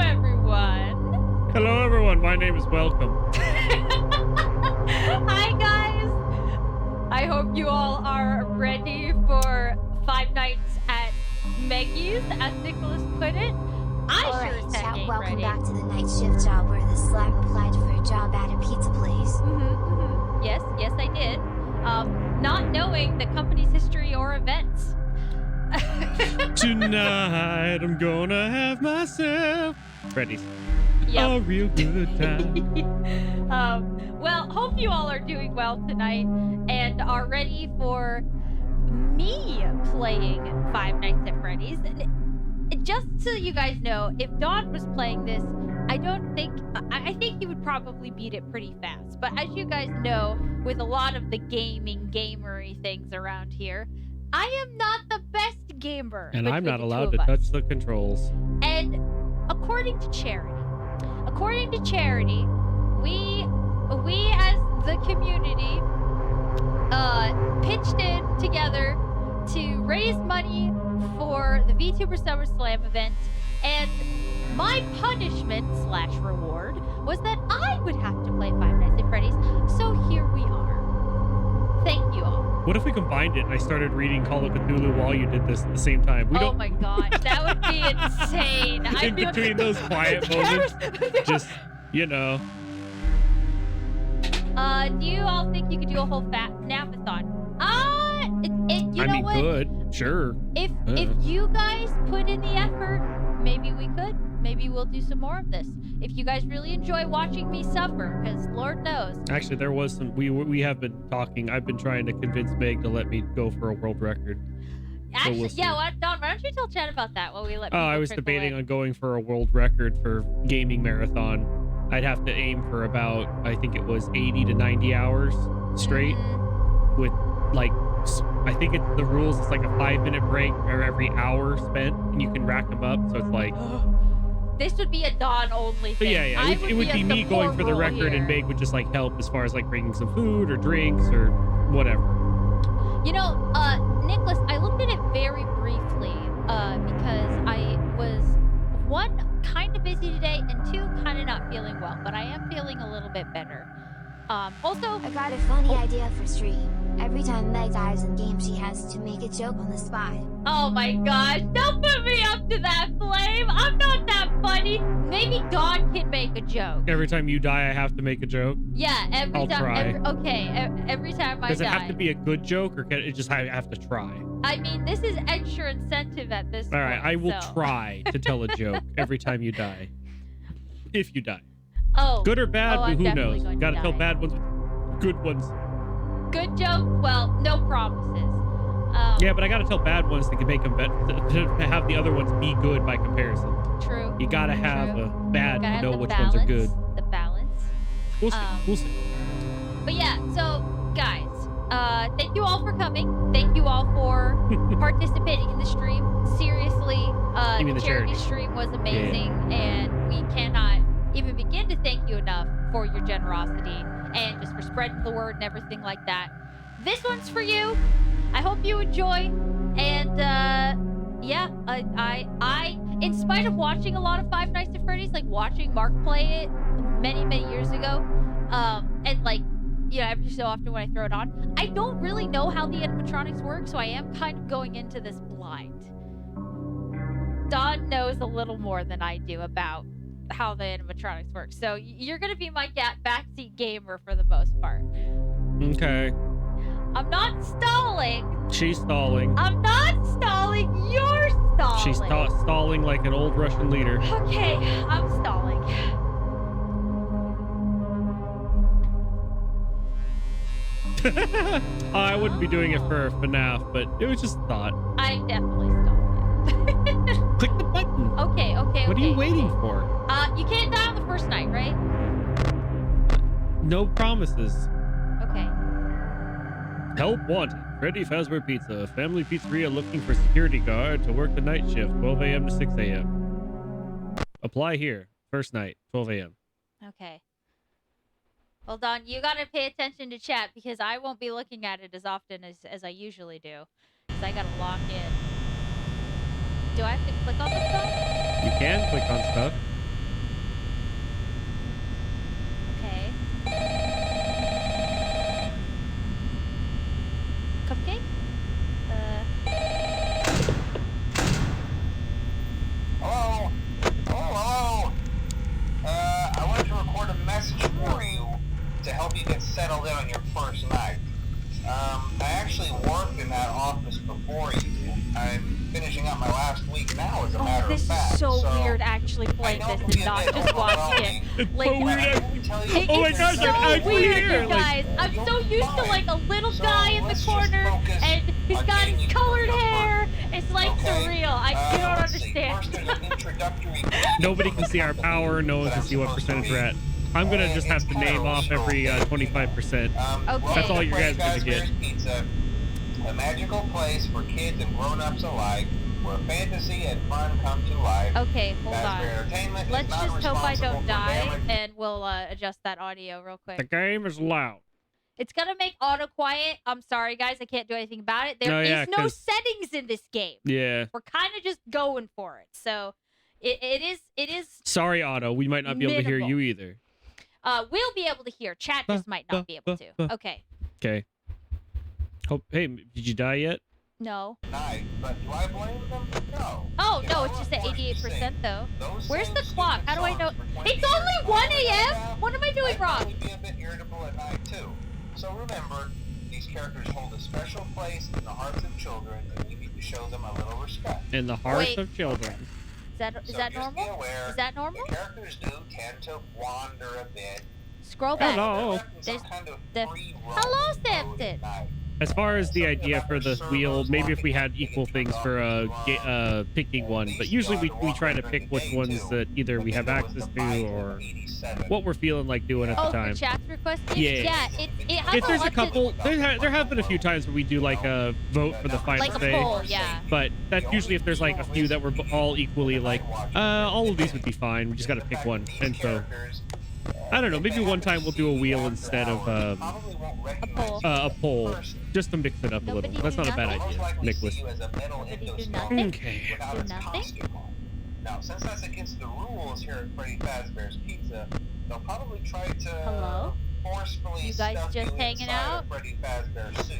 everyone. Hello, everyone. My name is Welcome. Hi, guys. I hope you all are ready for 5 nights at Maggie's, as Nicholas put it. I sure as heck ain't welcome ready. back to the night shift job where the slime applied for a job at a pizza place. Yes, I did. Not knowing the company's history or events. Tonight, I'm gonna have myself Freddy's. Yep. A real good time. Well, hope you all are doing well tonight and are ready for me playing Five Nights at Freddy's. And just so you guys know, if Dawn was playing this, I think he would probably beat it pretty fast. But as you guys know, with a lot of the gamery things around here, I am not the best gamer. And I'm not between the allowed two to of us. touch the controls. And according to Charity, we as the community pitched in together to raise money for the VTuber SummerSlam event, and my punishment / reward was that I would have to play Five Nights at Freddy's. So here we are. Thank you all. What if we combined it and I started reading Call of Cthulhu while you did this at the same time? Oh my gosh, that would be insane. In between those quiet moments, just, you know. Do you all think you could do a whole fat napathon? You know what? Good, sure. If you guys put in the effort, maybe we could. Maybe we'll do some more of this. If you guys really enjoy watching me suffer, because Lord knows. Actually, there was some. We have been talking. I've been trying to convince Meg to let me go for a world record. Actually, Don, why don't you tell Chad about that while we let people I was trickle debating in. on going for a world record for gaming marathon. I'd have to aim for about, I think it was 80 to 90 hours straight with like, I think it's the rules. It's like a 5-minute break or every hour spent, and you can rack them up. So it's like. This would be a Dawn only thing. Yeah. It would be me going for the record, and Meg would just like help as far as like bringing some food or drinks or whatever. You know, Nicholas, I looked at it very briefly because I was, one, kind of busy today, and two, kind of not feeling well, but I am feeling a little bit better. Also, I got a funny idea for stream. Every time Meg dies in game, she has to make a joke on the spot. oh my gosh, don't put me up to that, Flame. I'm not that funny. Maybe Dawn can make a joke. Every time you die, I have to make a joke. Yeah, every I'll time. try. Every time I Does die. it have to be a good joke, or can it just I have to try? I mean, this is extra incentive at this All right, point. I will so. try to tell a joke every time you die. If you die. Oh. Good or bad, I'm who definitely knows? going to Gotta tell die. bad ones with good ones. Good joke? Well, no promises. Yeah, but I gotta tell bad ones to make them better, to have the other ones be good by comparison. True. You gotta have a bad Gotta to know have the which balance, ones are good. The balance. We'll see. We'll see. But yeah, so guys, thank you all for coming. Thank you all for participating in the stream. Seriously, You mean the the charity charity. stream was amazing, and we cannot even begin to thank you enough for your generosity and just for spreading the word and everything like that. This one's for you. I hope you enjoy. And yeah, I in spite of watching a lot of Five Nights at Freddy's, like watching Mark play it many years ago, and like, you know, every so often when I throw it on, I don't really know how the animatronics work, so I am kind of going into this blind. Dawn knows a little more than I do about how the animatronics work, so you're gonna be my backseat gamer for the most part. Okay. I'm not stalling. She's stalling. I'm not stalling. You're stalling. She's stalling like an old Russian leader. Okay, I'm stalling. I wouldn't be doing it for FNAF, but it was just a thought. I'm definitely stalling. Click the button. Okay. What are you waiting for? You can't die on the first night, right? No promises. Okay. Help wanted. Freddy Fazbear Pizza, family pizzeria looking for security guard to work the night shift, 12 a.m. to 6 a.m. Apply here. First night, 12 a.m. Okay. Hold on, you gotta pay attention to chat because I won't be looking at it as often as I usually do. Because I gotta lock in. Do I have to click on the stuff? You can click on stuff. settled in on your first night. I actually worked in that office before you did. I'm finishing up my last week now, as a matter this of fact. is so weird actually playing this and not just watching it. It's Like, so weird. It, Oh my it's gosh, I'm so actually weird, here. you Like, guys. I'm so used to like a little So guy in the let's just corner, focus and he's on got getting his you colored through your hair. first It's like okay? surreal. You don't Let's see. understand. First, there's an introductory nobody can see our power. No one can see what percentage we're at. I'm gonna just have to name off every 25%. Okay. That's all you guys are gonna Freddy get. Fazbear's Pizza, a magical place for kids and grown-ups alike, where fantasy and fun come to life. Okay, hold Fazbear on. Entertainment is Let's not just hope I responsible don't for die, damage. and we'll adjust that audio real The quick. game is loud. It's gonna make auto quiet. I'm sorry, guys. I can't do anything about it. There Oh, is yeah, no 'cause- settings in this game. Yeah. We're kind of just going for it. So it is. Sorry, Otto. We might not be able to hear Minimal. you either. We'll be able to hear. Chat just might not be able to. Okay. Okay. Hope. Hey, did you die yet? No. Night, but do I blame them? No. Oh, If no, I it's were just at forced to 88% sing though. those Where's same the clock? stupid How do I know? songs for 20 It's years only 1 all the way a.m.? now, What am I doing I'd wrong? probably be a bit irritable at night too. So remember, these characters hold a special place in the hearts of children, and we need to show them a little respect. In the hearts Wait. of children. Is that So that just be normal? aware, Is that normal? the characters do tend to wander a bit. Scroll back. Hello. There's Kind of the- free Hello, roaming mode Samson. at night. As far as the idea for the wheel, maybe if we had equal things for picking one, but usually we try to pick which ones that either we have access to or what we're feeling like doing at the Oh, time. for chat's requesting? Yeah. It has If there's a lot to- couple, there have been a few times where we do like a vote for the final like a say. poll, yeah. But that's usually if there's like a few that we're all equally like, all of these would be fine. We just got to pick one. And so, I don't know, maybe one time we'll do a wheel instead of A poll. a poll, just to mix it up a little. Nobody That's do not a bad nothing? idea, Nicholas. Nobody do nothing? Okay. Do nothing? Now, since that's against the rules here at Freddy Fazbear's Pizza, they'll probably try to Hello? forcefully You guys stuff just you hanging inside out? of Freddy Fazbear's suit.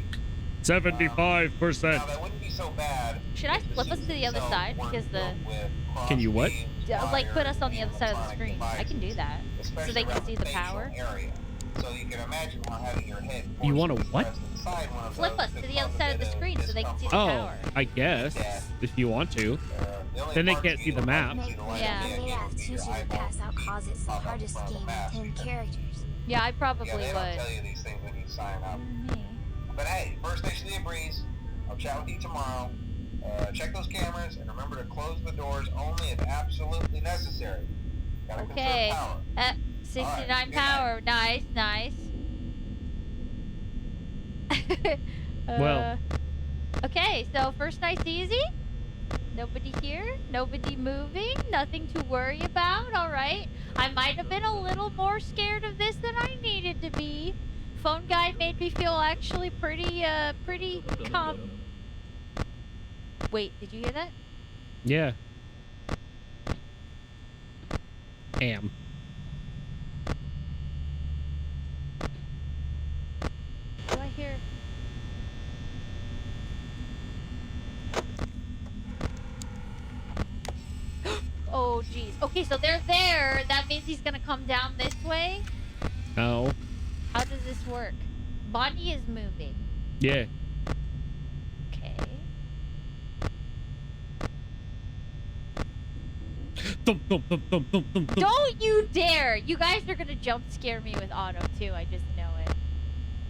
75%. Now, that wouldn't be so bad. Should I if the flip us to the other suits side? weren't Because the filled with Can you what? cross-beams, like put us on the wires, other side of the and screen. I can do that. especially they can around see the facial power. area. So you can imagine how having your head You wanna forcibly what? pressed inside one of Flip those us could to the other cause a side of the bit screen so they can see the Oh, power. I guess, if you want to. The only Then they part can't you see the don't map. like to see the light Yeah. of day They again have would be your teachers eyeball pass out cause it's the pop up hardest front of game the mask. with 10 characters. Yeah, I Yeah, probably they don't would. tell you these things when you sign up. Me. But hey, first station of the breeze. I'll chat with you tomorrow. Check those cameras and remember to close the doors only if absolutely necessary. Gotta Okay. conserve power. 69 Alright, good power. Nice, nice. Well. Okay, so first night's easy. Nobody here. Nobody moving. Nothing to worry about. All right. I might have been a little more scared of this than I needed to be. Phone guy made me feel actually pretty calm. Wait, did you hear that? Yeah. Am. Do I hear? Oh, geez. Okay, so they're there. That means he's gonna come down this way. Oh. How does this work? Bonnie is moving. Yeah. Okay. Thump, thump, thump, thump, thump, thump, thump. Don't you dare! You guys are gonna jump scare me with Auto too. I just know it.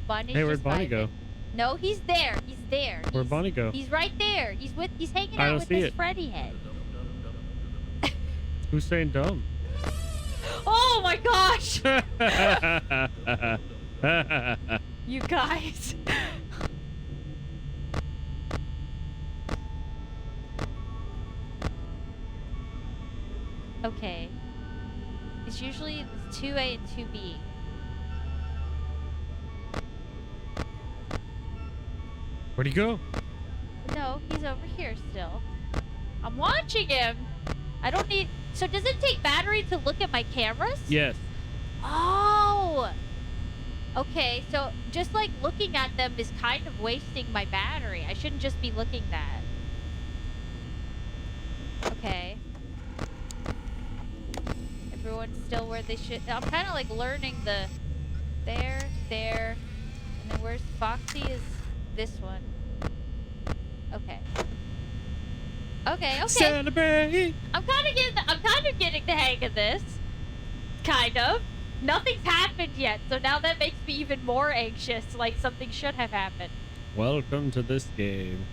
Bonnie's Hey, where'd just Bonnie go? vibing. No, he's there. He's there. Where'd Bonnie go? He's right there. He's hanging I out don't with see his it. Freddy head. Who's saying dumb? Oh my gosh! You guys. Okay. It's usually 2A and 2B. Where'd he go? No, he's over here still. I'm watching him. I don't need... So does it take battery to look at my cameras? Yes. Oh! Okay, so just like looking at them is kind of wasting my battery. I shouldn't just be looking that. Okay. Everyone's still where they should... I'm kind of like learning the There, there. And then where's Foxy is this one. Okay. Okay. Celebrate. I'm kind of getting the hang of this. Kind of. Nothing's happened yet, so now that makes me even more anxious, like something should have happened. Welcome to this game.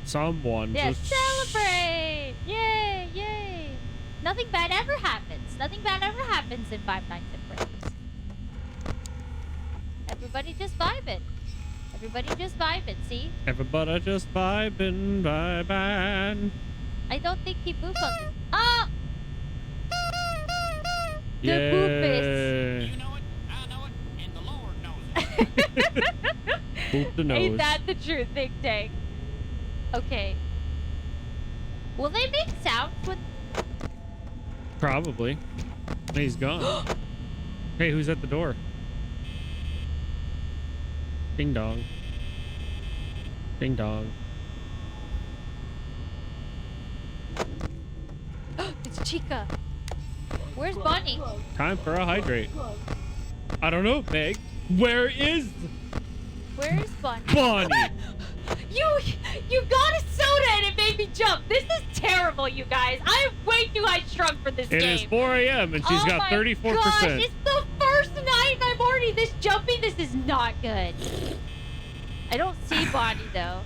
Someone Yeah, just celebrate! Yay, yay! Nothing bad ever happens. Nothing bad ever happens in Five Nights at Freddy's. Everybody just vibing. Everybody just vibing, see? Everybody just vibing, vibing. I don't think he moved on this. Oh! The Yeah. boopus. You know it, I know it, and the Lord knows it. Boop the nose. Ain't that the truth, Big Tank? Okay. Will they make sounds with... Probably. He's gone. Hey, who's at the door? Ding dong. Ding dong. It's Chica. Where's Bonnie? Time for a hydrate. I don't know, Meg. Where is Where is Bonnie? Bonnie? You got a soda and it made me jump. This is terrible, you guys. I am way too high strung for this It game. is 4 a.m. and she's Oh got my 34%. Gosh, it's the first night and I'm already this jumpy. This is not good. I don't see Bonnie though.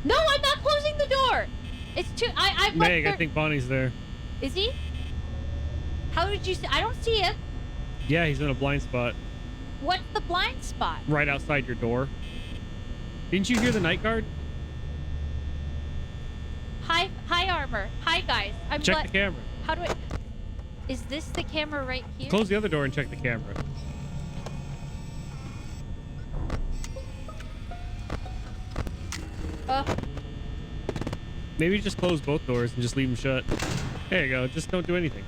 No, I'm not closing the door. It's too. I'm like Meg, I think Bonnie's there. Is he? How did you see? I don't see him. Yeah, he's in a blind spot What's the blind spot? right outside your door. Didn't you hear the night guard? High armor. Hi guys. I'm Check the camera. How do I? Is this the camera right here? Close the other door and check the camera. Maybe just close both doors and just leave them shut. There you go. Just don't do anything.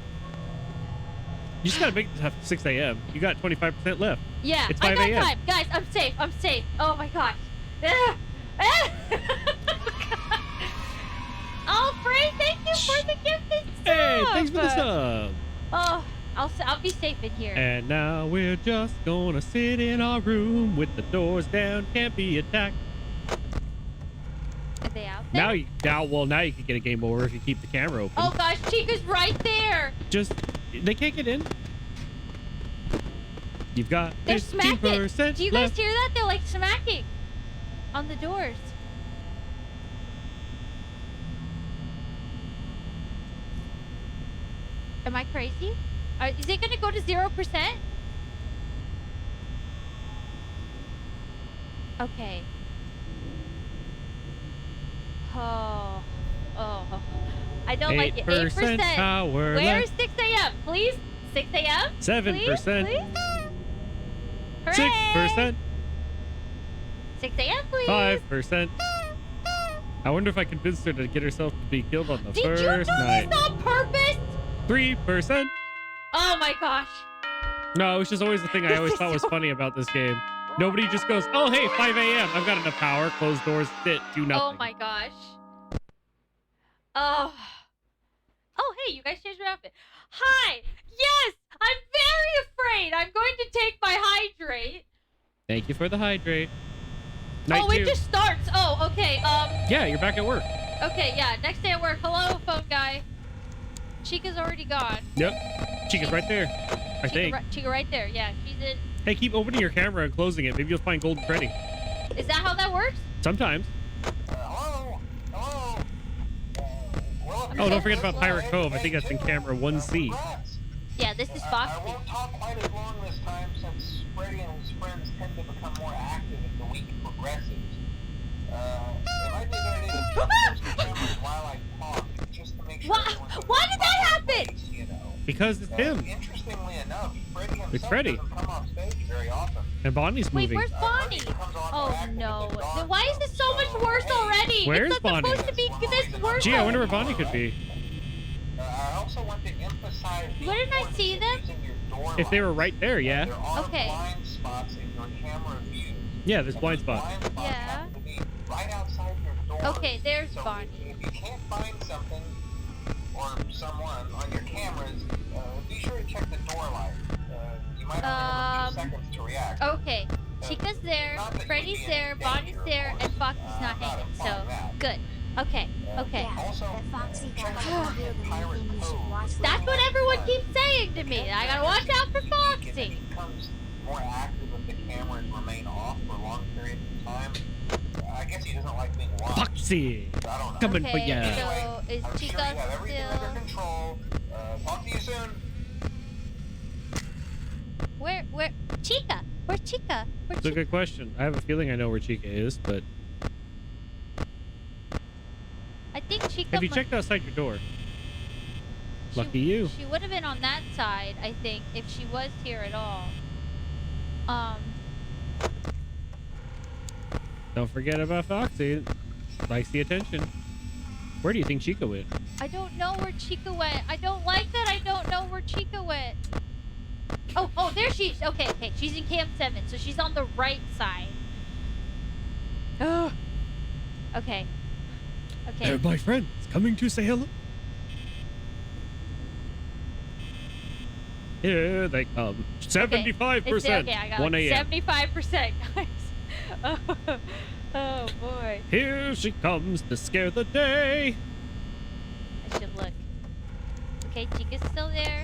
You just gotta make it 6 a.m. You got 25% left. Yeah, It's I 5 got a.m. time. Guys, I'm safe. I'm safe. Oh my gosh. Oh, Frey, thank you for the gifted sub. Hey, thanks for the sub. Oh, I'll be safe in here. And now we're just gonna sit in our room with the doors down, can't be attacked. Are they out there? Now you can get a game over if you keep the camera open. Oh gosh, Chica's right there. Just, they can't get in. You've got They're 15% smacking. Do you guys left. hear that? They're like smacking on the doors. Am I crazy? Is it gonna go to 0%? Okay. Oh. I don't like it. 8%. Power Where's left. 6 a.m.? Please? 6 a.m.? 7%. Please? Hooray! 6%. 6 a.m., please. 5%. I wonder if I convinced her to get herself to be killed on the Did you do first night. this on purpose? 3%. Oh my gosh. No, it was just always the thing I This always is thought was so- funny about this game. Nobody just goes, oh, hey, 5 a.m. I've got enough power. Close doors, sit, do nothing. Oh my gosh. Oh. Oh, hey, you guys changed your outfit. Hi. Yes, I'm very afraid. I'm going to take my hydrate. Thank you for the hydrate. Night Oh, it two. just starts. Oh, okay. Yeah, you're back at work. Okay, yeah. Next day at work. Hello, phone guy. Chica's already gone. Yep. Chica's right there, I think. Chica right there. Yeah, she's in. Hey, keep opening your camera and closing it. Maybe you'll find Golden Freddy. Is that how that works? Sometimes. Hello? Hello? Well, if Oh, you're don't forget about this Pirate way, Cove. I hey, think that's in Jim, camera 1C. congrats. Yeah, this is I Foxy. won't talk quite as long this time since Freddy and his friends tend to become more active as the week progresses. It might be a good idea to close the cameras while I talk, just to make sure everyone's on Why did that the happen? place, you know. Because it's him. Interestingly enough, Freddy himself Freddy. doesn't come off stage very often. And Bonnie's Wait, moving. where's Bonnie? Oh no. Then why is this so much worse already? Where's it's not Bonnie? supposed to be this worse. Gee, I wonder where Bonnie could be. I also want to emphasize the Wouldn't I importance see of them? using your door If they were lights. right there, yeah. There are Okay. blind spots in your camera view. Yeah, there's And blind those spots. blind spots Yeah. happen to be right outside your door. Okay, there's So Bonnie. if you can't find something, or someone on your cameras, be sure to check the door light. You might only have a few seconds to react. Okay. Chica's there, Not that you would Freddy's be in there, danger, Bonnie's of there, course. and Foxy's not Not hanging. So implying that. good. Okay. Okay. Yeah, Also, but Foxy check got out more the real than pirate anything you should code. watch for. That's what everyone keeps saying to me. I gotta watch out for If Foxy. he becomes more active if the cameras remain off for long periods of time, I guess he doesn't like being watched. Foxy, I don't know. coming for Okay, ya. so is I'm sure Chica you have everything still? under control. Talk to you soon. Where? Chica? Where's Chica? Where's It's a Chica? good question. I have a feeling I know where Chica is, but I think Chica. have you checked outside your door? Lucky you. She would have been on that side, I think, if she was here at all. Don't forget about Foxy. Likes the attention. Where do you think Chica went? I don't know where Chica went. I don't like that. I don't know where Chica went. Oh, there she is. Okay. She's in Camp 7, so she's on the right side. Oh. Okay. They're my friends, coming to say hello. Here they come. 75%. Okay, I got 1 like a.m. 75%, guys. Oh, boy. Here she comes to scare the day. I should look. Okay, Chica's still there.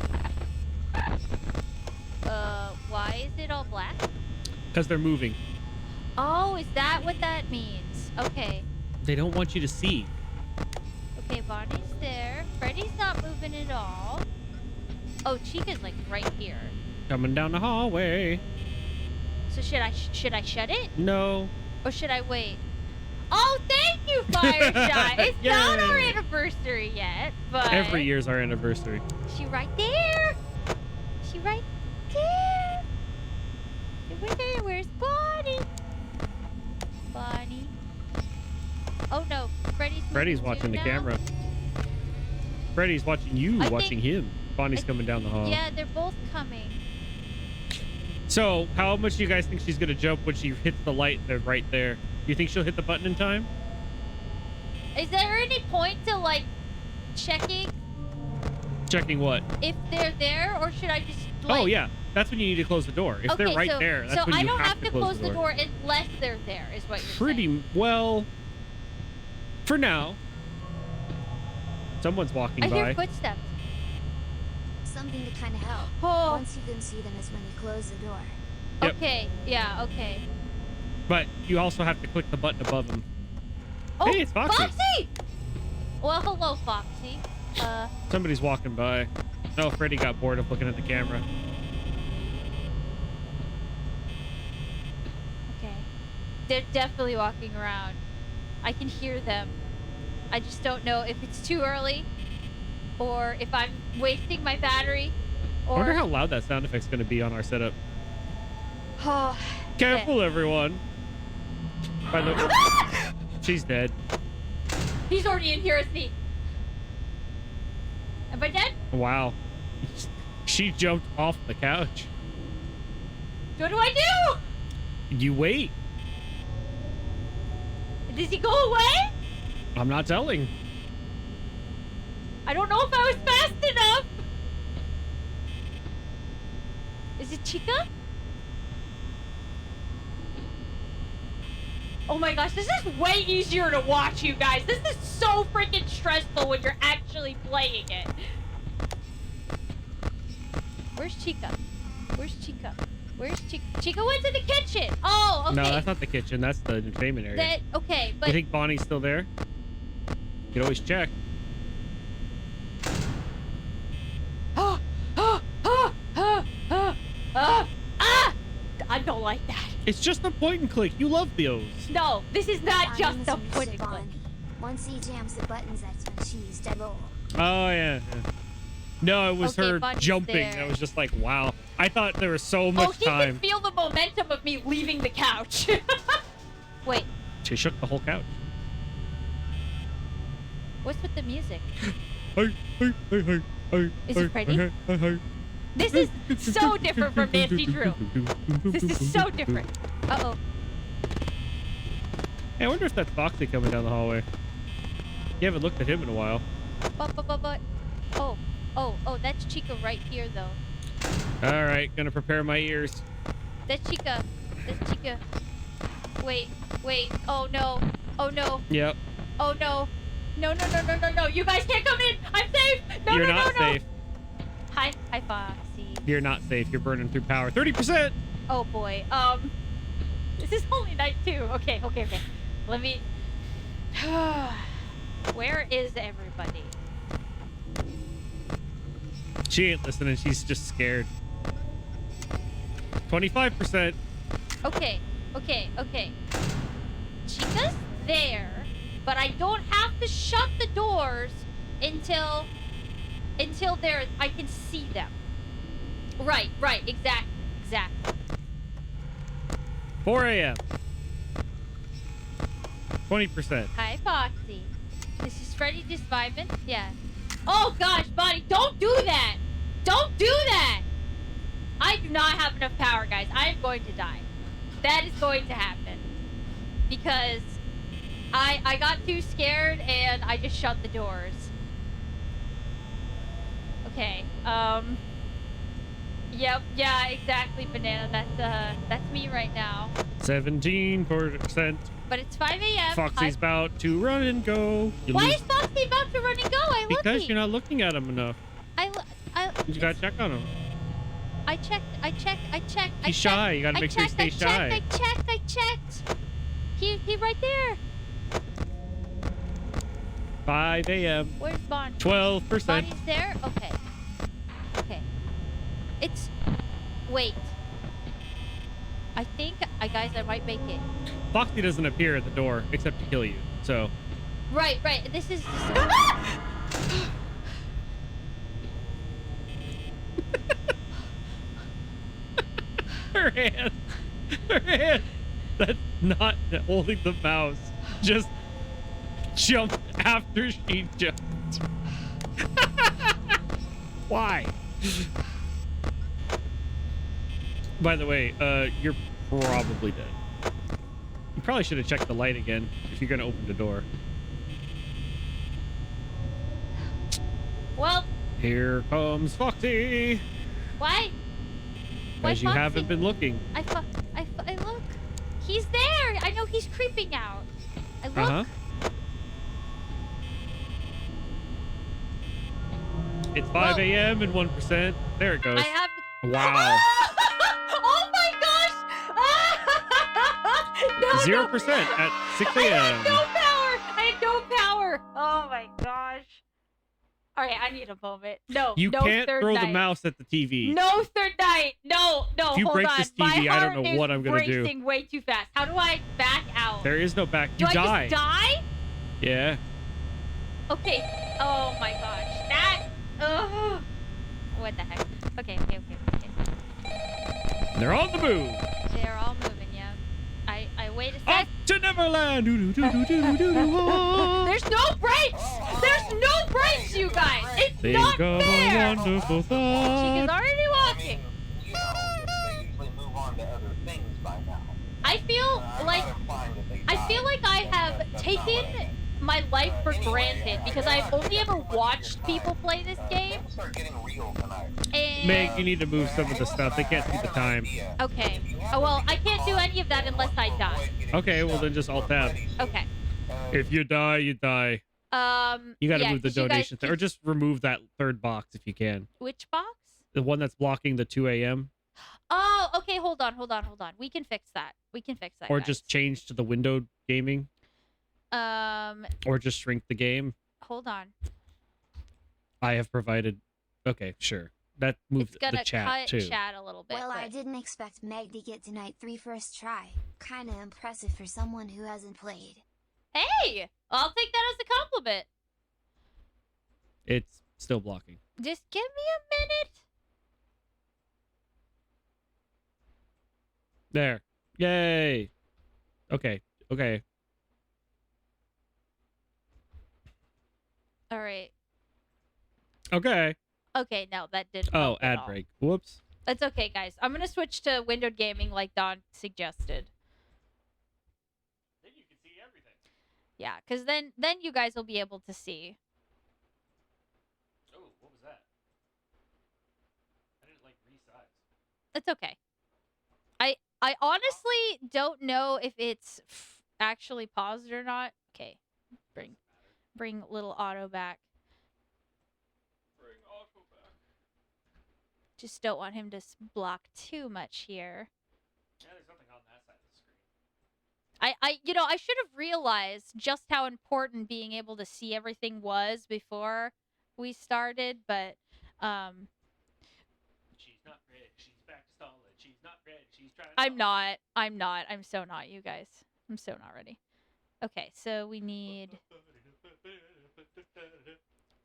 Why is it all black? Because they're moving. Oh, is that what that means? Okay. They don't want you to see. Okay, Bonnie's there. Freddy's not moving at all. Oh, Chica's like right here. Coming down the hallway. So should I shut it? No. Or should I wait? Oh, thank you, Fireshine. It's not our Yay. anniversary yet, but Every year's our anniversary. she right there. She right there. Where's Bonnie? Bonnie. Oh no, Freddy's moving watching too the now? camera. Freddy's watching you, I watching him. Bonnie's coming down the hall. Yeah, they're both coming. So, how much do you guys think she's gonna jump when she hits the light right there? Do you think she'll hit the button in time? Is there any point to like checking Checking what? if they're there, or should I just like? Oh yeah, that's when you need to close the door. If they're right so, there, that's so when I you don't have to close the door unless they're there, is what you're saying. Pretty well. For now. Someone's walking I by. hear footsteps. Something to kind of help. Oh. Once you can see them is when you close the door. Yep. Okay. Yeah. Okay. But you also have to click the button above them. Oh, Hey, it's Foxy. Foxy! Well, hello, Foxy. Somebody's walking by. No, Freddy got bored of looking at the camera. Okay. They're definitely walking around. I can hear them. I just don't know if it's too early, or if I'm wasting my battery, I or. wonder how loud that sound effect's going to be on our setup. Oh. Careful, everyone. By the she's dead. He's already in here, isn't he? Am I dead? Wow. She jumped off the couch. What do I do? You wait. Does he go away? I'm not telling. I don't know if I was fast enough. Is it Chica? Oh my gosh, this is way easier to watch, you guys. This is so freaking stressful when you're actually playing it. Where's Chica? Where's Chica? Where's Chica? Chica went to the kitchen. Oh, okay. No, that's not the kitchen. That's the entertainment area. That, okay, but You think Bonnie's still there? You can always check. I don't like that. It's just a point and click. You love those. No, this is not Bonnie just is a when you point ship and click. on. Once he jams the buttons, that's when she's dead roll. Oh, yeah. No, it was Okay, her Bonnie's jumping. there. I was just like, wow. I thought there was so much Oh, he time. can feel the momentum of me leaving the couch. Wait, She shook the whole couch. what's with the music? Is Is it Freddy? This is so different from Nancy Drew. This is so different. Uh-oh. Hey, I wonder if that's Foxy coming down the hallway. You haven't looked at him in a while. But. Oh, that's Chica right here, though. All right, gonna prepare my ears. That's Chica. That's Chica. Wait. Oh, no. Oh, no. Yep. Oh, no. No. You guys can't come in. I'm safe. No, You're no, not no, no. safe. Hi, Foxy. You're not safe. You're burning through power. 30%. Oh, boy. This is only night 2. Okay. Let me... Where is everybody? She ain't listening. She's just scared. 25%. Okay. Chica's there, but I don't have to shut the doors until I can see them. Right, exactly. 4 a.m. 20%. Hi, Foxy. This is Freddy just vibing. Yeah. Oh gosh, buddy, don't do that! Don't do that! I do not have enough power, guys. I am going to die. That is going to happen. Because I got too scared and I just shut the doors. Okay. Yep. Yeah. Exactly, Banana. That's me right now. 17%. But it's 5 a.m. Foxy's about to run and go. Why is Foxy about to run and go? Because you're not looking at him enough. You gotta check on him. I checked. He's shy. You gotta make sure he stays shy. I checked. He right there. 5 a.m. Where's Bonnie? 12%. Bonnie's there? Okay. It's... Wait. I think, guys, I might make it. Foxy doesn't appear at the door except to kill you, so... Right. This is... Her hand. That's not holding the mouse. Just jumped after she jumped. Why? By the way, you're probably dead. You probably should have checked the light again if you're gonna open the door. Well... Here comes Foxy. Why? As you Foxy? haven't been looking. I look. He's there. I know he's creeping out. I look. Uh-huh. It's 5 a.m. and 1%. There it goes. I have... Wow. Oh my gosh! No, 0% at 6 I a.m. had no power. Oh my gosh. All right, I need a moment. No, You no can't third throw night. the mouse at the TV. No third night. No, If you hold break on. this My TV, I don't heart know is what I'm gonna do. racing way too fast. How do I back out? There is no back. Do You I die. just die? Yeah. Okay. Oh my gosh. That. Ugh. What the heck? Okay. They're on the move. They're all moving. Yeah. I wait a Off sec. to Neverland. There's no brakes. There's no brakes, you guys. It's They've not got fair. a wonderful Chica's thought. already walking. You know, they usually move on to other things by now. I feel I'm like not implying that they I feel died. like I have That's not what taken I meant. my life for Anyway, granted because I I've gotta only take ever up too much of watched your people time. play this game. Things start getting real tonight. And Meg, you need to move some of the stuff. They can't see the time. okay. Oh well, I can't do any of that unless I die. Okay, well then just alt tab. Okay. If you die, you die. You got to yeah, move the 'cause you guys donation thing, or can- just remove that third box if you can. Which box? The one that's blocking the 2 a.m. Oh, okay. Hold on. We can fix that. Or guys. just change to the window gaming, or just shrink the game. Hold on. I have provided. Okay, sure. That moves It's gonna the chat cut too. chat a little bit. Well, I but- didn't expect Meg to get to night 3 first try. Kinda impressive for someone who hasn't played. Hey, I'll take that as a compliment. It's still blocking. Just give me a minute. There. Yay. Okay. All right. Okay. Okay, no, that didn't. Oh, help at ad all. break. Whoops. That's okay, guys. I'm gonna switch to windowed gaming like Don suggested. Then you can see everything. Yeah, because then you guys will be able to see. Oh, whoops. It's okay. I honestly don't know if it's actually paused or not. Okay, bring little Otto back. Bring Otto back. Just don't want him to block too much here. Yeah, there's nothing on that side of the screen. I should have realized just how important being able to see everything was before we started, but She's not ready. She's back to solid. She's not ready. She's trying. I'm not. I'm so not, you guys. I'm so not ready. Okay, so we need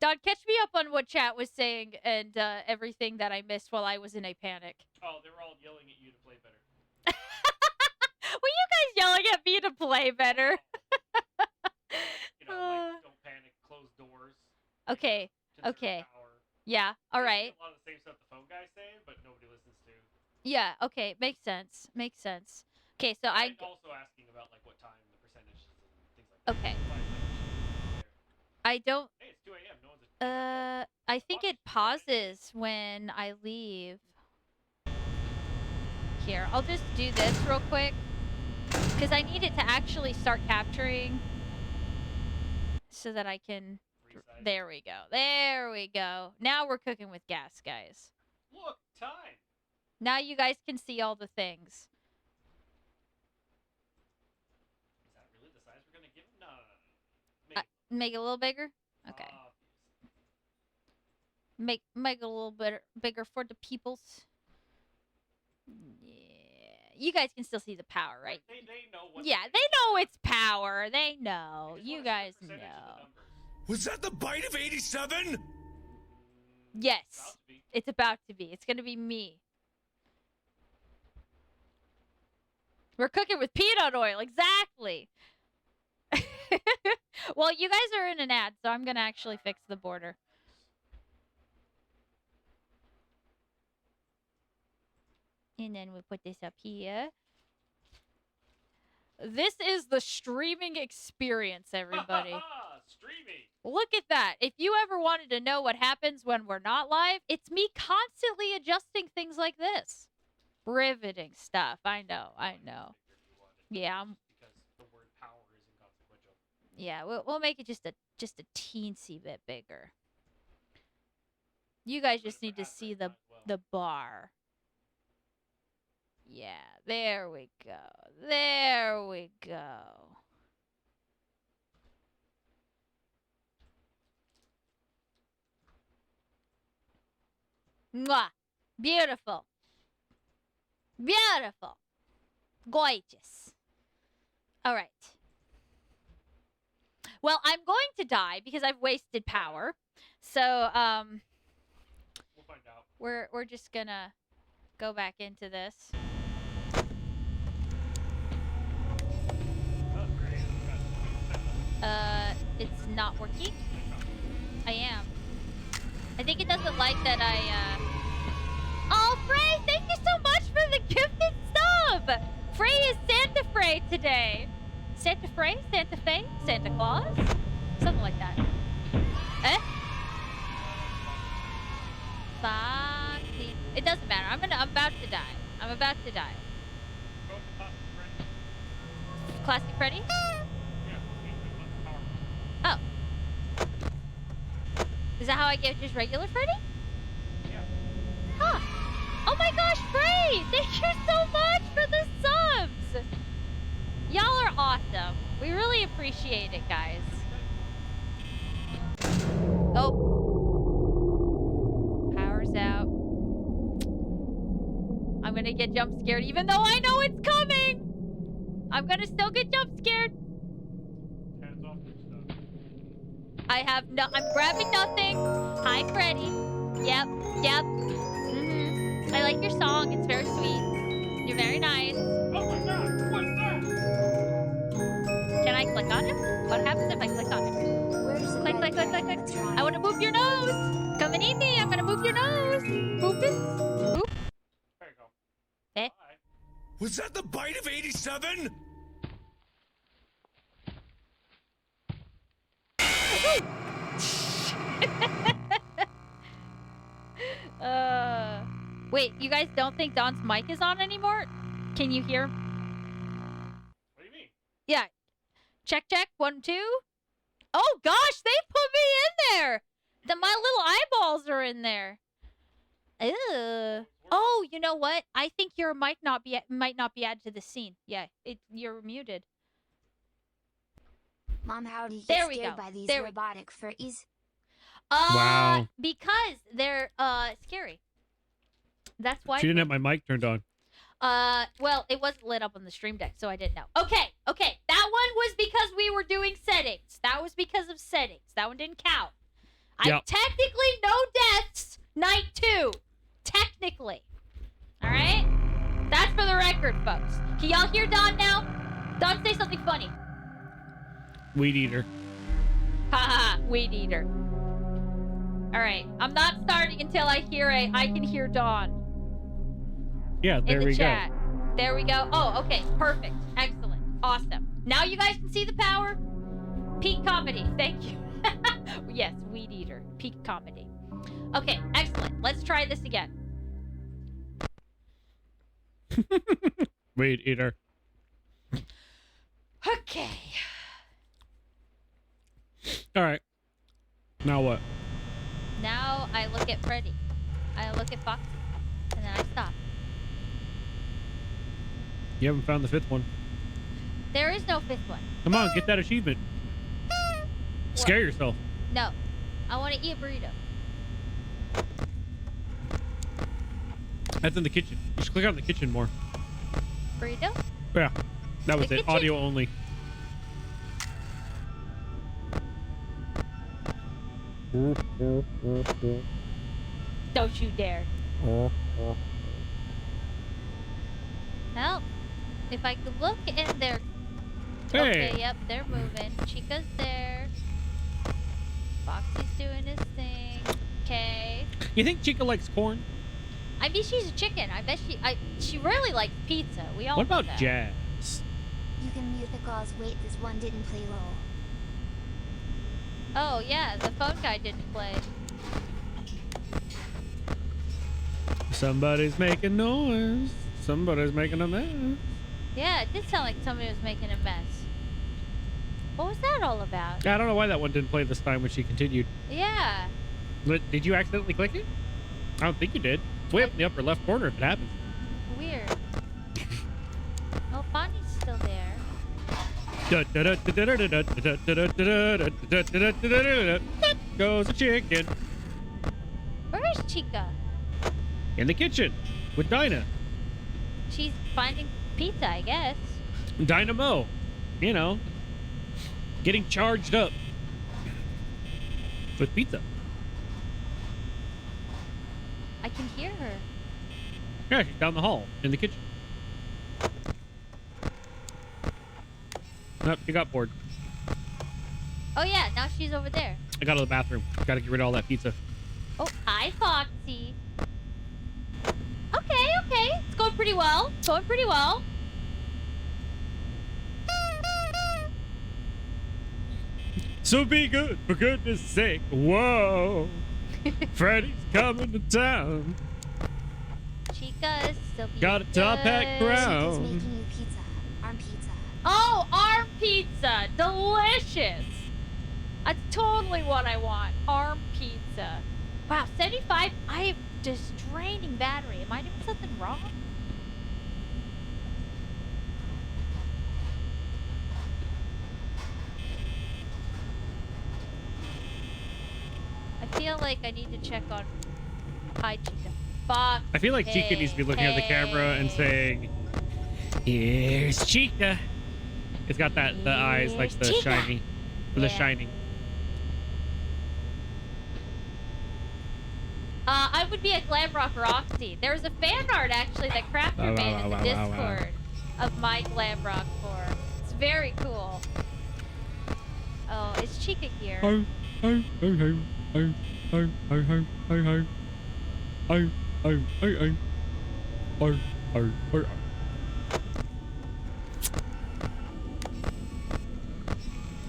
Don, catch me up on what chat was saying and everything that I missed while I was in a panic. Oh, they were all yelling at you to play better. Were you guys yelling at me to play better? Like, don't panic, close doors. Okay. Conserve Okay. Power. Yeah. All right. A lot of the same stuff the phone guy's saying, but nobody listens to. Yeah. Okay. Makes sense. Makes sense. Okay. So I'm also asking about like what time the percentages and things like that. Okay. There. I don't. Hey, it's 2 a.m. No one's. I think it pauses when I leave. Here, I'll just do this real quick because I need it to actually start capturing so that I can. There we go. There we go. Now we're cooking with gas, guys. Look, time. Now you guys can see all the things. Is that really the size we're gonna give him? No. Make it a little bigger. Okay. Make it a little bit bigger for the peoples. Yeah, you guys can still see the power, right? They know what. Yeah, they know it's power. They know. You guys know. Was that the bite of 87? Yes, it's about to be. It's gonna be me. We're cooking with peanut oil, exactly. Well, you guys are in an ad, so I'm gonna actually fix the border. And then we put this up here. This is the streaming experience, everybody. Streaming. Look at that. If you ever wanted to know what happens when we're not live, it's me constantly adjusting things like this. Riveting stuff. I know. Yeah. Because the word power is inconsequential. Yeah, we'll make it just a teensy bit bigger. You guys just need to see the bar. Yeah, there we go. There we go. Mwah! Beautiful. Beautiful. Gorgeous. All right. Well, I'm going to die because I've wasted power. So, We'll find out. we're just gonna go back into this. It's not working. I am. I think it doesn't like that Oh, Frey, thank you so much for the gifted sub! Frey is Santa Frey today. Santa Frey? Santa Fe? Santa Claus? Something like that. Eh? Fucking... It doesn't matter. I'm about to die. I'm about to die. Classic Freddy? Oh. Is that how I get just regular Freddy? Yeah. Huh. Oh my gosh, Frey! Thank you so much for the subs! Y'all are awesome. We really appreciate it, guys. Oh. Power's out. I'm gonna get jump scared even though I know it's coming! I'm gonna still get jump scared. Hands off your stuff. I'm grabbing nothing. Hi, Freddy. Yep. I like your song. It's very sweet. You're very nice. Oh my god, what's that? Can I click on him? What happens if I click on him? Where's the Click. red pen? What's wrong? I want to move your nose. Come and eat me. I'm going to move your nose. Boop it. Boop. There you go. Eh? Bye. Was that the bite of 87? Wait, you guys don't think Don's mic is on anymore? Can you hear? What do you mean? Yeah. Check, 1, 2. Oh gosh, they put me in there. My little eyeballs are in there. Ew. Oh, you know what? I think your mic might not be added to the scene. Yeah, you're muted. Mom, how do you There get we scared go. by these There we- robotic furries? Wow. Because they're scary. That's why. She didn't have my mic turned on. Well, it wasn't lit up on the stream deck, so I didn't know. Okay. That one was because we were doing settings. That was because of settings. That one didn't count. Yep. Technically no deaths. Night 2. Technically. All right? That's for the record, folks. Can y'all hear Don now? Don, say something funny. Weed eater. Haha, weed eater. All right. I'm not starting until I can hear Don. Yeah, there In the we chat. go. There we go. Oh, okay. Perfect. Excellent. Awesome. Now you guys can see the power. Peak comedy. Thank you. Yes, weed eater. Peak comedy. Okay, excellent. Let's try this again. Weed eater. Okay. All right. Now what? Now I look at Freddy. I look at Foxy. And then I stop. You haven't found the 5th one. There is no 5th one. Come on, get that achievement. Scare yourself. No. I want to eat a burrito. That's in the kitchen. You should click on the kitchen more. Burrito? Yeah, that was The it. kitchen? Audio only. Don't you dare. Well, if I could look in there. Hey. Okay, yep, they're moving. Chica's there. Foxy's doing his thing. Okay. You think Chica likes corn? I mean, she's a chicken. I bet she really likes pizza. We all What know about that. jazz? You can mute the calls. Wait, this one didn't play low. Oh, yeah, the phone guy didn't play. Somebody's making noise. Somebody's making a mess. Yeah, it did sound like somebody was making a mess. What was that all about? I don't know why that one didn't play this time when she continued. Yeah. Did you accidentally click it? I don't think you did. It's way up in the upper left corner if it happens. Weird. Oh, Bonnie's still there. Goes a chicken Where is Chica? in the kitchen with Dinah. She's finding pizza, I guess. Dynamo, you know, getting charged up with pizza. I can hear her. Yeah, she's down the hall in the kitchen. Nope, she got bored. Oh, yeah, now she's over there. I got to the bathroom. Got to get rid of all that pizza. Oh, hi, Foxy. Okay. It's going pretty well. So be good, for goodness sake. Whoa. Freddy's coming to town. Chica is still being Got a top hat good. crown. Chica's making you pizza. Arm pizza. Oh, arm pizza. Delicious. That's totally what I want. Arm pizza. Wow, 75. I have just draining battery. Am I doing something wrong? I feel like I need to check on. Hi, Chica. Fox. I feel like Chica needs to be looking at the camera and saying, "Here's Chica." It's got the eyes like the Chica. shiny, the Yeah. shining. I would be a glam rock Roxy. There's a fan art actually that Crafter made in the Discord of my glam rock form. It's very cool. Oh, is Chica here?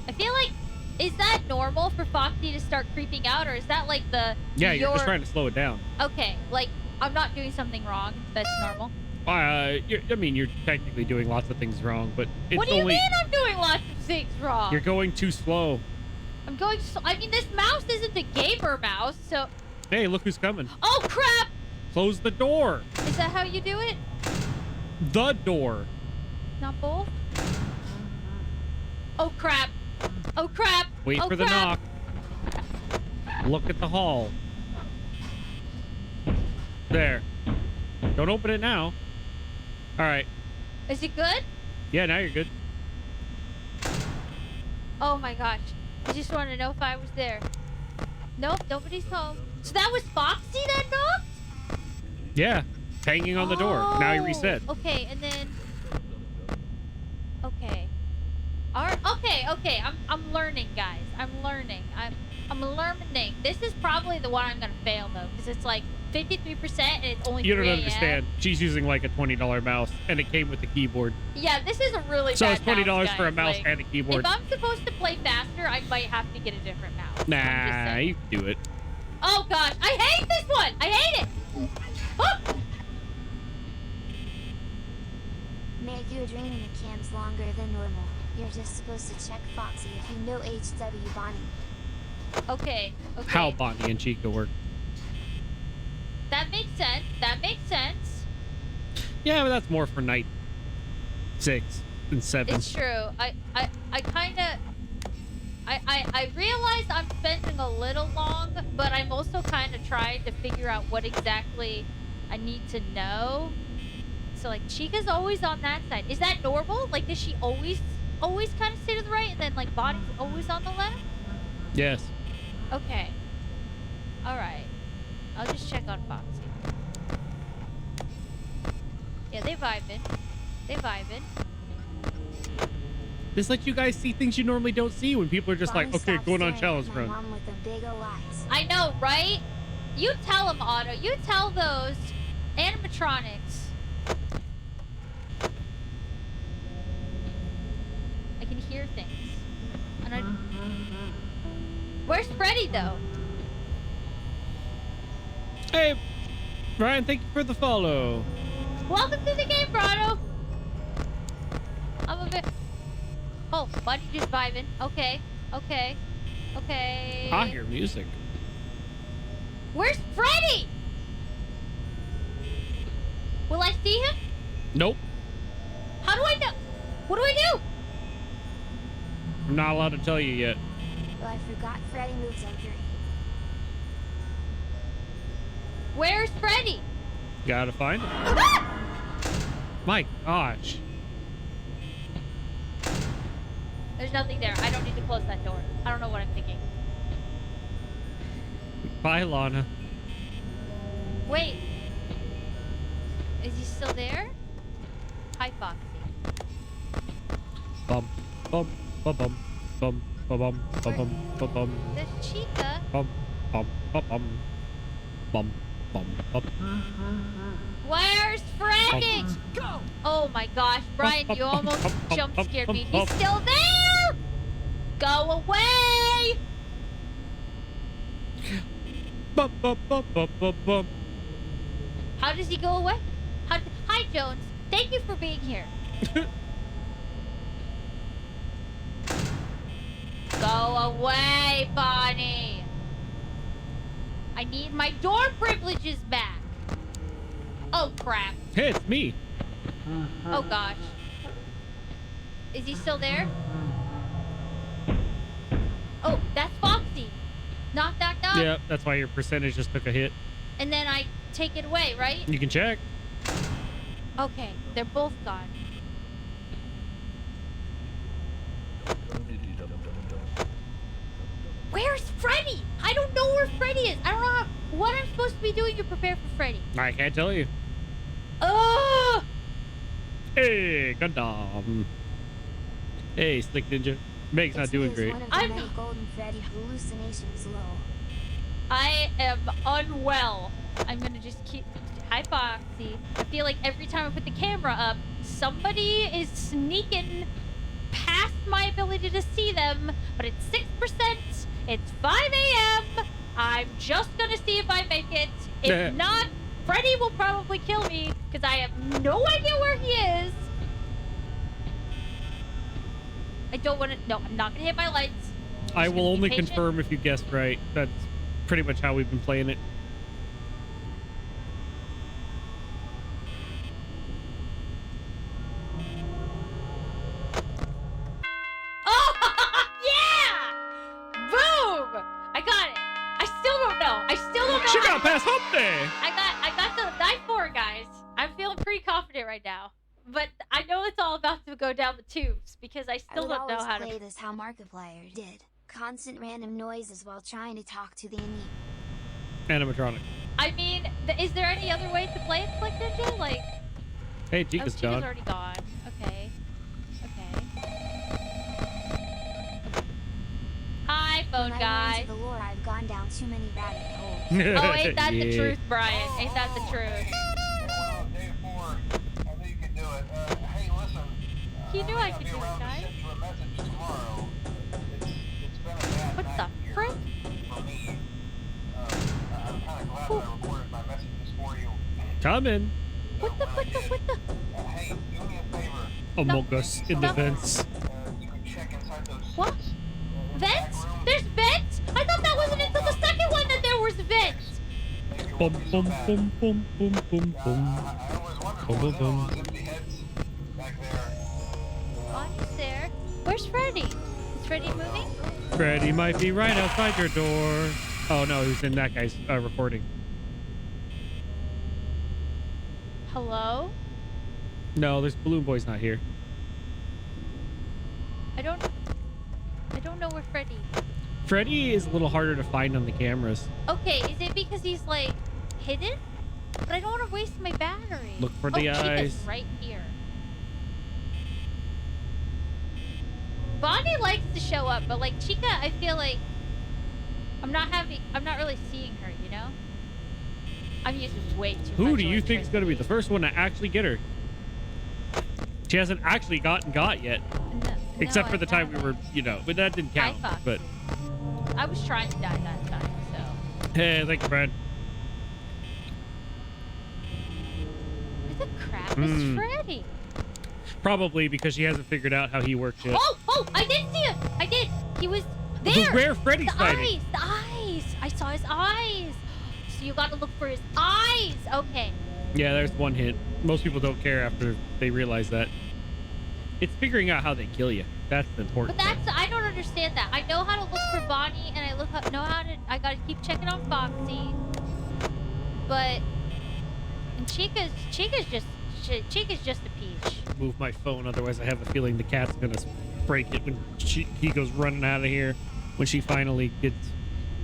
I feel like, is that normal for Foxy to start creeping out, or is that like the Yeah, you're just trying to slow it down. Okay, like I'm not doing something wrong. That's normal. You're technically doing lots of things wrong, but it's What do you only mean I'm doing lots of things wrong? you're going too slow. I'm going I mean, this mouse isn't a gamer mouse, so... Hey, look who's coming. Oh, crap! Close the door. Is that how you do it? The door. Not both? Oh, crap. Oh, crap. Wait oh, for the crap. knock. Look at the hall. There. Don't open it now. All right. Is it good? Yeah, now you're good. Oh, my gosh. I just wanted to know if I was there. Nope, nobody's home. So that was Foxy that knocked? Yeah. Hanging on the door. Now you Oh, reset. Okay, and then... Okay. Okay. I'm learning, guys. I'm learning. I'm learning. This is probably the one I'm gonna fail though, because it's like 53% and it's only You 3 don't a.m. understand. She's using like a $20 mouse, and it came with the keyboard. Yeah, this is a really So bad it's $20 mouse, for a guys. mouse Like, and a keyboard. If I'm supposed to play faster, I might have to get a different mouse. I'm just Nah, saying. you can do it. Oh gosh, I hate this one. I hate it. Oh! Make your dream in the camps longer than normal. You're just supposed to check Foxy if you know HW Bonnie. Okay. How Bonnie and Chica work. That makes sense. That makes sense. Yeah, but that's more for night 6 and 7. It's true. I kind of... I realize I'm spending a little long, but I'm also kind of trying to figure out what exactly I need to know. So, like, Chica's always on that side. Is that normal? Like, does she always kind of stay to the right, and then, like, Bonnie's always on the left? Yes. Okay. Alright. I'll just check on Foxy. Yeah, they vibing. They vibing. This lets you guys see things you normally don't see when people are just Bonnie, like, okay, stop going on staring challenge at my run. mom with the big ol' eyes. I know, right? You tell them, Otto. You tell those animatronics. I can hear things. And I... Where's Freddy, though? Hey, Ryan, thank you for the follow. Welcome to the game, Brado. I'm a bit... Oh, Buddy just vibing. Okay. I hear music. Where's Freddy? Will I see him? Nope. How do I know? What do I do? I'm not allowed to tell you yet. Well, I forgot Freddy moves on 3. Where's Freddy? Gotta find him. Ah! My gosh. There's nothing there. I don't need to close that door. I don't know what I'm thinking. Bye, Lana. Wait. Is he still there? Hi, Foxy. Bum, bum, bum, bum, bum, bum, bum, bum, bum, bum, There's Chica. bum, bum, bum, bum, bum, bum, bum. Where's Freddy? Go! Oh my gosh, Brian, you almost jump scared me. He's still there! Go away! Bum, bum, bum, bum, bum, bum. How does he go away? Hi, Jones. Thank you for being here. Go away, Bonnie. I need my door privileges back. Oh, crap. Hey, it's me. Oh, gosh. Is he still there? Oh, that's Foxy. Knock, knock, knock. Yeah, that's why your percentage just took a hit. And then I take it away, right? You can check. Okay, they're both gone. Where's Freddy? I don't know where Freddy is. I don't know what I'm supposed to be doing to prepare for Freddy. I can't tell you. Oh! Hey, Gundam. Hey, Slick Ninja. Meg's not doing great. One of the I'm- many Golden Freddy hallucinations low. I am unwell. I'm gonna just keep... Hi, Foxy. I feel like every time I put the camera up, somebody is sneaking past my ability to see them, but it's 6%. It's 5 a.m. I'm just gonna see if I make it. If not, Freddy will probably kill me because I have no idea where he is. I don't want to. No, I'm not gonna hit my lights. I will only patient. confirm if you guessed right. That's pretty much how we've been playing it. Oh, yeah! Boom! I got it. I still don't know. I still don't know. She how got past hump day. I got the 9-4, guys. I'm feeling pretty confident right now. But I know it's all about to go down the tubes because I still don't know how to play this how Markiplier did. Constant random noises while trying to talk to the Animatronic. I mean, is there any other way to play it, Flick Ninja? Like, Hey, Chica's Chica's gone. already gone. Okay. Okay. Hi, phone guy. The lore, I've gone down too many rabbit holes. Oh, ain't that the Yeah. truth, Brian? Ain't that the truth? Well, day 4, I knew you could do it. Hey, listen. He knew I could be do it, around to guys. send you a message tomorrow. It's been a bad What night the here frick? for me. I'm kind of glad that I recorded my messages for you. Coming. What the? Hey, do me a favor. Among Us in the No. vents. You can check inside those What? suits, in the Vents? back room. There's vents? I thought that wasn't until the second one that there was vents. Maybe it Boom, won't be so boom, bad. boom, boom, boom, boom, I boom. always wondered Boom, what was in boom, all boom. those empty heads back there. Bonnie's there. Where's Freddy? Is Freddy moving? Freddy might be right outside your door. Oh no, he's in that guy's recording. Hello? No, there's Balloon Boy's not here. I don't know where Freddy. Freddy is a little harder to find on the cameras. Okay, is it because he's like hidden? But I don't want to waste my battery. Look for the Chica's eyes. right here. Bonnie likes to show up, but like Chica, I feel like I'm not really seeing her, you know? I'm using way too much. Who do you think is going to be the first one to actually get her? She hasn't actually got yet. No, Except for I the time we haven't. were, you know, but that didn't count. I thought But I was trying to die that time, so. hey, thank you, Brad. Where the crap Hmm. is Freddy? Probably because she hasn't figured out how he works yet. Oh, I did see him. I did. He was there. This is where Freddy's the hiding. eyes, the eyes. I saw his eyes. So you got to look for his eyes. Okay. Yeah, there's one hint. Most people don't care after they realize that. It's figuring out how they kill you. That's the But important that's thing. I don't understand that. I know how to look for Bonnie, and I gotta keep checking on Foxy. But and Chica's just a peach. Move my phone, otherwise I have a feeling the cat's gonna break it when he goes running out of here when she finally gets.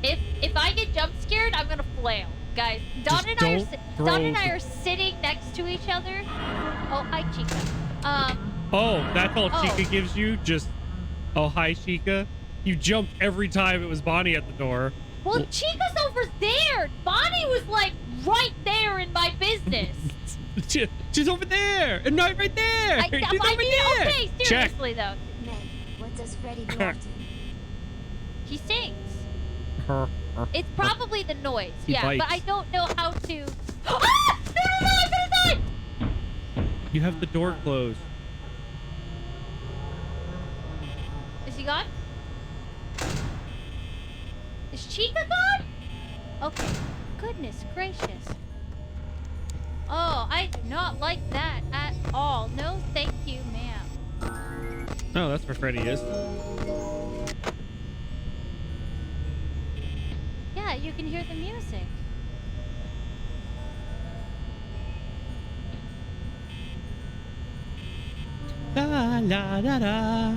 If I get jump scared, I'm gonna flail, guys. Just don't throw Don and I the- are sitting next to each other. Oh, hi, Chica. Oh, that's all Oh. Chica gives you? Just, oh, hi, Chica. You jumped every time it was Bonnie at the door. Well, Chica's over there. Bonnie was like right there in my business. She's over there, and not right there. She's over there. Okay, Check. seriously though, Meg, what does Freddy do often? he sings. Her. It's probably the noise. He Yeah, bites. but I don't know how to. Ah! No! I'm gonna die. You have the door closed. Is he gone? Is Chica gone? Okay. Goodness gracious. Oh, I do not like that at all. No, thank you, ma'am. Oh, that's where Freddy is. Yeah, you can hear the music. La la da da.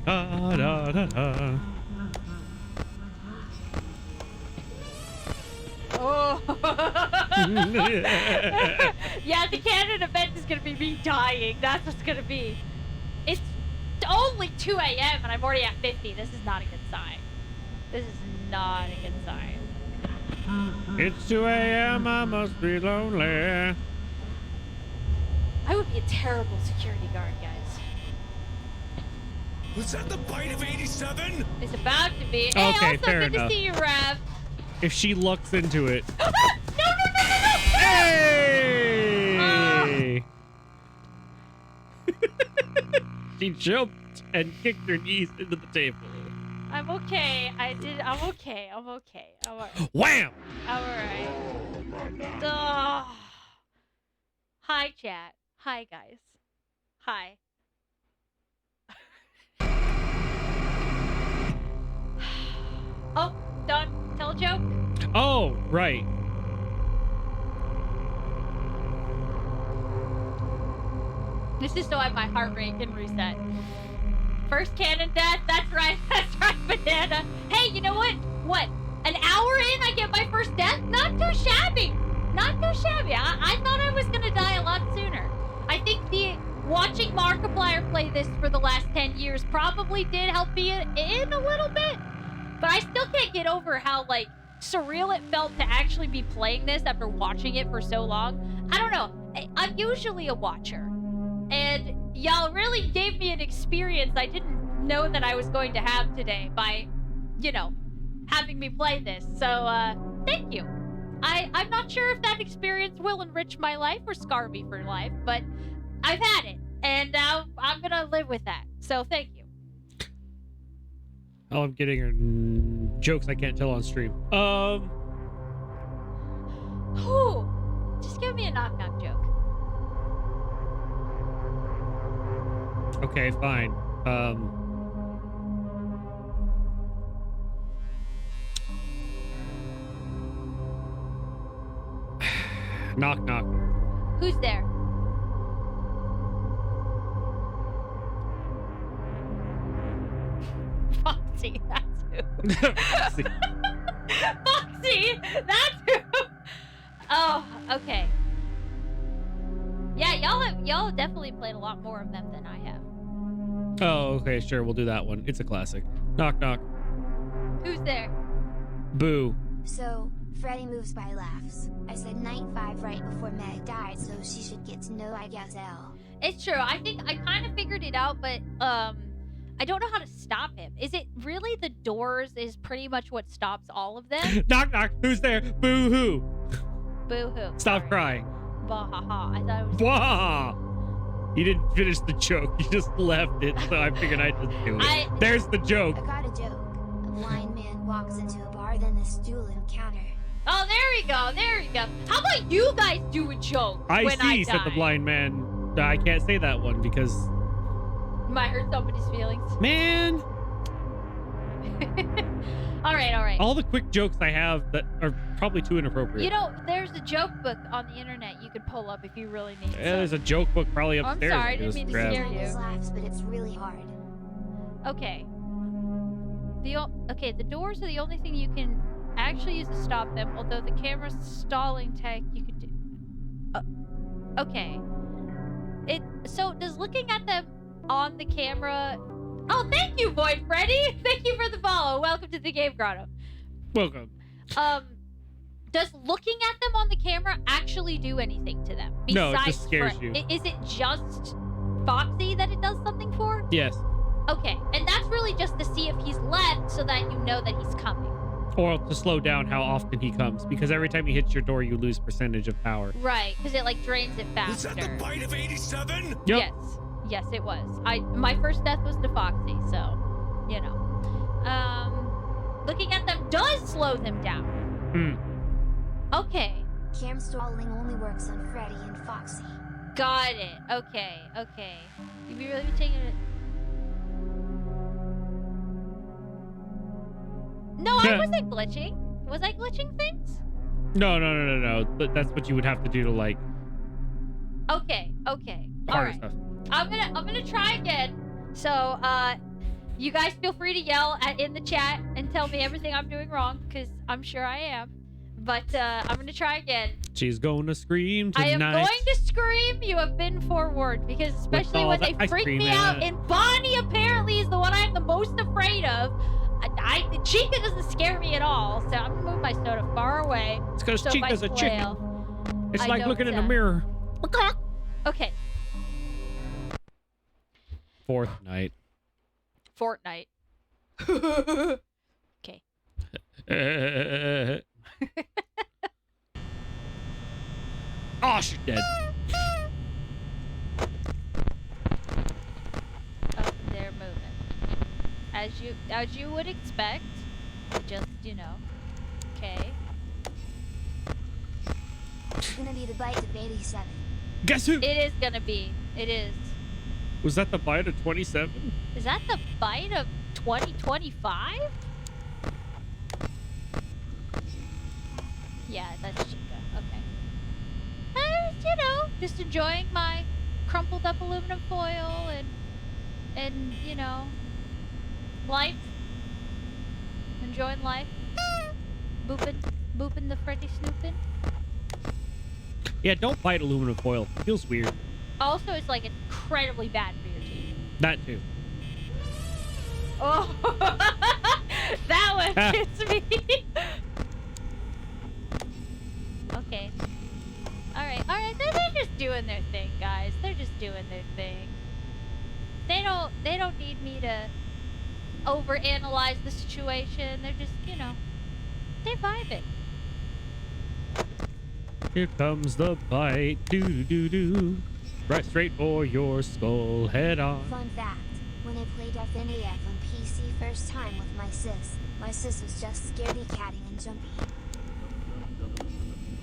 Da da da da. Oh. Yeah, the canon event is gonna be me dying. That's what's gonna be. It's only 2 a.m. and I'm already at 50. This is not a good sign. This is not a good sign. It's 2 a.m. I must be lonely. I would be a terrible security guard, guys. Was that the bite of 87? It's about to be. Hey, Okay, also fair good enough. to see you, Rav. If she looks into it. No! Hey! She jumped and kicked her knees into the table. I'm okay. I'm okay. I'm okay. I'm all right. Wham! I'm all right. Ugh. Hi, chat. Hi, guys. Hi. Oh, done. Tell a joke. Oh, right. This is so my heart rate can reset. First canon death. That's right. That's right, Banana. Hey, you know what? What? An hour in, I get my first death? Not too shabby. Not too shabby. I thought I was gonna die a lot sooner. I think the watching Markiplier play this for the last 10 years probably did help me in a little bit. But I still can't get over how, like, surreal it felt to actually be playing this after watching it for so long. I don't know. I'm usually a watcher. And y'all really gave me an experience I didn't know that I was going to have today by, you know, having me play this. So, thank you. I'm not sure if that experience will enrich my life or scar me for life, but I've had it. And now I'm gonna live with that. So, thank you. Oh, I'm getting her jokes I can't tell on stream. Whew. Just give me a knock-knock joke. Okay, fine. Knock, knock. Who's there? Foxy, that's who. See. Foxy, that's who. Oh, okay. Yeah, y'all have definitely played a lot more of them than I have. Oh, okay, sure. We'll do that one. It's a classic. Knock, knock. Who's there? Boo. So, Freddy moves by laughs. I said night 5 right before Meg died, so she should get to know, I guess, L. It's true. I think I kind of figured it out, but I don't know how to stop him. Is it really the doors is pretty much what stops all of them? Knock, knock. Who's there? Boo hoo. Boo hoo. Stop crying. Bah ha ha. I thought it was. Wah! You didn't finish the joke. You just left it, so I figured I'd just do it. There's the joke. I got a joke. A blind man walks into a bar, then the stool encounter. Oh, there we go. There we go. How about you guys do a joke I when see, I said the die? blind man. I can't say that one because... Might hurt somebody's feelings. Man! All right. All the quick jokes I have that are probably too inappropriate. You know, there's a joke book on the internet you could pull up if you really need Yeah, there's a joke book probably I'm upstairs. sorry, I you didn't just mean to grab. scare you. Always laughs, but it's really hard. Okay. The doors are the only thing you can actually use to stop them, although the camera's stalling tech you could do. Okay. So does looking at them on the camera... Oh, thank you, Void Freddy! Thank you for the follow. Welcome to the Game Grotto. Welcome. Does looking at them on the camera actually do anything to them? No, it just besides scares you. Is it just Foxy that it does something for? Yes. Okay, and that's really just to see if he's left so that you know that he's coming. Or to slow down how often he comes, because every time he hits your door, you lose percentage of power. Right, because it like drains it Is faster. that the bite of 87? Yep. Yes. Yes, it was. My first death was to Foxy, so you know. Looking at them does slow them down. Okay. Cam stalling only works on Freddy and Foxy. Got it. Okay. You be really taking it. No, I Yeah. wasn't glitching. Was I glitching things? No. But that's what you would have to do to like Okay. All harder right. stuff. I'm gonna try again. So, you guys feel free to yell in the chat and tell me everything I'm doing wrong, because I'm sure I am. But I'm gonna try again. She's going to scream tonight. I am going to scream. You have been forewarned, because especially all when the they ice freak cream me in out, it. and Bonnie apparently is the one I'm the most afraid of. Chica doesn't scare me at all, so I'm gonna move my soda far away. It's because So if I Chica's a chick. flail, It's I like don't, looking in a mirror. Okay, Fourth night. Fortnite. Okay. Oh, she's dead. as you would expect. Just, okay. It's gonna be the bite of 87. Guess who? It is gonna be. It is. Was that the bite of 27? Is that the bite of 2025? Yeah, that's Chica. Okay. Just enjoying my crumpled up aluminum foil and life. Enjoying life. Booping the Freddy snooping. Yeah, don't bite aluminum foil. Feels weird. Also, it's like incredibly bad for your teeth. That too. Oh, that one hits me. Okay. All right. They're just doing their thing, guys. They're just doing their thing. They don't need me to overanalyze the situation. They're just, they vibing. Here comes the bite. Do. Right straight for your skull. Head on. Fun fact, when I played FNAF on PC first time with my sis was just scaredy catting and jumpy.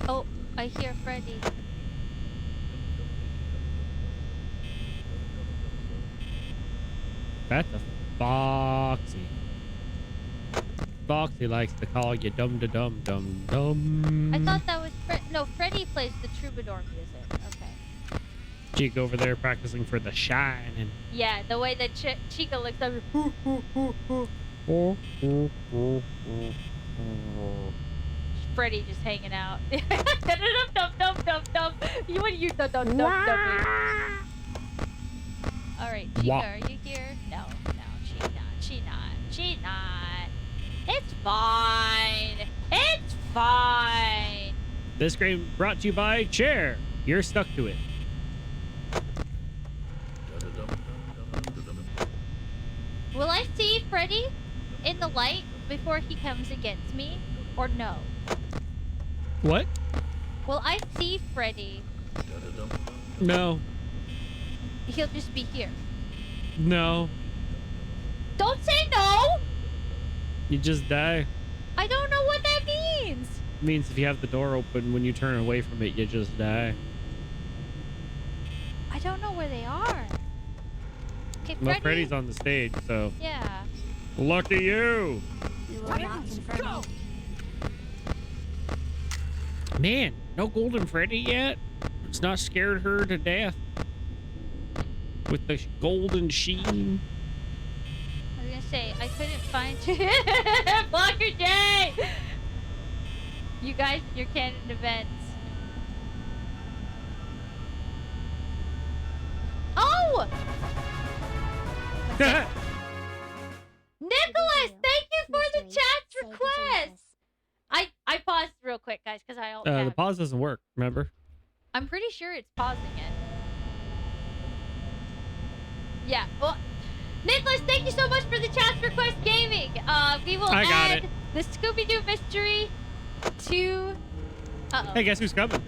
Oh, I hear Freddy. That's a Foxy. Foxy likes to call you dum-da-dum-dum-dum. I thought that was No, Freddy plays the troubadour music. Okay. Chica over there practicing for the shine and Yeah, the way that Chica looks over. Freddy just hanging out. Dum-dum-dum-dum-dum. What are you dum-dum-dum-dum? All right, Chica, Wah. are you here? No, she's not. It's fine. It's fine. This game brought to you by Chair. You're stuck to it. Will I see Freddy in the light before he comes against me, or no? What? Will I see Freddy? No. He'll just be here. No. Don't say no! You just die. I don't know what that means. It means if you have the door open, when you turn away from it, you just die. I don't know where they are. Okay, Well, Freddy. Freddy's on the stage, so Yeah. lucky you. We will not confirm. Man, no golden Freddy yet. It's not scared her to death with the golden sheen. I was gonna say I couldn't find Blocker J. You guys, your canon events. Oh, Nicholas! Thank you for the chat's request. I paused real quick, guys, because I the pause doesn't work, remember? I'm pretty sure it's pausing it. Yeah, well, Nicholas, thank you so much for the chat's request gaming. We will I got add it. the Scooby-Doo mystery to... Uh-oh. Hey, guess who's coming?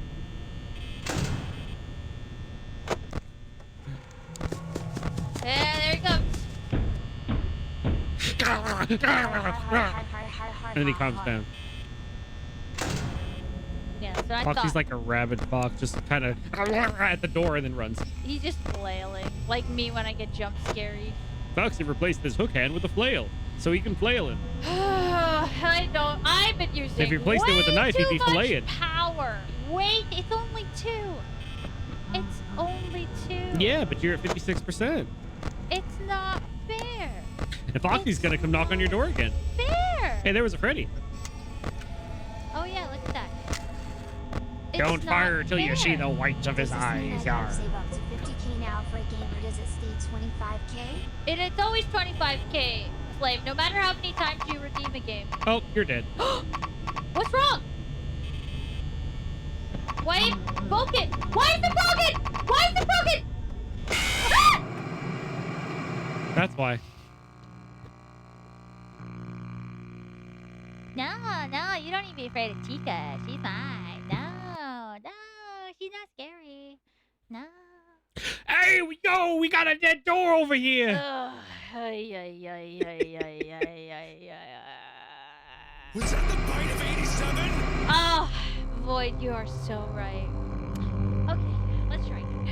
Yeah, there it comes. And then he calms down. Yeah, so I Foxy's thought like a rabid fox, just kind of at the door and then runs. he's just flailing, like me when I get jump scary. Foxy replaced his hook hand with a flail, so he can flail him. I've been using If you replaced it with a way knife, he'd too be much filleted. power. Wait, it's only 2. It's only 2. Yeah, but you're at 56%. It's not fair. And Foxy's gonna come knock on your door again. Fair. Hey, there was a Freddy. Oh yeah, look at that. It's Don't not fire till you fair. see the whites of his Does this mean eyes. I gotta Yar. save up to 50k now for a game, or does it stay 25k? And it's always 25k, Slave, no matter how many times you redeem a game. Oh, you're dead. What's wrong? Why is it broken? Why is it broken? Why is it broken? Ah! That's why. No, you don't need to be afraid of Chica. She's fine. No, she's not scary. No. Hey, we got a dead door over here. Ugh, Ay, ay, ay, ay, ay, ay, ay, ay. Was that the bite of 87? Oh, Void, you are so right. Okay, let's try again.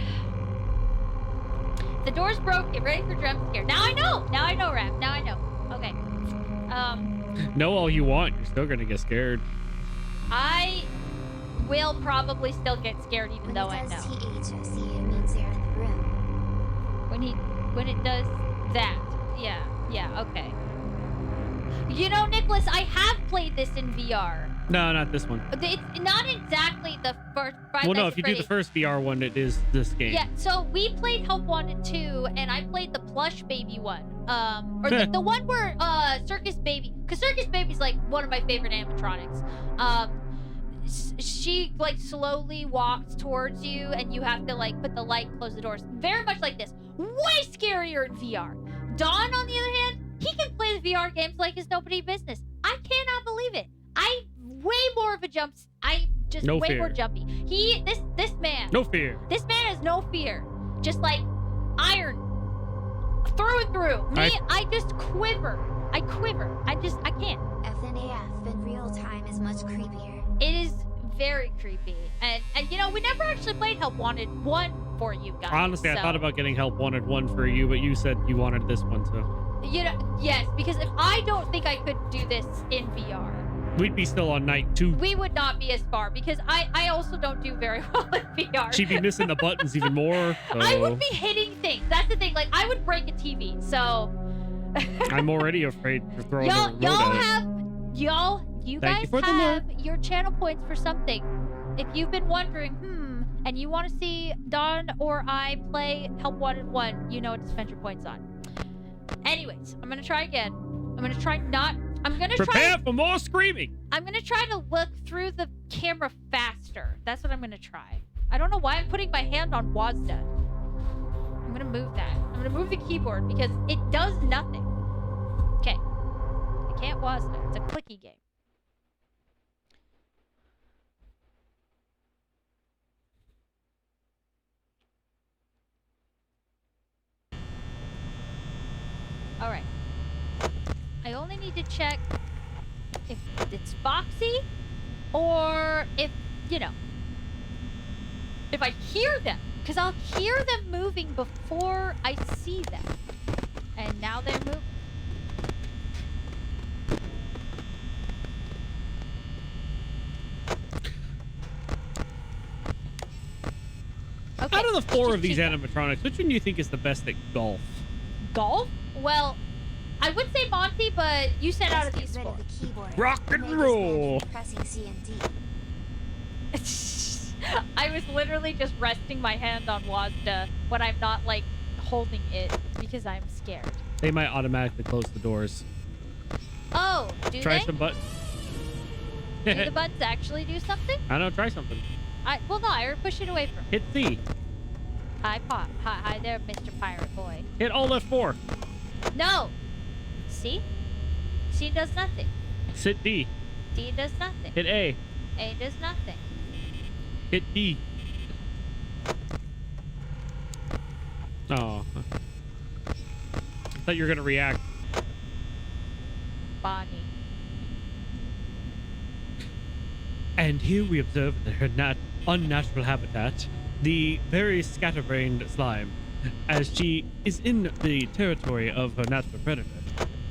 The door's broke. Get ready for jump scare. Now I know. Now I know, Raph. Now I know. Okay. Know all you want. You're still gonna get scared. I will probably still get scared even When though it I does know. THOC, it means they're in the room. When it does that. Yeah, okay. You know, Nicholas, I have played this in VR. No, not this one. It's not exactly the first Five Well, no, Nights if you at do the Freddy's. first VR one, it is this game. Yeah, so we played Help Wanted 2, and I played the Plush Baby one. Or the one where Circus Baby, because Circus Baby's like one of my favorite animatronics. She like slowly walks towards you, and you have to like put the light, close the doors. Very much like this. Way scarier in VR. Don, on the other hand, he can play the VR games like it's nobody's business. I cannot believe it. I way more of a jumps. I just No way fear. more jumpy. This man. No fear. This man has no fear. Just like iron. Through and through. Me, I just quiver. I quiver. I can't. FNAF in real time is much creepier. It is very creepy. And you know, we never actually played Help Wanted 1 for you guys. Honestly, I so, thought about getting Help Wanted 1 for you, but you said you wanted this one, so you know, yes, because if I don't think I could do this in VR, we'd be still on night 2. we would not be as far because I also don't do very well in VR. She'd be missing the buttons even more. So I would be hitting things. That's the thing. Like I would break a TV. So I'm already afraid to throw the remote y'all at it. you Thank guys you for the have your channel points for something. If you've been wondering, and you want to see Don or I play Help Wanted 1, you know what to spend your points on. Anyways, I'm gonna try again. I'm gonna try Prepare for more screaming. I'm gonna try to look through the camera faster. That's what I'm gonna try. I don't know why I'm putting my hand on WASDA. I'm gonna move that. I'm gonna move the keyboard because it does nothing. Okay. I can't WASDA. It's a clicky game. Alright. I only need to check if it's Foxy or if, you know, if I hear them. Because I'll hear them moving before I see them. And now they're moving. Okay. Out of the 4 of these animatronics, which one do you think is the best at golf? Golf? Well, I would say Monty, but you said out of Let's these get rid 4. of the keyboard. Rock and Make us roll. keep pressing C and D. I was literally just resting my hand on WASDA when I'm not like holding it because I'm scared. They might automatically close the doors. Oh, do Try they? some buttons. Do the buttons actually do something? I don't know. Try something. Well, no, I push it away from. Hit C. Hi, Pop. Hi there, Mr. Pirate Boy. Hit Alt F4. No. C. C does nothing. Hit D. D does nothing. Hit A. A does nothing. Hit D. Oh. I thought you were gonna react. Bonnie. And here we observe in her unnatural habitat the very scatterbrained slime, as she is in the territory of her natural predator,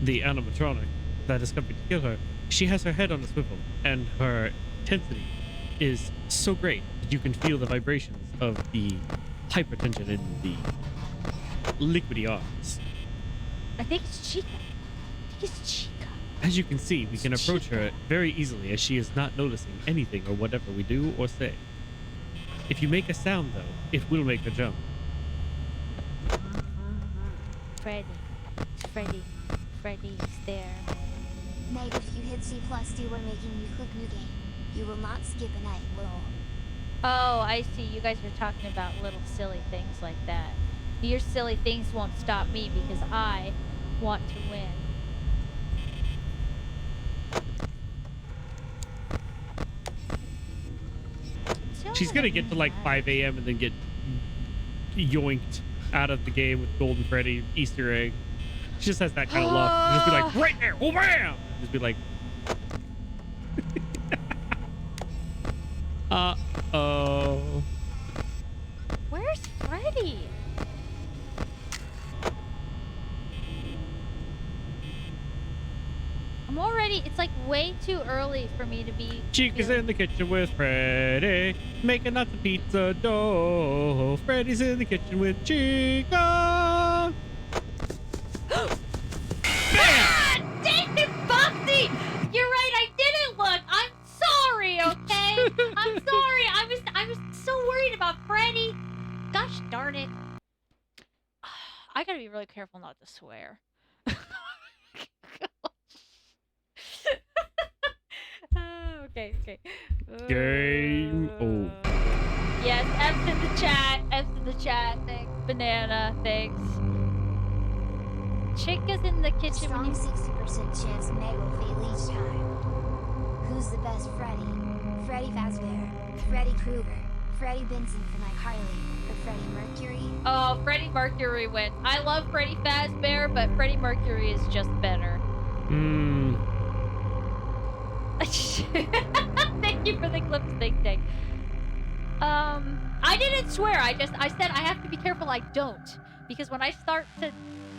the animatronic that is coming to kill her. She has her head on a swivel, and her intensity is so great that you can feel the vibrations of the hypertension in the liquidy arms. I think it's Chica. I think it's Chica. As you can see, we can approach her very easily as she is not noticing anything or whatever we do or say. If you make a sound, though, it will make her jump. Freddy. Freddy's there. Meg, if you hit C plus D when making you click new game, you will not skip a night, lol. Oh, I see. You guys are talking about little silly things like that. Your silly things won't stop me because I want to win. She's gonna get to like 5 a.m. and then get yoinked out of the game with Golden Freddy Easter egg. She just has that kind of look. She'll just be like, right there, oh bam! Just be like, uh-oh. Where's Freddy? I'm already, it's like way too early for me to be. Chica's feeling- in the kitchen with Freddy, making lots of pizza dough. Freddy's in the kitchen with Chica. Ah, dang it, Foxy! You're right, I didn't look. I'm sorry, okay? I'm sorry. I was so worried about Freddy. Gosh darn it. I gotta be really careful not to swear. Okay. Game over. Yes, F's in the chat. F's in the chat. Thanks, Banana. Thanks. Chica's in the kitchen when Strong you. 60% chance Meg will fail each time. Who's the best Freddy? Freddy Fazbear, Freddy Krueger, Freddy Benson from iCarly, or Freddy Mercury? Oh, Freddie Mercury wins. I love Freddy Fazbear, but Freddie Mercury is just better. Thank you for the clip stick thing. I didn't swear. I said I have to be careful I don't. Because when I start to...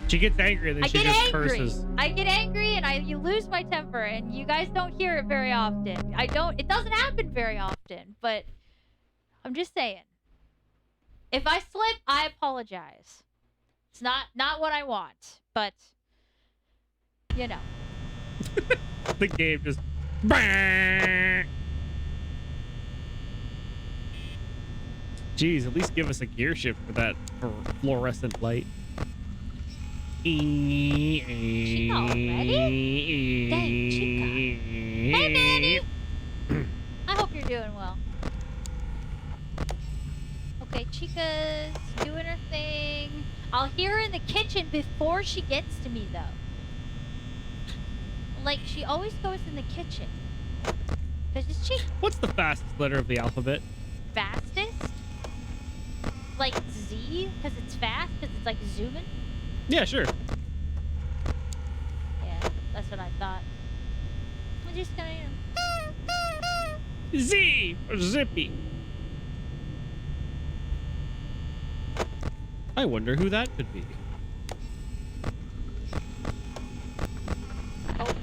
She gets angry and then I she get just angry. curses. I get angry and you lose my temper, and you guys don't hear it very often. It doesn't happen very often, but I'm just saying. If I slip, I apologize. It's not what I want, but you know. The game just... Jeez, at least give us a gear shift for that fluorescent light. Chica already? Dang, Chica. Hey, Manny! I hope you're doing well. Okay, Chica's doing her thing. I'll hear her in the kitchen before she gets to me, though. Like, she always goes in the kitchen. Because it's Chica. What's the fastest letter of the alphabet? Fastest? Like Z? Because it's fast? Because it's like zooming? Yeah, sure. Yeah, that's what I thought. I'm just gonna... Z or Zippy. I wonder who that could be. Oh.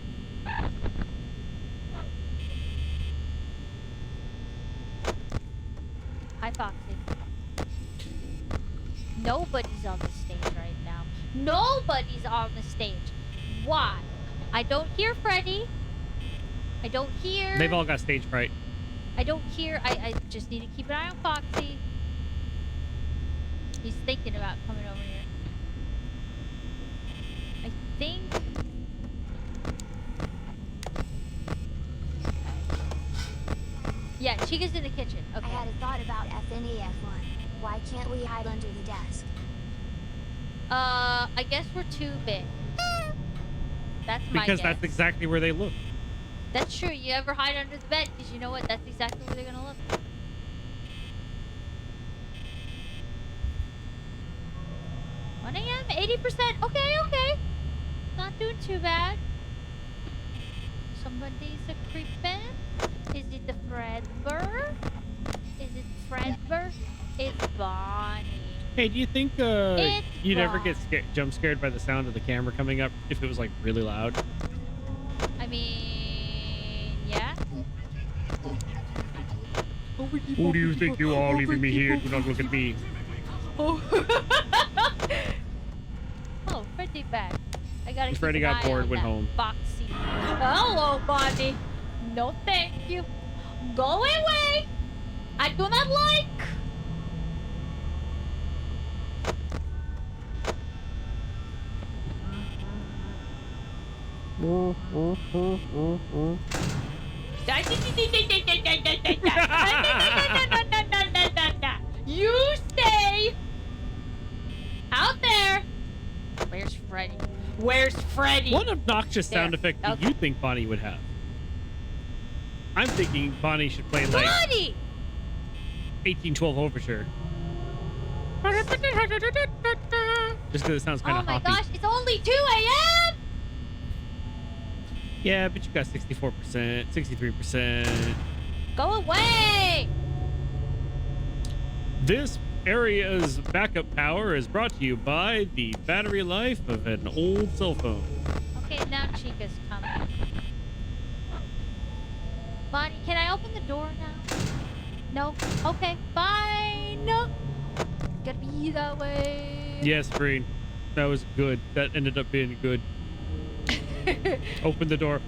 Hi, Foxy. Nobody's on the stage right now. Nobody's on the stage. Why? I don't hear Freddy. I don't hear... They've all got stage fright. I don't hear... I just need to keep an eye on Foxy. He's thinking about coming over here. I think... Yeah, Chica's in the kitchen. I Okay. had a thought about FNEF1. Why can't we hide under the desk? I guess we're too big. That's my Because guess. that's exactly where they look. That's true. You ever hide under the bed? Because you know what? That's exactly where they're gonna look. 1 a.m. 80%. Okay. Not doing too bad. Somebody's a creepin'. Is it the Fredbear? Is it Fredbear? It's Bonnie. Hey, do you think It's you'd ever get Bonnie. jump scared by the sound of the camera coming up if it was like really loud? I mean, yeah. Who do you think you are leaving me here? Do not look at me. Oh, oh, Freddy back. I gotta keep Freddy an got eye bored, on went that home. Foxy. Hello, Bonnie. No, thank you. Go away. I do not like. You stay out there. Where's Freddy? Where's Freddy? What obnoxious sound There. effect do Okay. you think Bonnie would have? I'm thinking Bonnie should play like Bonnie! 1812 Overture. just because it sounds kind Oh of my hoppy. gosh, it's only 2 a.m. Yeah, but you got 64%, 63%. Go away. This area's backup power is brought to you by the battery life of an old cell phone. Okay, now Chica's coming. Bonnie, can I open the door now? No? Okay, fine. No. Gotta be that way. Yes, Breen. That was good. That ended up being good. Open the door.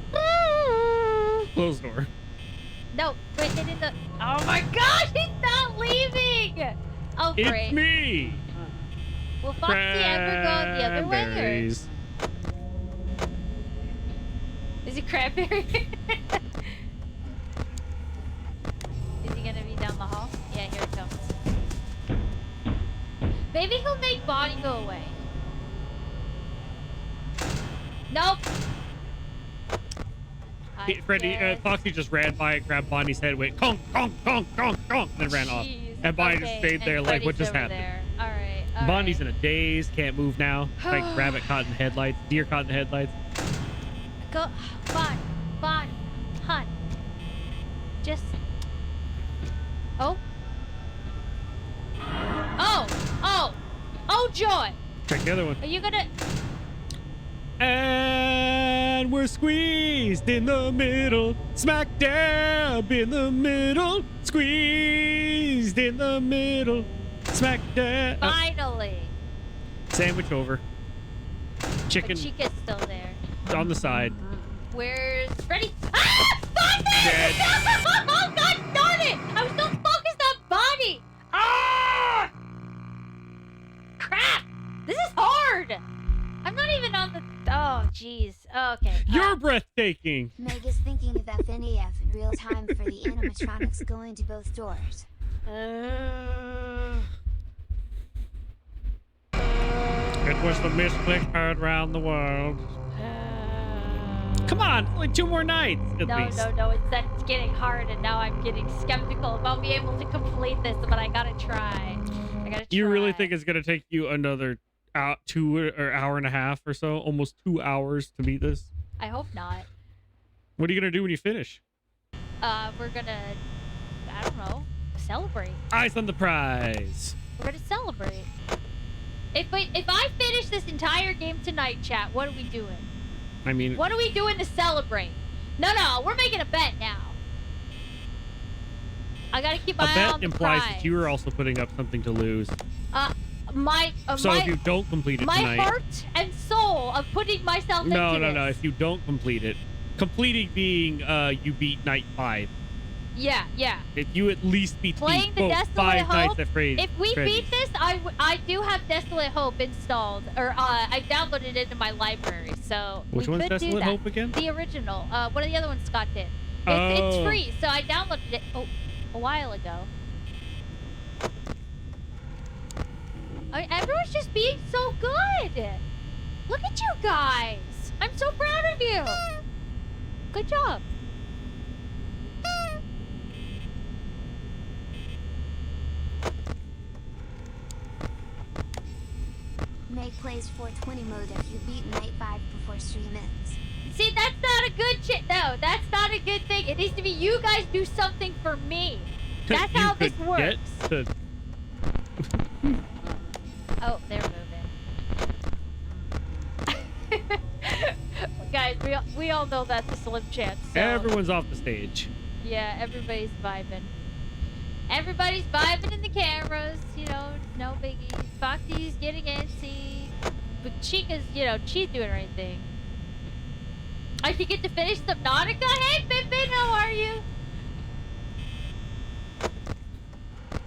Close the door. No, put it in the... Oh my gosh, he's not leaving! Oh, It's great. me! Will Foxy ever go the other way? Or... Cranberries. Is it cranberry? Is he gonna be down the hall? Yeah, here it comes. Maybe he'll make Bonnie go away. Nope. Freddy, Foxy just ran by and grabbed Bonnie's head, went conk, conk, conk, conk, conk, and then ran off. Jeez. And Bonnie Okay, just stayed there and like, what Freddy's just over happened? there. All right. All Bonnie's right. in a daze, can't move now. Like rabbit caught in headlights, deer caught in headlights. Go, Bonnie, hun. Just. Oh. Oh, joy. Check the other one. Are you gonna? And we're squeezed in the middle, smack dab in the middle, squeezed in the middle, smack dab. Finally. Sandwich over. Chicken But Chica's still there. on the side. Where's Freddy? Ah! Bonnie! Dead. Oh, God darn it! I was so focused on Bonnie! Ah! Crap! This is hard! I'm not even on the... Oh, jeez. Okay. You're breathtaking. Meg is thinking of FNAF in real time for the animatronics going to both doors. It was the misclick heard round the world. Come on, only 2 more nights at least. No. It's getting hard, and now I'm getting skeptical about being able to complete this, but I gotta try. You really think it's gonna take you another hour and a half or so, almost 2 hours to beat this? I hope not. What are you gonna do when you finish? We're gonna, I don't know, celebrate. Eyes on the prize. We're gonna celebrate. If I finish this entire game tonight, chat, what are we doing? I mean, What are we doing to celebrate? No, we're making a bet now. I gotta keep a my eye bet on the implies prize. that you are also putting up something to lose. So if you don't complete it my tonight, heart and soul of putting myself into this. no. If you don't complete it, completing being you beat night 5. Yeah. If you at least beat Playing the Desolate 5 Hope. nights at Freddy's. If we beat this, I do have Desolate Hope installed, or I downloaded it into my library. So Which we one's could do Desolate that. Hope again? The original. One of the other ones Scott did. Oh. It's free, so I downloaded it a while ago. I mean, everyone's just being so good. Look at you guys. I'm so proud of you. Good job. Meg plays 420 mode if you beat night 5 before stream ends. See, that's not a good shit. No, that's not a good thing. It needs to be you guys do something for me. That's how this works. Oh, they're moving. Guys, we all know that's a slim chance. So. Everyone's off the stage. Yeah, everybody's vibing. Everybody's vibing in the cameras, you know, no biggie. Foxy's getting antsy. But Chica's, you know, she's doing her own thing. I should get to finish Subnautica. Hey, Pippin, how are you?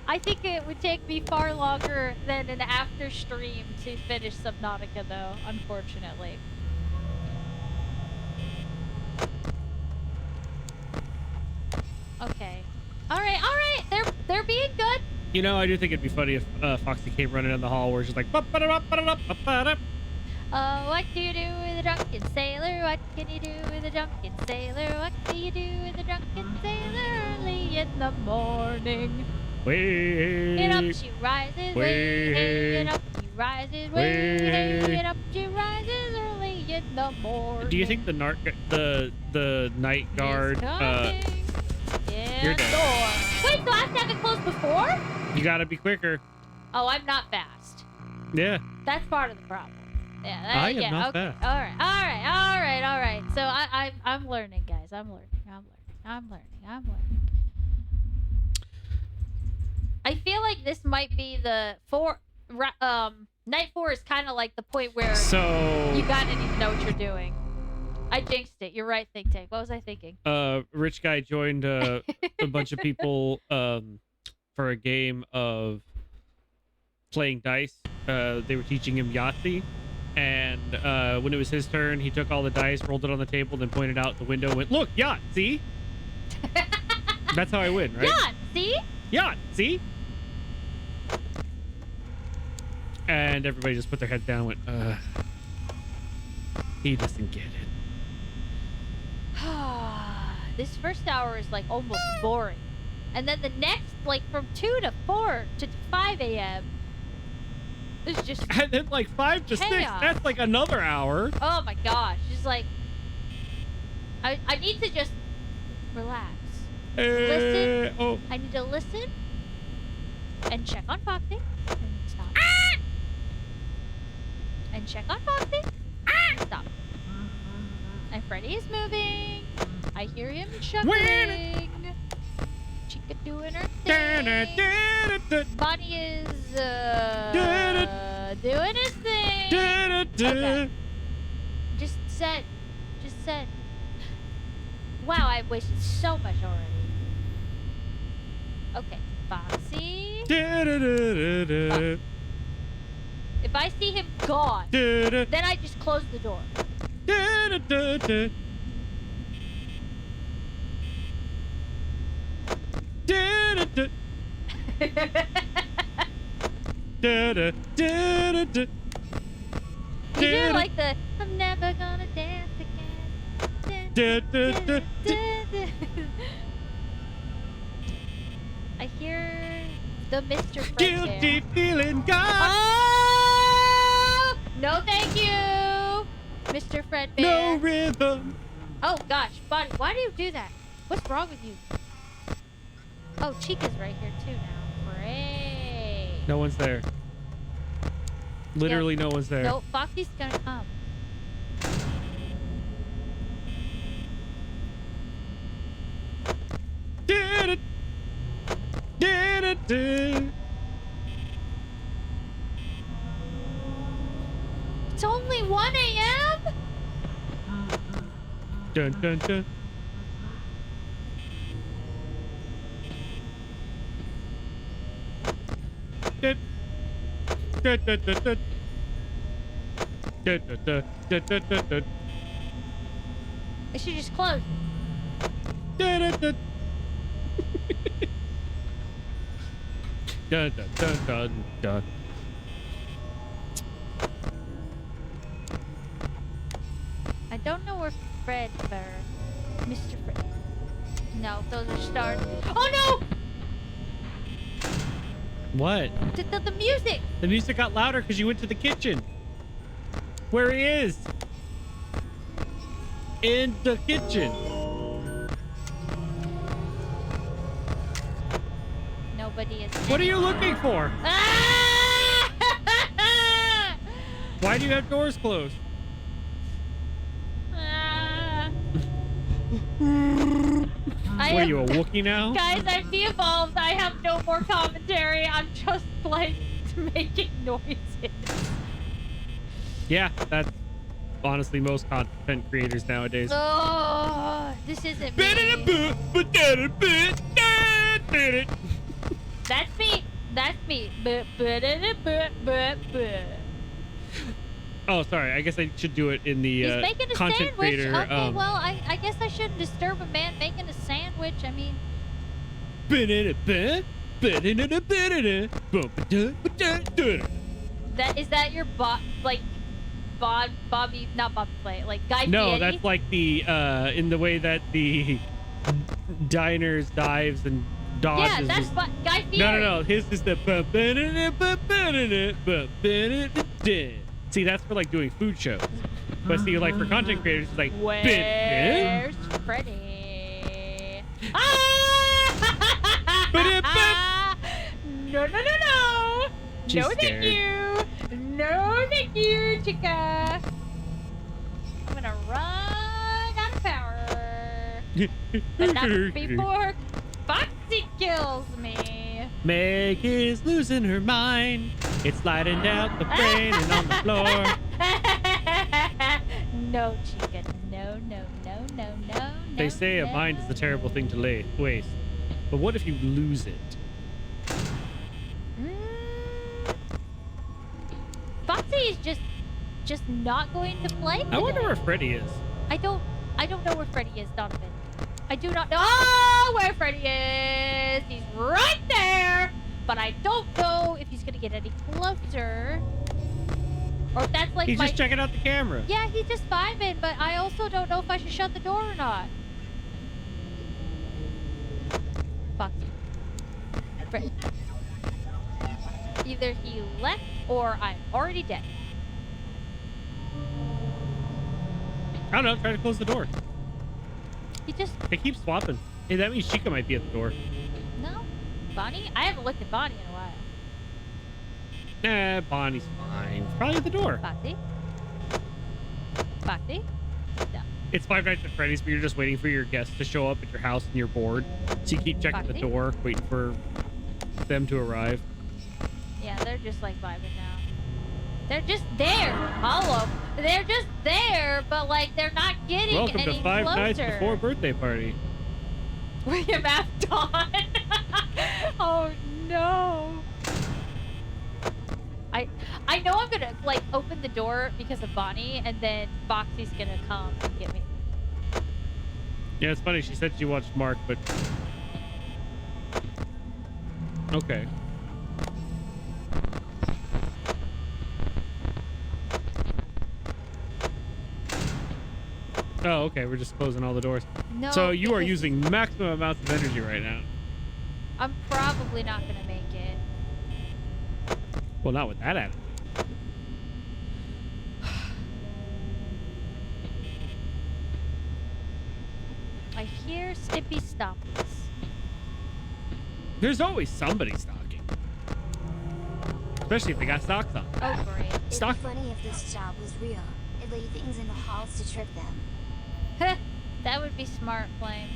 I think it would take me far longer than an after stream to finish Subnautica, though, unfortunately. Okay. All right. They're being good. You know, I do think it'd be funny if Foxy came running down the hall where she's like, "Ba-ba-da-ba-ba-da-ba-ba-da." What do you do with a drunken sailor? What can you do with a drunken sailor? What do you do with a drunken sailor early in the morning? Way Get up, she rises. Way. Get up, you rises Way. way, and up she rises early in the morning. Do you think the night guard? Yeah, You're dead. door. Wait, so I have to have it closed before? You gotta be quicker. Oh, I'm not fast. Yeah. That's part of the problem. Yeah, I am yeah, not okay. fast. All right. So I'm learning, guys. I'm learning. I feel like this might be the night 4 is kind of like the point where So you kind of need to know what you're doing. I jinxed it. You're right, Think Tank. What was I thinking? Rich guy joined a bunch of people for a game of playing dice. They were teaching him Yahtzee, and when it was his turn, he took all the dice, rolled it on the table, then pointed out the window and went, "Look, Yahtzee." That's how I win, right? Yeah, see? Yahtzee. And everybody just put their heads down and went, he doesn't get it. This first hour is like almost boring. And then the next, like from 2 to 4 to 5 a.m. is just, And then like 5 to 6, Chaos. that's like another hour. oh my gosh. Just like, I need to just relax. Listen. Oh. I need to listen and check on Foxy. And stop. And check on Foxy. And stop. And Freddy is moving. I hear him chuckling. Chica doing her thing. Bonnie is doing his thing. Okay. Just said. Wow, I've wasted so much already. Okay, Foxy. If I see him gone, then I just close the door. You do like the I'm never gonna dance again. I hear the Mr. Fred Guilty there. feeling God. Oh! No, thank you, Mr. Fred Bear. No rhythm. Oh gosh, Bonnie, why do you do that? What's wrong with you? Oh, Chica's right here too now. Great. No one's there. Literally no one's there. No, Foxy's gonna come. It's only 1 a.m.? Dun dun dun. Dun. Dun, dun, dun, dun. Dun, dun, dun, dun, dun, dun, dun. I should just close. Dun, dun, dun. Dun, dun, dun, dun, dun. I don't know where Fred or Mr. Fred. No, those are stars. Oh no! What? The music! The music got louder because you went to the kitchen. Where he is. In the kitchen. Nobody is. What are you looking for? Ah! Why do you have doors closed? Ah. What are you, a Wookiee now? Guys, I've de-evolved. I have no more commentary. I'm just like making noises. Yeah, that's honestly most content creators nowadays. Oh, this isn't me. That's me. That's me. Oh, sorry. I guess I should do it in the He's making a content sandwich. creator. Okay, well, I guess I shouldn't disturb a man making a sandwich. I mean, is that your Bobby, not Bobby Flay, like Guy No, Fieri? that's like the in the way that the diners, dives, and Dodge Yeah, is that's just, Guy Fieri. no. His is the. See, that's for like doing food shows. But see, like for content creators, it's like. Where's Freddy? Ah! No. She's No, scared. thank you. No, thank you, chica. I'm gonna run out of power. But not before Foxy kills me. Meg is losing her mind. It's sliding down the brain and on the floor. No, chica. No. They say a mind is a terrible thing to waste. But what if you lose it? Foxy is just not going to play today. I wonder where Freddy is. I don't know where Freddy is, Donovan. I do not know where Freddy is. He's right there, but I don't know if he's gonna get any closer, or if that's like He's just checking out the camera. Yeah, he's just vibing, but I also don't know if I should shut the door or not. Foxy. Freddy. Either he left or I'm already dead. I don't know. Try to close the door. He just They keep swapping. Hey, that means Chica might be at the door. no. Bonnie? I haven't looked at Bonnie in a while. Bonnie's fine. Probably at the door. Foxy? Foxy? No. It's Five Nights at Freddy's, but you're just waiting for your guests to show up at your house and you're bored. So you keep checking the Foxy? door, waiting for them to arrive. Yeah, they're just like vibing now. They're just there. Hollow. They're just there, but like they're not getting Welcome any to Five Nights closer. Before Birthday Party. William F. Dawn. Oh no. I know I'm gonna like open the door because of Bonnie, and then Foxy's gonna come and get me. Yeah, it's funny. She said she watched Mark, but okay. Oh, okay. We're just closing all the doors. No. So you are because using maximum amounts of energy right now. I'm probably not gonna make it. Well, not with that attitude. I hear Stippy Stompies. There's always somebody stalking. Especially if they got socks on. Oh great. It'd Stock- be funny if this job was real. It laid things in the halls to trick them. That would be smart, Flame.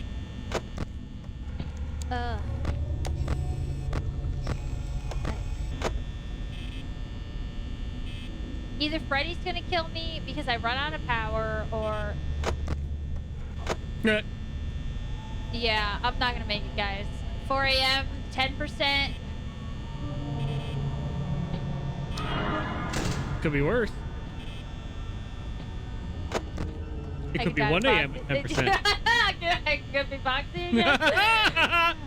Ugh. Either Freddy's gonna kill me because I run out of power, or Yeah. yeah, I'm not gonna make it, guys. 4 a.m., 10%. Could be worse. It could be 1 a.m. at 10%. I could be boxing again.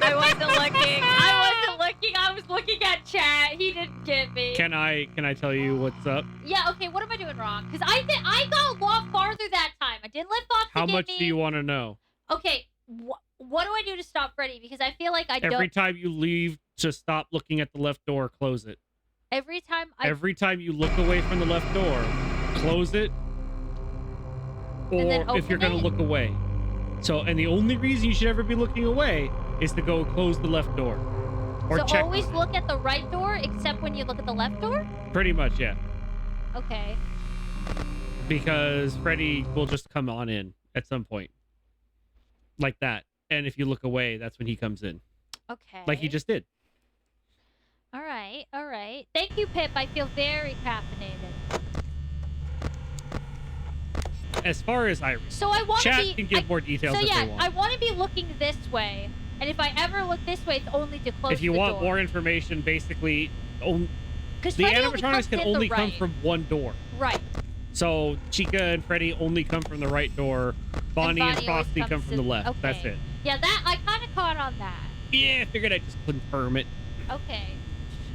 I wasn't looking. I was looking at chat. He didn't get me. Can I tell you what's up? Yeah, okay, what am I doing wrong? Because I got a lot farther that time. I didn't let Foxy How get much me. do you want to know? Okay, what do I do to stop Freddy? Because I feel like I Every don't... time you leave, just stop looking at the left door, close it. Every time I... Every time you look away from the left door, close it. And then Or if you're open going it? to look away. So, and the only reason you should ever be looking away is to go close the left door. Or so check. always look at the right door, except when you look at the left door? Pretty much, yeah. Okay. Because Freddy will just come on in at some point. Like that. And if you look away, that's when he comes in. Okay. Like he just did. All right, all right. Thank you, Pip. I feel very caffeinated. As far as I So I want to chat be... can give more details So if yeah, they want. I want to be looking this way. And if I ever look this way, it's only to close If you the want door. more information, basically, the 'Cause Freddy only animatronics comes can in only the come right. from one door. Right. So Chica and Freddy only come from the right door. Bonnie and Bonnie always Frosty come comes from the in- left. okay. That's it. Yeah, that I kind of caught on that. Yeah, I figured I'd just confirm it. Okay.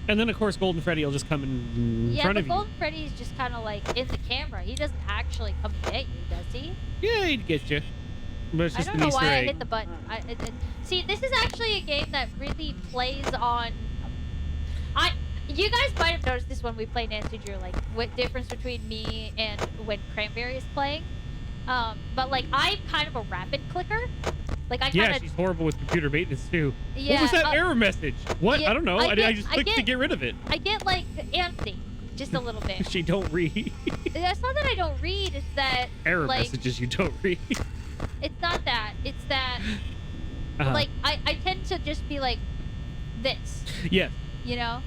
And then of course Golden Freddy will just come in Yeah, front but of you. Golden Freddy's just kind of like in the camera. He doesn't actually come to get you, does he? Yeah, he'd get you. But it's I just don't an know Easter why I egg. hit the button. See, this is actually a game that really plays on. You guys might have noticed this when we play Nancy Drew, like what difference between me and when Cranberry is playing. But like I'm kind of a rapid clicker. Like I kind Yeah, of. she's horrible with computer maintenance too. Yeah, what was that error message? What? yeah, I don't know. I just clicked to get- get rid of it. I get like antsy, just a little bit. She don't read. That's not that I don't read. It's that Error like, messages you don't read. It's not that. It's that Uh-huh. like I tend to just be like this, Yes. you know.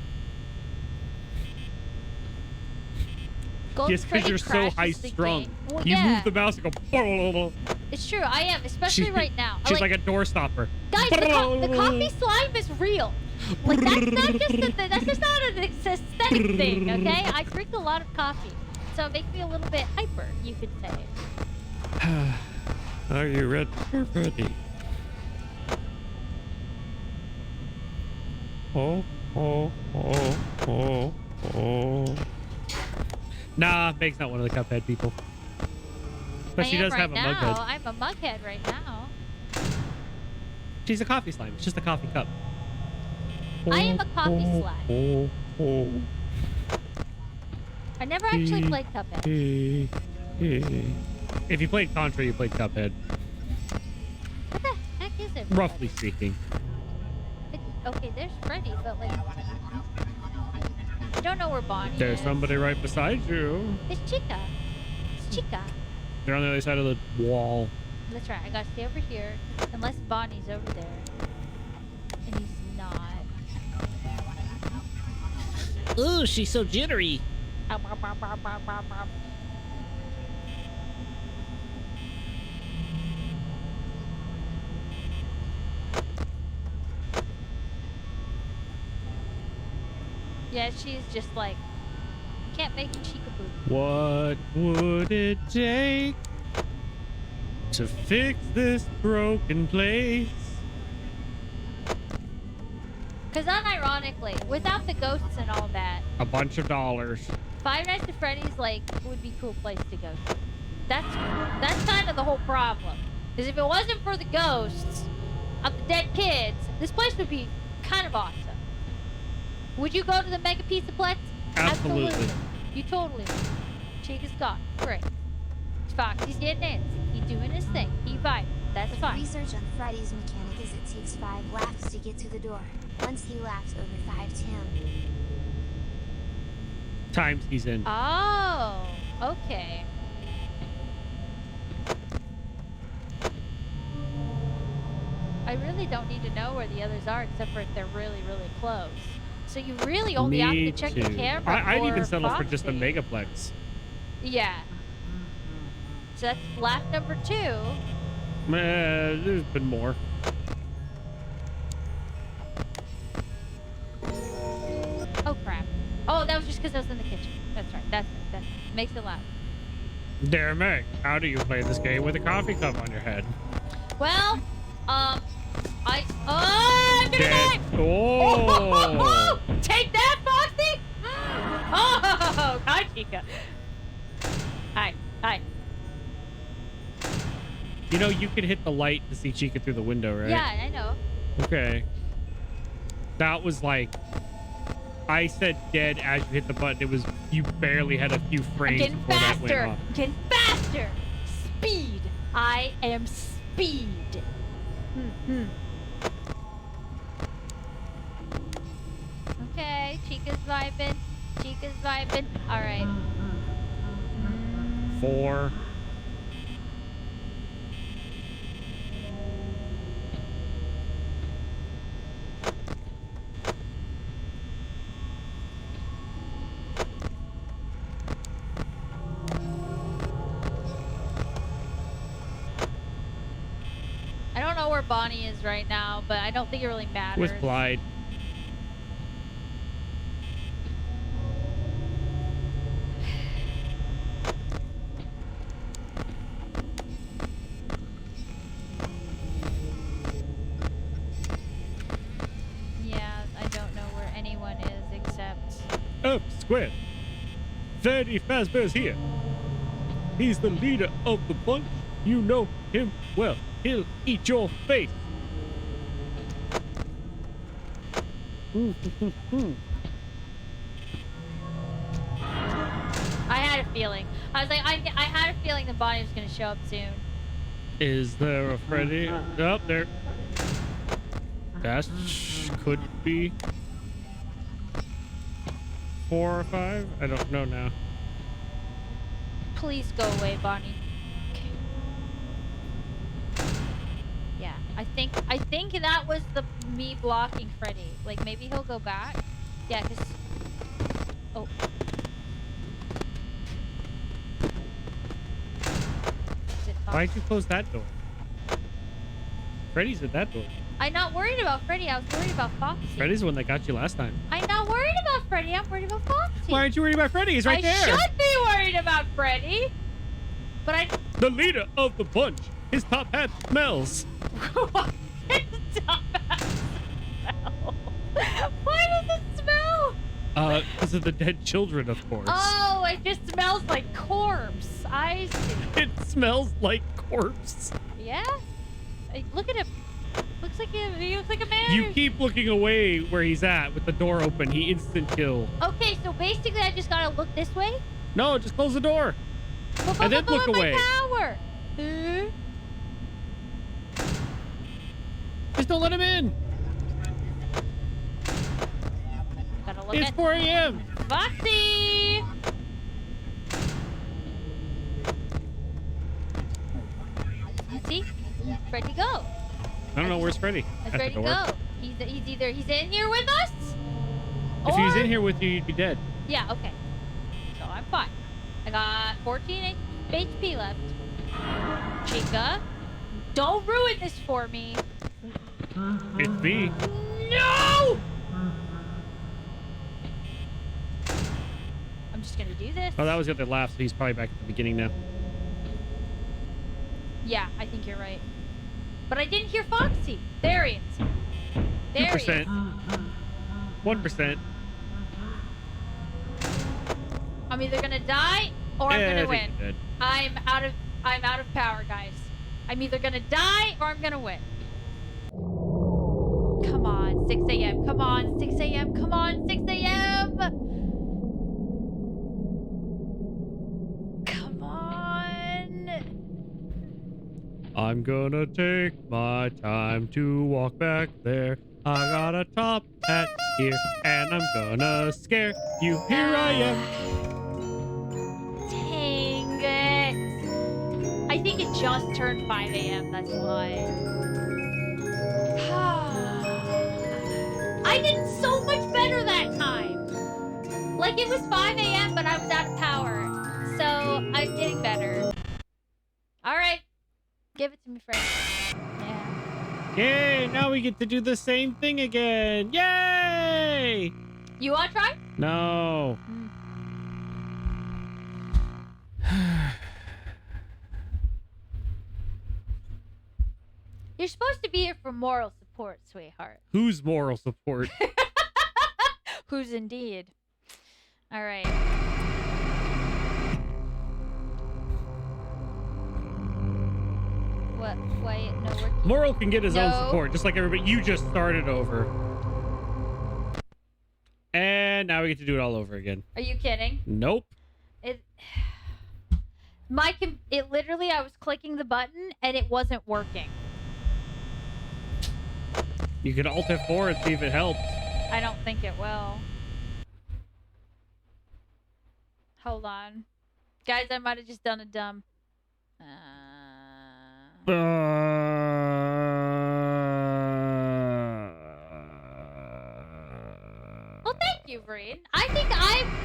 Golden Yes, because Freddy you're so crashes high the strung. game. Well, You yeah, move the mouse and go. Blah, blah, blah. it's true. I am, especially She- right now. She's like a door stopper. guys, the coffee slime is real. Like that's just not an aesthetic thing, okay? I drink a lot of coffee, so it makes me a little bit hyper, you could say. Are you ready for Freddy? Oh, oh, oh, oh, oh. Nah, Meg's not one of the Cuphead people. But she does have a mug head. I'm a mug head right now. She's a coffee slime. It's just a coffee cup. I am a coffee slime. Oh, oh. I never actually played Cuphead. If you played Contra, you played Cuphead. What the heck is it? Roughly speaking. Okay, there's Freddy, but like, I don't know where Bonnie There's is. somebody right beside you. It's Chica. It's Chica. They're on the other side of the wall. That's right. I gotta stay over here, unless Bonnie's over there, and he's not. Ooh, she's so jittery. Yeah, she's just like, can't make Chica-boo. What would it take to fix this broken place? Because unironically, without the ghosts and all that, A bunch of dollars. Five Nights at Freddy's like would be a cool place to go to. That's kind of the whole problem. Because if it wasn't for the ghosts of the dead kids, this place would be kind of awesome. Would you go to the Mega Pizza Plex? Absolutely. You totally would. Chica's gone. Great. Foxy's getting in. He's doing his thing. He vibing. That's fine. Research on Freddy's mechanic is it takes 5 laughs to get to the door. Once he laughs over 5 Tim. Times he's in. Oh, okay. I really don't need to know where the others are except for if they're really, really close. So you really only have to check the camera. I'd even for settle for just a Foxy. megaplex. Yeah. So that's laugh number 2. There's been more. Oh crap. Oh, that was just because I was in the kitchen. That's right. That makes it loud. Dear Meg, how do you play this game with a coffee cup on your head? Well, I'm gonna die! Dead. Oh! Take that, Foxy! Oh, hi, Chica. Hi. You know, you can hit the light to see Chica through the window, right? Yeah, I know. Okay. That was like... I said dead as you hit the button. It was... You barely had a few I'm frames getting before that went faster. off. Getting faster. Speed. I am speed. Okay, Chica's vibing. All right. 4. I don't know where Bonnie is right now, but I don't think it really matters. With Clyde. Yeah, I don't know where anyone is except square. Freddy Fazbear's here. He's the leader of the bunch. You know him well. He'll eat your face. I had a feeling. I was like, I had a feeling that Bonnie was going to show up soon. Is there a Freddy? Oh, there. That could be 4 or 5. I don't know now. Please go away, Bonnie. Okay. Yeah, I think that was me blocking Freddy. Like, maybe he'll go back. Yeah, because... Oh. Is it fine? Why'd you close that door? Freddy's at that door. I'm not worried about Freddy. I was worried about Foxy. Freddy's the one that got you last time. I'm not worried about Freddy. I'm worried about Foxy. Why aren't you worried about Freddy? He's right there. I should be worried about Freddy. But I... The leader of the bunch. His top hat smells. What? His top hat smell? Why does it smell? Because of the dead children, of course. Oh, it just smells like corpse. I see. It smells like corpse. Yeah? Look at him. He looks like a man. You keep looking away where he's at with the door open. He instant kill. Okay, so basically I just gotta look this way? No, just close the door. And then look away. Power. Just don't let him in. Gotta look It's at 4 a.m. Foxy. See? Freddy go. I don't know. Where's Freddy? Let's At the ready to door. go. He's in here with us. If he was or- in here with you, you'd be dead. Yeah. Okay. So I'm fine. I got 14 HP left. Chica, don't ruin this for me. It's me. No! I'm just gonna do this. Oh, that was the other laugh, so he's probably back at the beginning now. Yeah, I think you're right. But I didn't hear Foxy. There he is. There he is. 2%. 1%. I'm either gonna die or I'm Yeah, gonna I think win. you're dead. I'm out of power, guys. I'm either gonna die or I'm gonna win. Come on, 6 a.m. Come on, 6 a.m. Come on, 6 a.m. Come on. I'm gonna take my time to walk back there. I got a top hat here, and I'm gonna scare you. Here I am. Dang it. I think it just turned 5 a.m. That's why. I did so much better that time. Like it was 5 a.m., but I was out of power. So I'm getting better. All right. Give it to me, Freddy. Yeah. Yay, now we get to do the same thing again. Yay! You want to try? No. You're supposed to be here for moral support, sweetheart. Whose moral support? Who's indeed. All right. What? Why? No, we're... Moral can get his own No. support, just like everybody. You just started over. And now we get to do it all over again. Are you kidding? Nope. It literally, I was clicking the button and it wasn't working. You can Alt F4 and see if it helps. I don't think it will. Hold on. Guys, I might have just done a dumb. Well, thank you, Breen. I think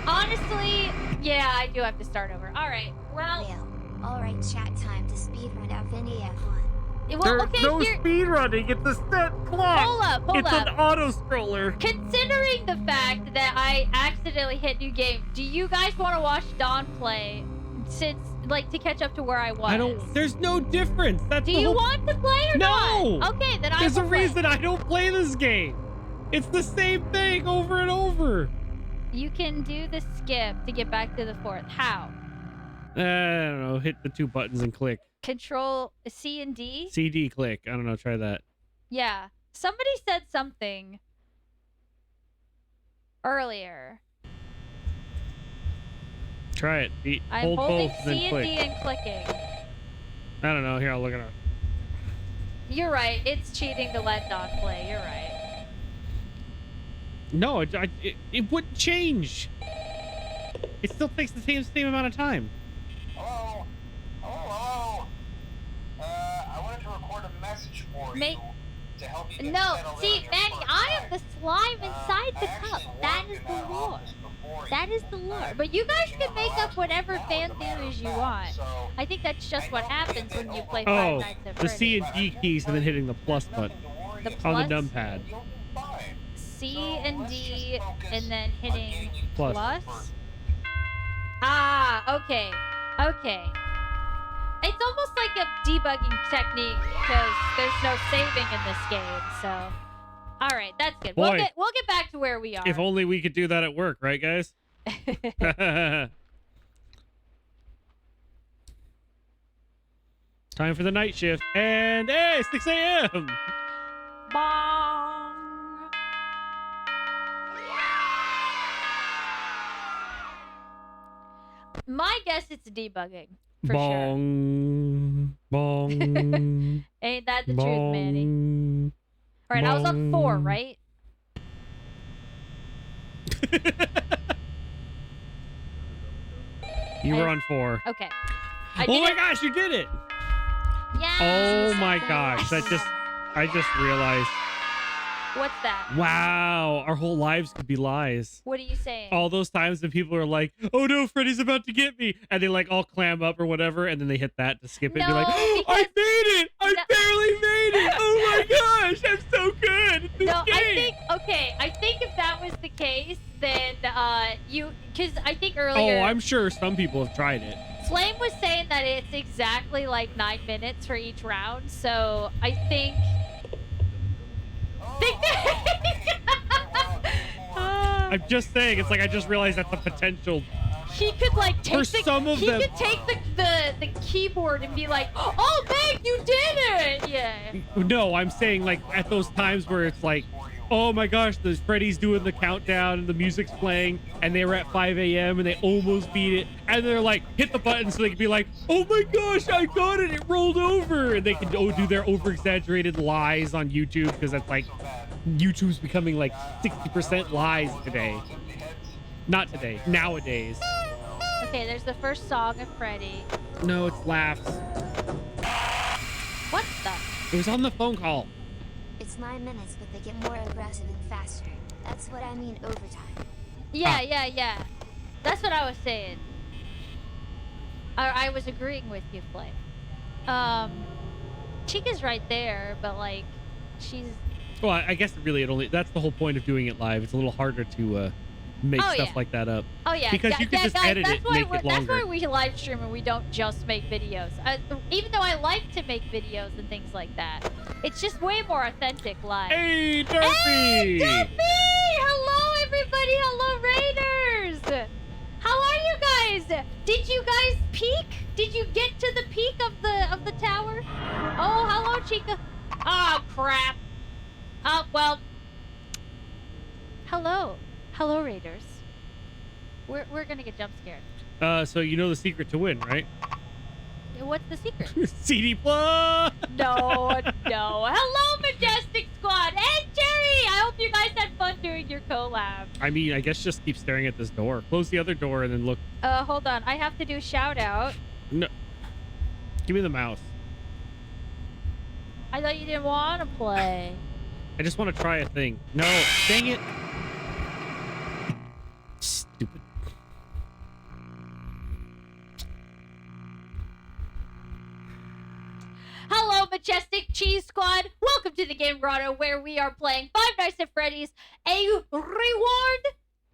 honestly, yeah, I do have to start over. All right. Well, Alright, chat time to speedrun FNEF1. well okay, here. speed running. It's a set clock. Hold It's up. an auto scroller. Considering the fact that I accidentally hit new game, do you guys want to watch Dawn play since, like, to catch up to where I was? I don't. There's no difference. That's Do the you whole, want to play or No! not? Okay, then I There's a will play. reason I don't play this game. It's the same thing over and over. You can do the skip to get back to the 4th. How? I don't know. Hit the 2 buttons and click. Control C and D? CD click. I don't know. Try that. Yeah. Somebody said something earlier. Try it. I'm Hold holding both and C then and click. D and clicking. I don't know. Here, I'll look it up. You're right. It's cheating to let Don play. You're right. No, it wouldn't change. It still takes the same amount of time. Hello? Hello? I wanted to record a message for you to help you get No, settled see, in your Manny, first I am night. the slime inside the I actually cup. That worked is in the that lore. office before That you. is the lore. I'm But you guys finishing can up my make up last whatever week now, fan as a matter theories of you fact, want. so I think that's just what happens when you play Oh, Five Nights at the C Freddy's. and D keys and then hitting the plus button The on plus, the numpad. You'll be fine. C and let's D, just focus and then on hitting getting you Plus. plus. Ah, okay. Okay. It's almost like a debugging technique because there's no saving in this game, so. All right, that's good. We'll Boy. get back to where we are. If only we could do that at work, right, guys? Time for the night shift. And hey, 6 a.m. Bong. My guess it's debugging for sure. Bong. Bong. Ain't that the truth, Manny? Bong. All right, I was on 4, Bong. right? You were on 4. Okay. Oh my gosh, you did it! Yeah. Oh my gosh, I just realized. What's that? Wow, our whole lives could be lies. What are you saying? All those times when people are like, "Oh no, Freddy's about to get me," and they like all clam up or whatever, and then they hit that to skip it and be like, No, "Oh, I because- made it! I No. barely made it! Oh my gosh, I'm so good at this No, game!" I think if that was the case, then because I think earlier Oh, I'm sure some people have tried it. Flame was saying that it's exactly like 9 minutes for each round, so I think. I'm just saying, it's like I just realized that's a potential. He could like take For some of them- he could take the keyboard and be like, "Oh, Meg, you did it!" Yeah. No, I'm saying like at those times where it's like, oh my gosh, the Freddy's doing the countdown and the music's playing and they were at 5 a.m. and they almost beat it. And they're like, hit the button so they can be like, oh my gosh, I got it. It rolled over. And they can do their over exaggerated lies on YouTube because that's like, YouTube's becoming like 60% lies today. Not today, nowadays. Okay, there's the first song of Freddy. No, it's laughs. What the? It was on the phone call. It's 9 minutes, but they get more aggressive and faster. That's what I mean overtime. Yeah. That's what I was saying. I was agreeing with you, Flame. Chica's right there, but like, she's. Well, I guess really that's the whole point of doing it live. It's a little harder to make Oh, stuff yeah. like that up. Oh yeah, Because you can just guys, edit that's it and why make it that's longer. why we live stream and we don't just make videos. Even though I like to make videos and things like that, it's just way more authentic live. Hey, Durfee! Hey, Duffy! Hello, everybody! Hello, Raiders! How are you guys? Did you guys peek? Did you get to the peak of the tower? Oh, hello, Chica. Oh, crap. Oh, well. Hello, Raiders. We're gonna get jump scared. So you know the secret to win, right? What's the secret? CD Plus! No. Hello, Majestic Squad. And Jerry, I hope you guys had fun doing your collab. I mean, I guess just keep staring at this door. Close the other door and then look. Hold on. I have to do shout out. No. Give me the mouse. I thought you didn't want to play. I just want to try a thing. No, dang it. Stupid. Hello, Majestic Cheese Squad. Welcome to the Game Grotto, where we are playing Five Nights at Freddy's, a reward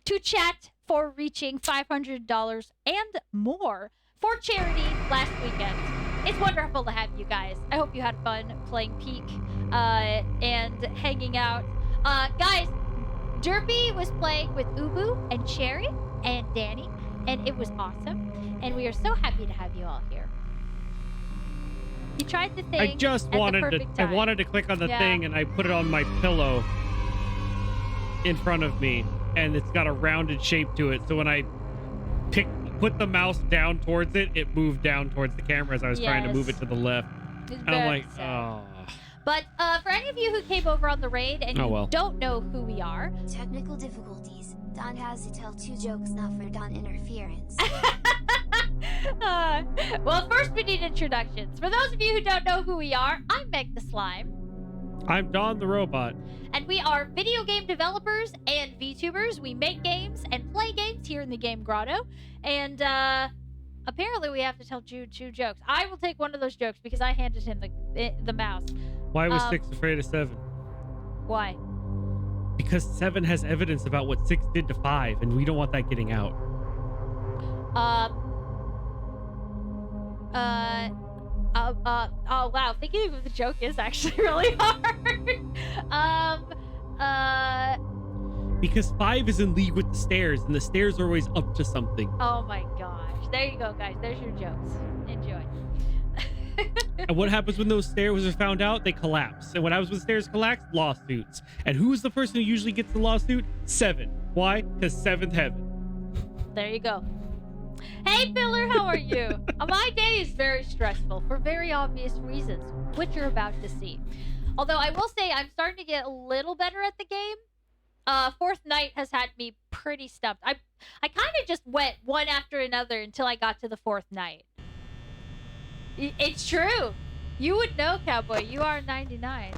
to chat for reaching $500 and more for charity last weekend. It's wonderful to have you guys. I hope you had fun playing Peak and hanging out. Guys, Derpy was playing with Ubu and Cherry and Danny, and it was awesome. And we are so happy to have you all here. You tried the thing. I just at the wanted to. perfect I time. wanted to click on the Yeah. thing, and I put it on my pillow in front of me, and it's got a rounded shape to it. So when I put the mouse down towards it, it moved down towards the camera as I was trying to move it Yes. to the left. It's And I'm very like, sad. oh. But for any of you who came over on the raid and Oh, you well. don't know who we are, Technical difficulties. Don has to tell 2 jokes not for Don interference. well, first we need introductions. For those of you who don't know who we are, I'm Meg the Slime, I'm Don the robot. and we are video game developers and VTubers. We make games and play games here in the Game Grotto, and apparently we have to tell Jude 2 jokes. I will take one of those jokes because I handed him the mouse. Why was 6 afraid of 7? Why? Because 7 has evidence about what 6 did to 5, and we don't want that getting out. Oh wow, thinking of the joke is actually really hard. Because 5 is in league with the stairs, and the stairs are always up to something. Oh my gosh. There you go, guys. There's your jokes. Enjoy. And what happens when those stairs are found out? They collapse. And what happens when stairs collapse? Lawsuits. And who is the person who usually gets the lawsuit? 7. Why? Because 7th heaven. There you go. Hey, Pillar, how are you? My day is very stressful for very obvious reasons, which you're about to see. Although I will say I'm starting to get a little better at the game. Fourth night has had me pretty stumped. I kind of just went one after another until I got to the 4th night. It's true. You would know, Cowboy. You are 99.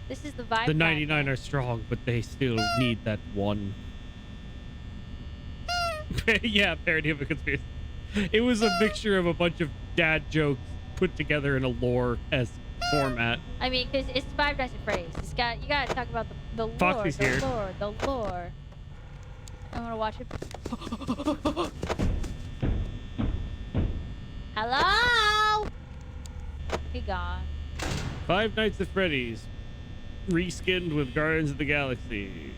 This is the vibe. The guy, 99 man. are strong, but they still need that one. Yeah, parody of a conspiracy. It was a mixture of a bunch of dad jokes put together in a lore-esque format. I mean, because it's Five Nights at Freddy's. You gotta talk about the lore, Foxy's the here. lore, the lore. I want to watch it. Hello? He gone. Five Nights at Freddy's, reskinned with Guardians of the Galaxy.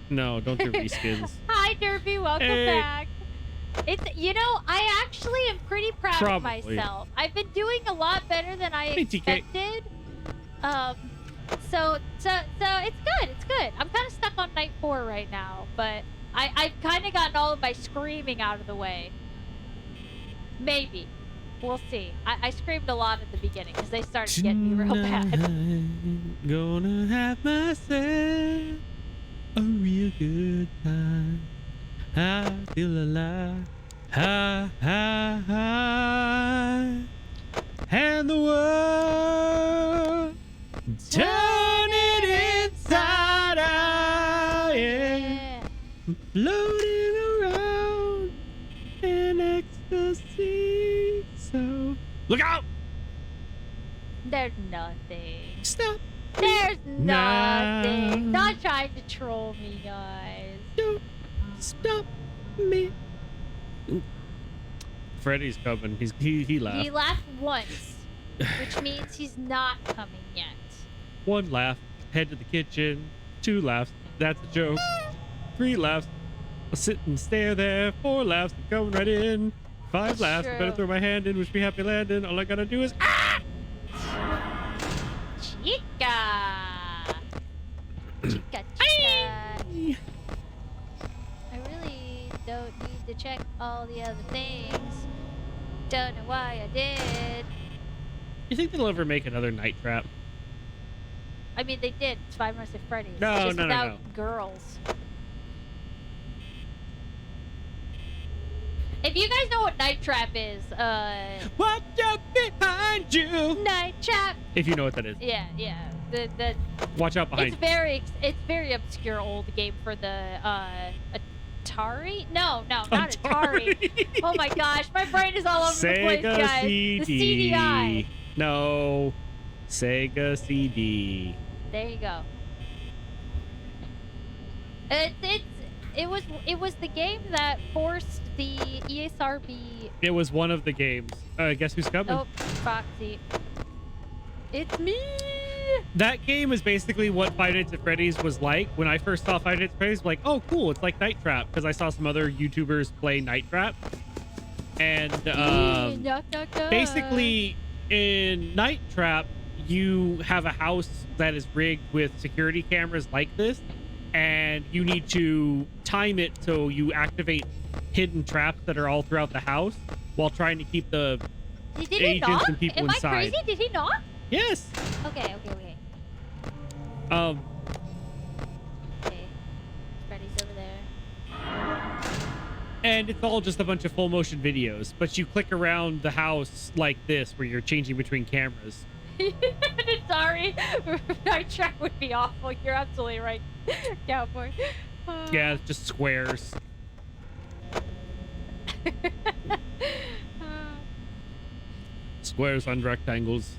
No, don't do reskins. Hi, Derpy. Welcome Hey. back. It's I actually am pretty proud of Probably. myself. I've been doing a lot better than I Hey, TK. expected. So it's good. It's good. I'm kind of stuck on night 4 right now, but I've kind of gotten all of my screaming out of the way. Maybe. We'll see. I screamed a lot at the beginning because they started getting me real bad. Tonight, gonna have myself a real good time. I feel alive. Ha, ha, ha. And the world turn it inside out. Yeah. Yeah. Floating around in ecstasy. So look out! There's nothing. Stop! There's nothing. Nah. Not trying to troll me, guys. Don't stop me. Freddy's coming. He laughed. He laughed once, which means he's not coming yet. 1 laugh. Head to the kitchen. 2 laughs. That's a joke. 3 laughs. I'll sit and stare there. 4 laughs. I'm coming right in. 5 That's laughs. true. Better throw my hand in. Wish me happy landing. All I gotta do is Chica! Chica, chica. I really don't need to check all the other things. Don't know why I did. You think they'll ever make another Night Trap? I mean, they did. It's Five Nights at Freddy's. No, It's just no, no, without no. girls. If you guys know what Night Trap is, Watch out behind you. Night Trap. If you know what that is. Yeah. The Watch out behind it's very obscure old game for the Atari. No, not Atari. Oh my gosh, my brain is all over the place, Sega guys. CD. The CDI. No. Sega CD. There you go. It was the game that forced the ESRB. It was one of the games. Guess who's coming? Oh, Foxy. It's me. That game is basically what Five Nights at Freddy's was like. When I first saw Five Nights at Freddy's, like, oh, cool, it's like Night Trap, because I saw some other YouTubers play Night Trap. And Knock, knock, knock. basically, in Night Trap, you have a house that is rigged with security cameras like this, and you need to time it so you activate hidden traps that are all throughout the house while trying to keep the Did he agents knock? and people Am inside. I crazy? Did he knock? Yes. Okay. Okay, Freddy's over there. and it's all just a bunch of full motion videos, but you click around the house like this where you're changing between cameras. Sorry. Night Trap would be awful. You're absolutely right, Cowboy. Yeah, it's just squares. Squares on rectangles.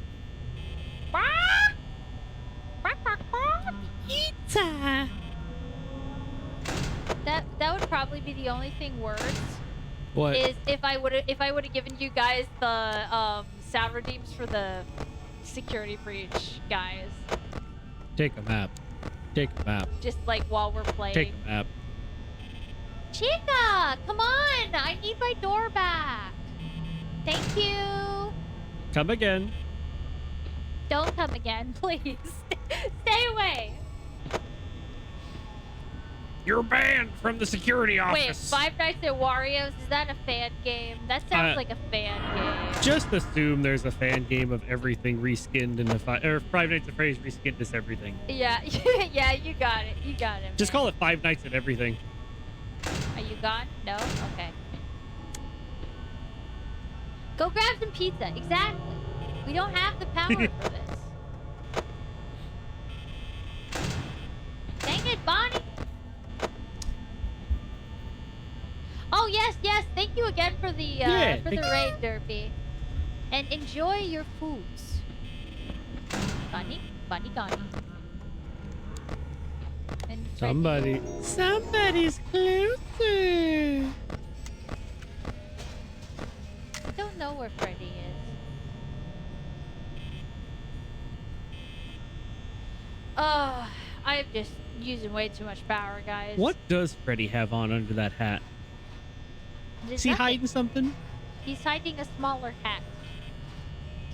Pizza. That would probably be the only thing worse. What? Is if I would have given you guys the sound redeems for the security breach, guys. Take a map. Take a map. Just like while we're playing. Take a map. Chica, come on! I need my door back. Thank you. Come again. Don't come again, please. Stay away. You're banned from the security office. Wait, Five Nights at Wario's, is that a fan game? That sounds like a fan game. Just assume there's a fan game of everything reskinned in the Five Nights at Freddy's reskinned as everything. Yeah, yeah, you got it. You got it. Just call it Five Nights at Everything. Are you gone? No? Okay. Go grab some pizza. Exactly. We don't have the power for this. Dang it, Bonnie. Oh, yes. Thank you again for the raid, Derpy. And enjoy your foods. Bunny. And Somebody's closer. I don't know where Freddy is. I'm just using way too much power, guys. What does Freddy have on under that hat? There's Is he nothing. hiding something? He's hiding a smaller hat.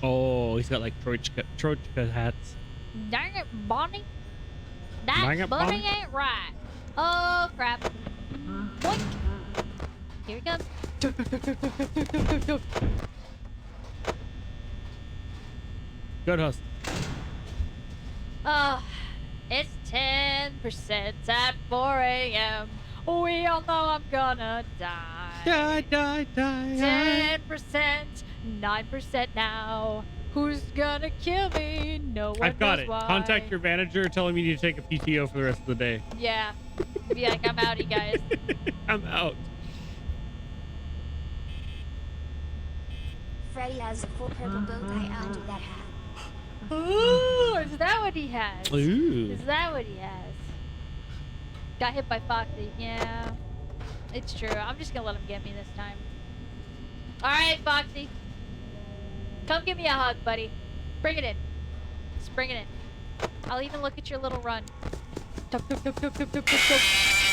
Oh, he's got like Trochka hats. Dang it, Bonnie. That Dang it, bunny Bonnie. ain't right. Oh, crap. Boink. Here he comes. Good hustle. It's 10% at 4 a.m. We all know I'm gonna die. Die. 10%, 9% now. Who's gonna kill me? No one I've got knows it. why. Contact your manager, tell him you need to take a PTO for the rest of the day. Yeah. Be like, I'm outie, guys. I'm out. Freddy has a full purple bow tie under that hat. Ooh, is that what he has? Ooh. Is that what he has? Got hit by Foxy. Yeah. It's true. I'm just gonna let him get me this time. Alright, Foxy. Come give me a hug, buddy. Bring it in. Just bring it in. I'll even look at your little run.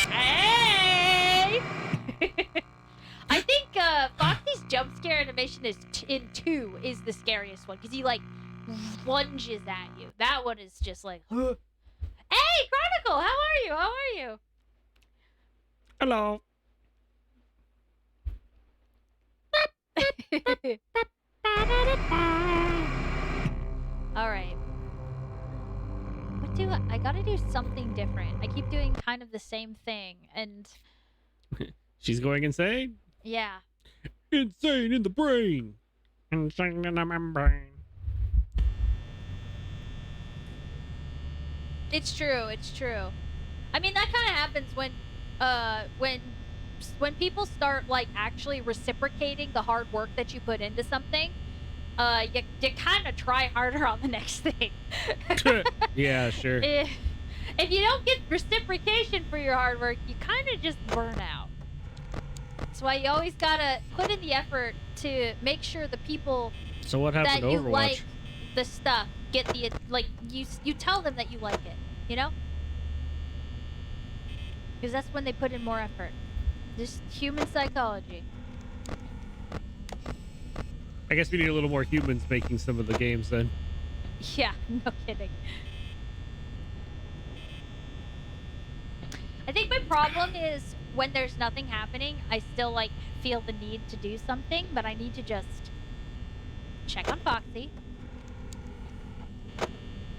Hey! I think Foxy's jump scare animation is in 2 is the scariest one because he like lunges at you. That one is just like, huh. Hey, Chronicle, how are you? How are you? Hello. All right. What do I gotta do something different. I keep doing kind of the same thing, and She's going insane? yeah. Insane in the brain. Insane in the membrane. It's true. It's true. I mean, that kind of happens when people start like actually reciprocating the hard work that you put into something. You kind of try harder on the next thing. Yeah, sure. If you don't get reciprocation for your hard work, you kind of just burn out. That's why you always gotta put in the effort to make sure the people So what happened that to you Overwatch? like the stuff get the, like, you tell them that you like it, you know? Because that's when they put in more effort. Just human psychology. I guess we need a little more humans making some of the games then. Yeah, no kidding. I think my problem is when there's nothing happening, I still, like, feel the need to do something, but I need to just check on Foxy.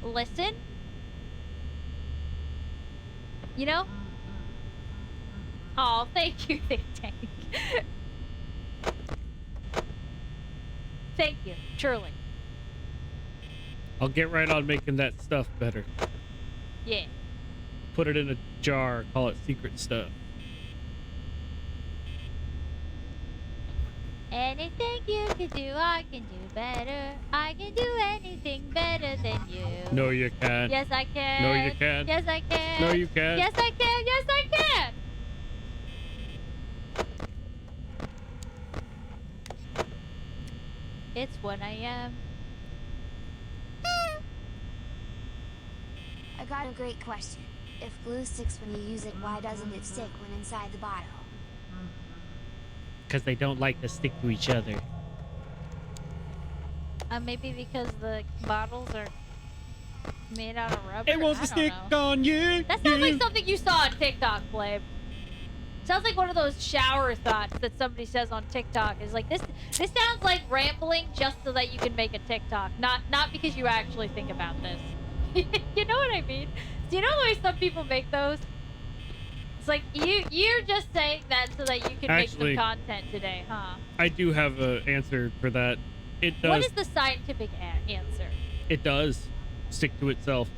Listen. You know? Oh, thank you, Think Tank. Thank you, truly. I'll get right on making that stuff better. Yeah. Put it in a jar, call it secret stuff. Anything you can do, I can do better. I can do anything better than you. No, you can't. Yes, I can. No, you can't. Yes, I can. No, you can't. Yes, I can. Yes, I can. It's 1 a.m. I got a great question. If glue sticks when you use it, why doesn't it stick when inside the bottle? Because they don't like to stick to each other. Maybe because the bottles are made out of rubber. It wants I to don't stick know. on you. That sounds like something you saw on TikTok, Flame. Sounds like one of those shower thoughts that somebody says on TikTok. Is like this sounds like rambling just so that you can make a TikTok, not because you actually think about this. You know what I mean? Do you know the way some people make those? It's like you're just saying that so that you can Actually, make some content today, huh? I do have an answer for that. It does. What is the scientific answer? It does stick to itself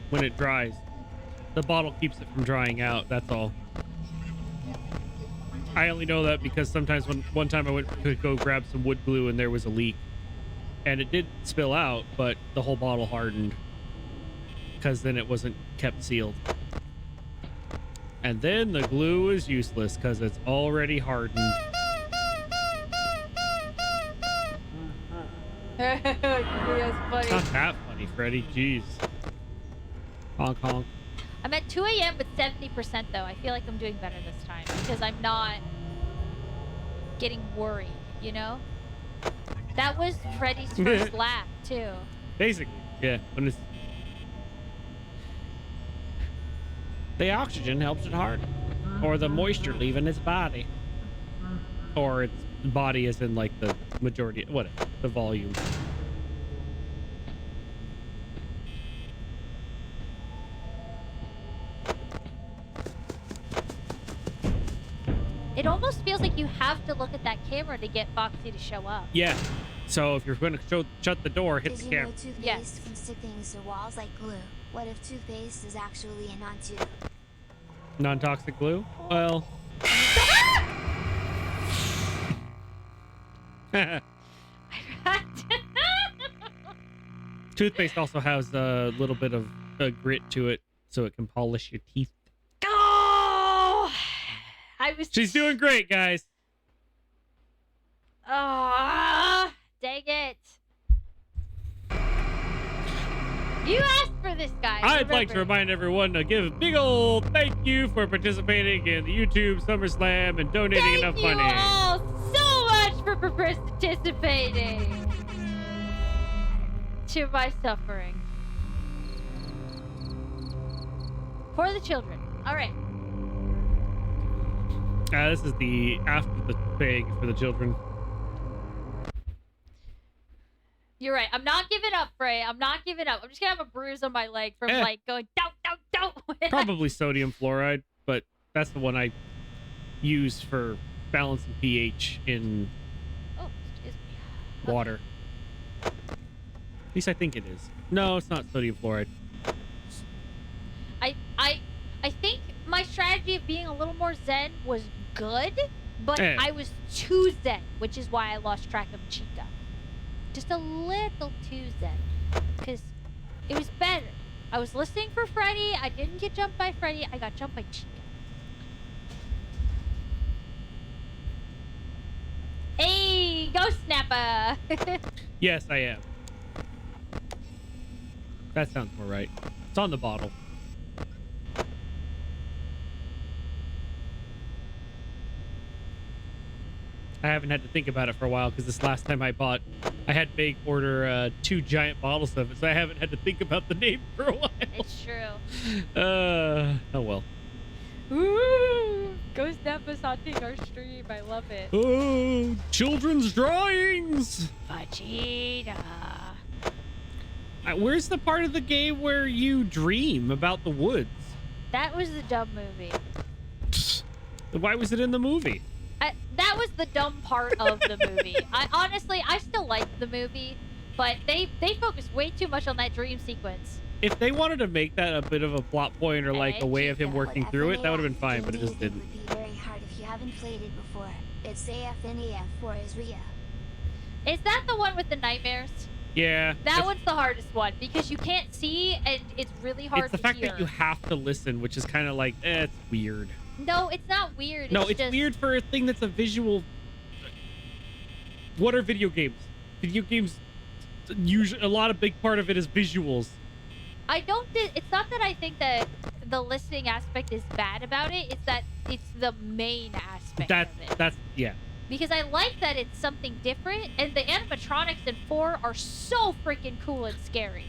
when it dries. The bottle keeps it from drying out. That's all. I only know that because sometimes one time I went to go grab some wood glue and there was a leak, and it did spill out, but the whole bottle hardened because then it wasn't kept sealed. And then the glue is useless because it's already hardened. That's funny. Not that funny, Freddy. Jeez. Honk honk. I'm at 2 a.m. with 70% though. I feel like I'm doing better this time because I'm not getting worried, you know? That was Freddy's first lap too. Basically, yeah. When it's the oxygen helps it harden, or the moisture leaving its body, or its body is in like the majority, whatever, the volume. It almost feels like you have to look at that camera to get Foxy to show up. Yeah. So if you're going to shut the door, hit Did the you know camera. toothpaste Yes. can stick things to walls like glue? What if toothpaste is actually a non-tooth? Non-toxic glue? Well. Toothpaste also has a little bit of grit to it, so it can polish your teeth. Oh! She's doing great, guys. Ah, dang it. You asked for this, guy. I'd like to remind everyone to give a big old thank you for participating in the YouTube SummerSlam and donating enough money. Thank you all so much for participating to my suffering. For the children. All right. This is the after the thing for the children. You're right. I'm not giving up, Frey. I'm not giving up. I'm just gonna have a bruise on my leg from like going don't. Probably sodium fluoride, but that's the one I use for balancing pH in Oh, excuse me. water. At least I think it is. No, it's not sodium fluoride. I think my strategy of being a little more zen was good, but I was too zen, which is why I lost track of Chica. Just a little too zen, because it was better. I was listening for Freddy. I didn't get jumped by Freddy. I got jumped by Chica. Hey, Ghost Snapper! Yes, I am. That sounds more right. It's on the bottle. I haven't had to think about it for a while because this last time I had Meg order 2 giant bottles of it, so I haven't had to think about the name for a while. It's true. Oh well. Ooh, Ghost Nappa's haunting our stream. I love it. Oh, children's drawings. Vegeta. Where's the part of the game where you dream about the woods? That was the dumb movie. Why was it in the movie? That was the dumb part of the movie. I still liked the movie, but they focused way too much on that dream sequence. If they wanted to make that a bit of a plot point or like a way of him working through it, that would have been fine, but it just didn't. It would be very hard if you haven't played it before. It's AFNAF for Isria. Is that the one with the nightmares? Yeah. That one's the hardest one because you can't see and it's really hard to hear. It's the fact that you have to listen, which is kind of like, it's weird. No, it's not weird. No, it's just weird for a thing that's a visual. What are video games? Video games, usually a lot of big part of it is visuals. It's not that I think that the listening aspect is bad about it. It's that it's the main aspect of it. That's yeah. Because I like that it's something different, and the animatronics in 4 are so freaking cool and scary.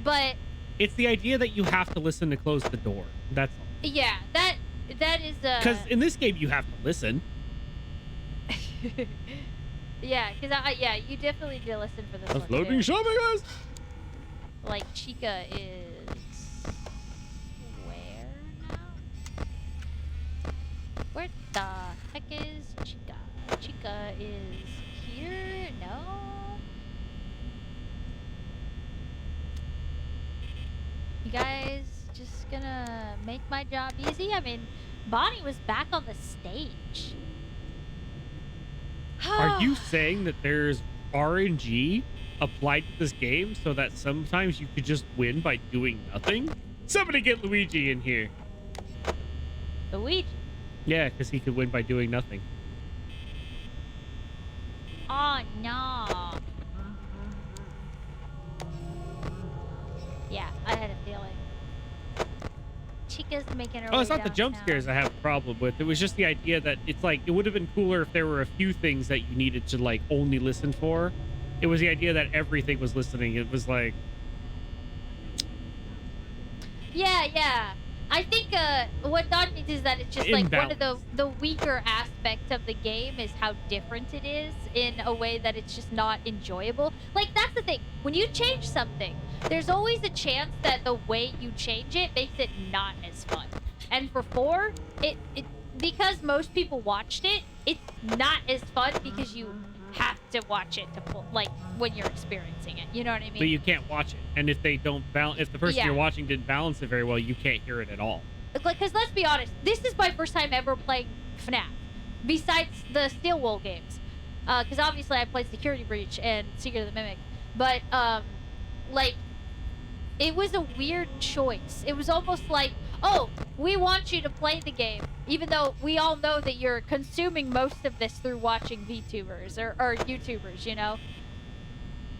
But it's the idea that you have to listen to close the door. That's all. Yeah, that is because in this game you have to listen. Yeah, because you definitely need to listen for this one. Loading too. shopping list. Like Chica is where now? Where the heck is Chica? Chica is here? No. You guys just gonna make my job easy? I mean, Bonnie was back on the stage. Are you saying that there's RNG applied to this game so that sometimes you could just win by doing nothing? Somebody get Luigi in here. Luigi? Yeah, because he could win by doing nothing. Oh no. Yeah, I had a feeling. Chica's making her way Oh, it's not the jump downtown. scares I have a problem with. It was just the idea that it's like, it would have been cooler if there were a few things that you needed to like only listen for. It was the idea that everything was listening. It was like... Yeah. I think what Don means is that it's just like one of Imbalance. the weaker aspects of the game is how different it is in a way that it's just not enjoyable. Like, that's the thing. When you change something, there's always a chance that the way you change it makes it not as fun. And for 4, it because most people watched it, it's not as fun because you have to watch it to pull, like when you're experiencing it. You know what I mean? But you can't watch it. And if they don't balance, if the person Yeah. you're watching didn't balance it very well, you can't hear it at all. Like, because let's be honest, this is my first time ever playing FNAF, besides the Steel Wool games. Because obviously I played Security Breach and Secret of the Mimic. But, like, it was a weird choice. It was almost like, oh, we want you to play the game, even though we all know that you're consuming most of this through watching VTubers or YouTubers, you know?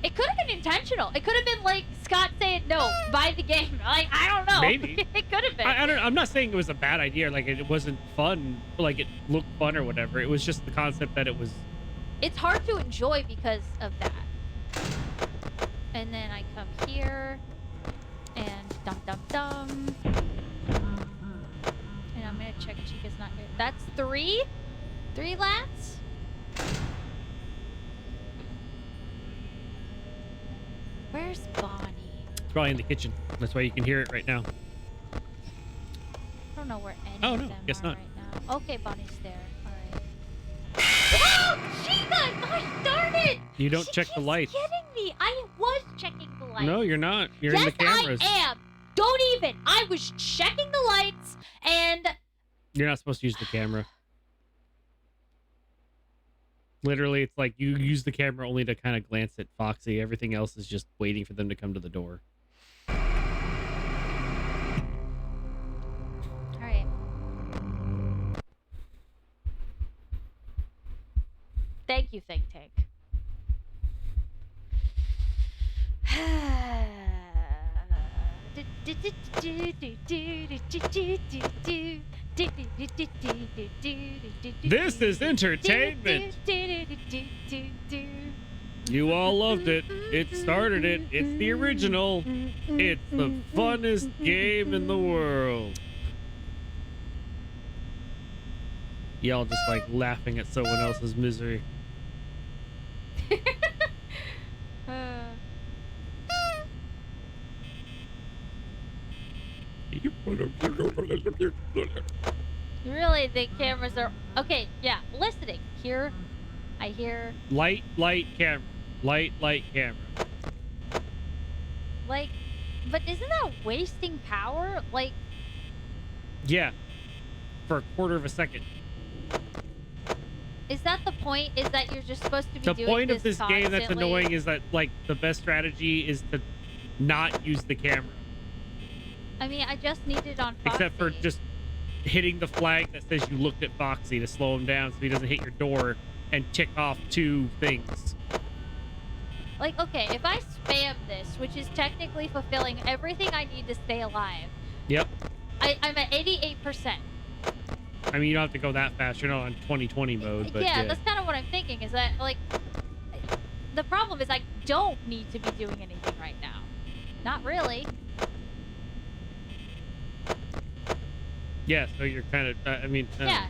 It could have been intentional. It could have been like Scott saying, no, buy the game. Like, I don't know. Maybe. It could have been. I don't know. I'm not saying it was a bad idea. Like, it wasn't fun. Like, it looked fun or whatever. It was just the concept that it was... It's hard to enjoy because of that. And then I come here, and dum. And I'm gonna check Chica's not here. That's 3? 3 lats? Where's Bonnie? It's probably in the kitchen. That's why you can hear it right now. I don't know where any Oh, of no, them guess are not. right now. Okay, Bonnie's there. Alright. Oh, Chica! Gosh darn it! You don't She check the keeps lights. kidding me. I was checking the lights. No, you're not. You're Yes, in the cameras. I am. Don't even. I was checking the lights and... You're not supposed to use the camera. Literally, it's like you use the camera only to kind of glance at Foxy. Everything else is just waiting for them to come to the door. Alright. Thank you, Think Tank. This is entertainment. You all loved it. It started it. It's the original. It's the funnest game in the world. Y'all just like laughing at someone else's misery. Really, the cameras are okay. Yeah, listening. Here, I hear Light, camera. Light, camera. like, but isn't that wasting power? Like, Yeah. For a quarter of a second. is that the point? Is that you're just supposed to be The doing point of this constantly? game that's annoying is that like the best strategy is to not use the camera. I mean, I just need it on Foxy. Except for just hitting the flag that says you looked at Foxy to slow him down so he doesn't hit your door and tick off 2 things. Like, okay, if I spam this, which is technically fulfilling everything I need to stay alive, Yep. I'm at 88%. I mean, you don't have to go that fast. You're not on 2020 mode, but Yeah, that's kind of what I'm thinking, is that, like, the problem is I don't need to be doing anything right now. Not really. Yeah, so you're kind of, I mean... Yeah.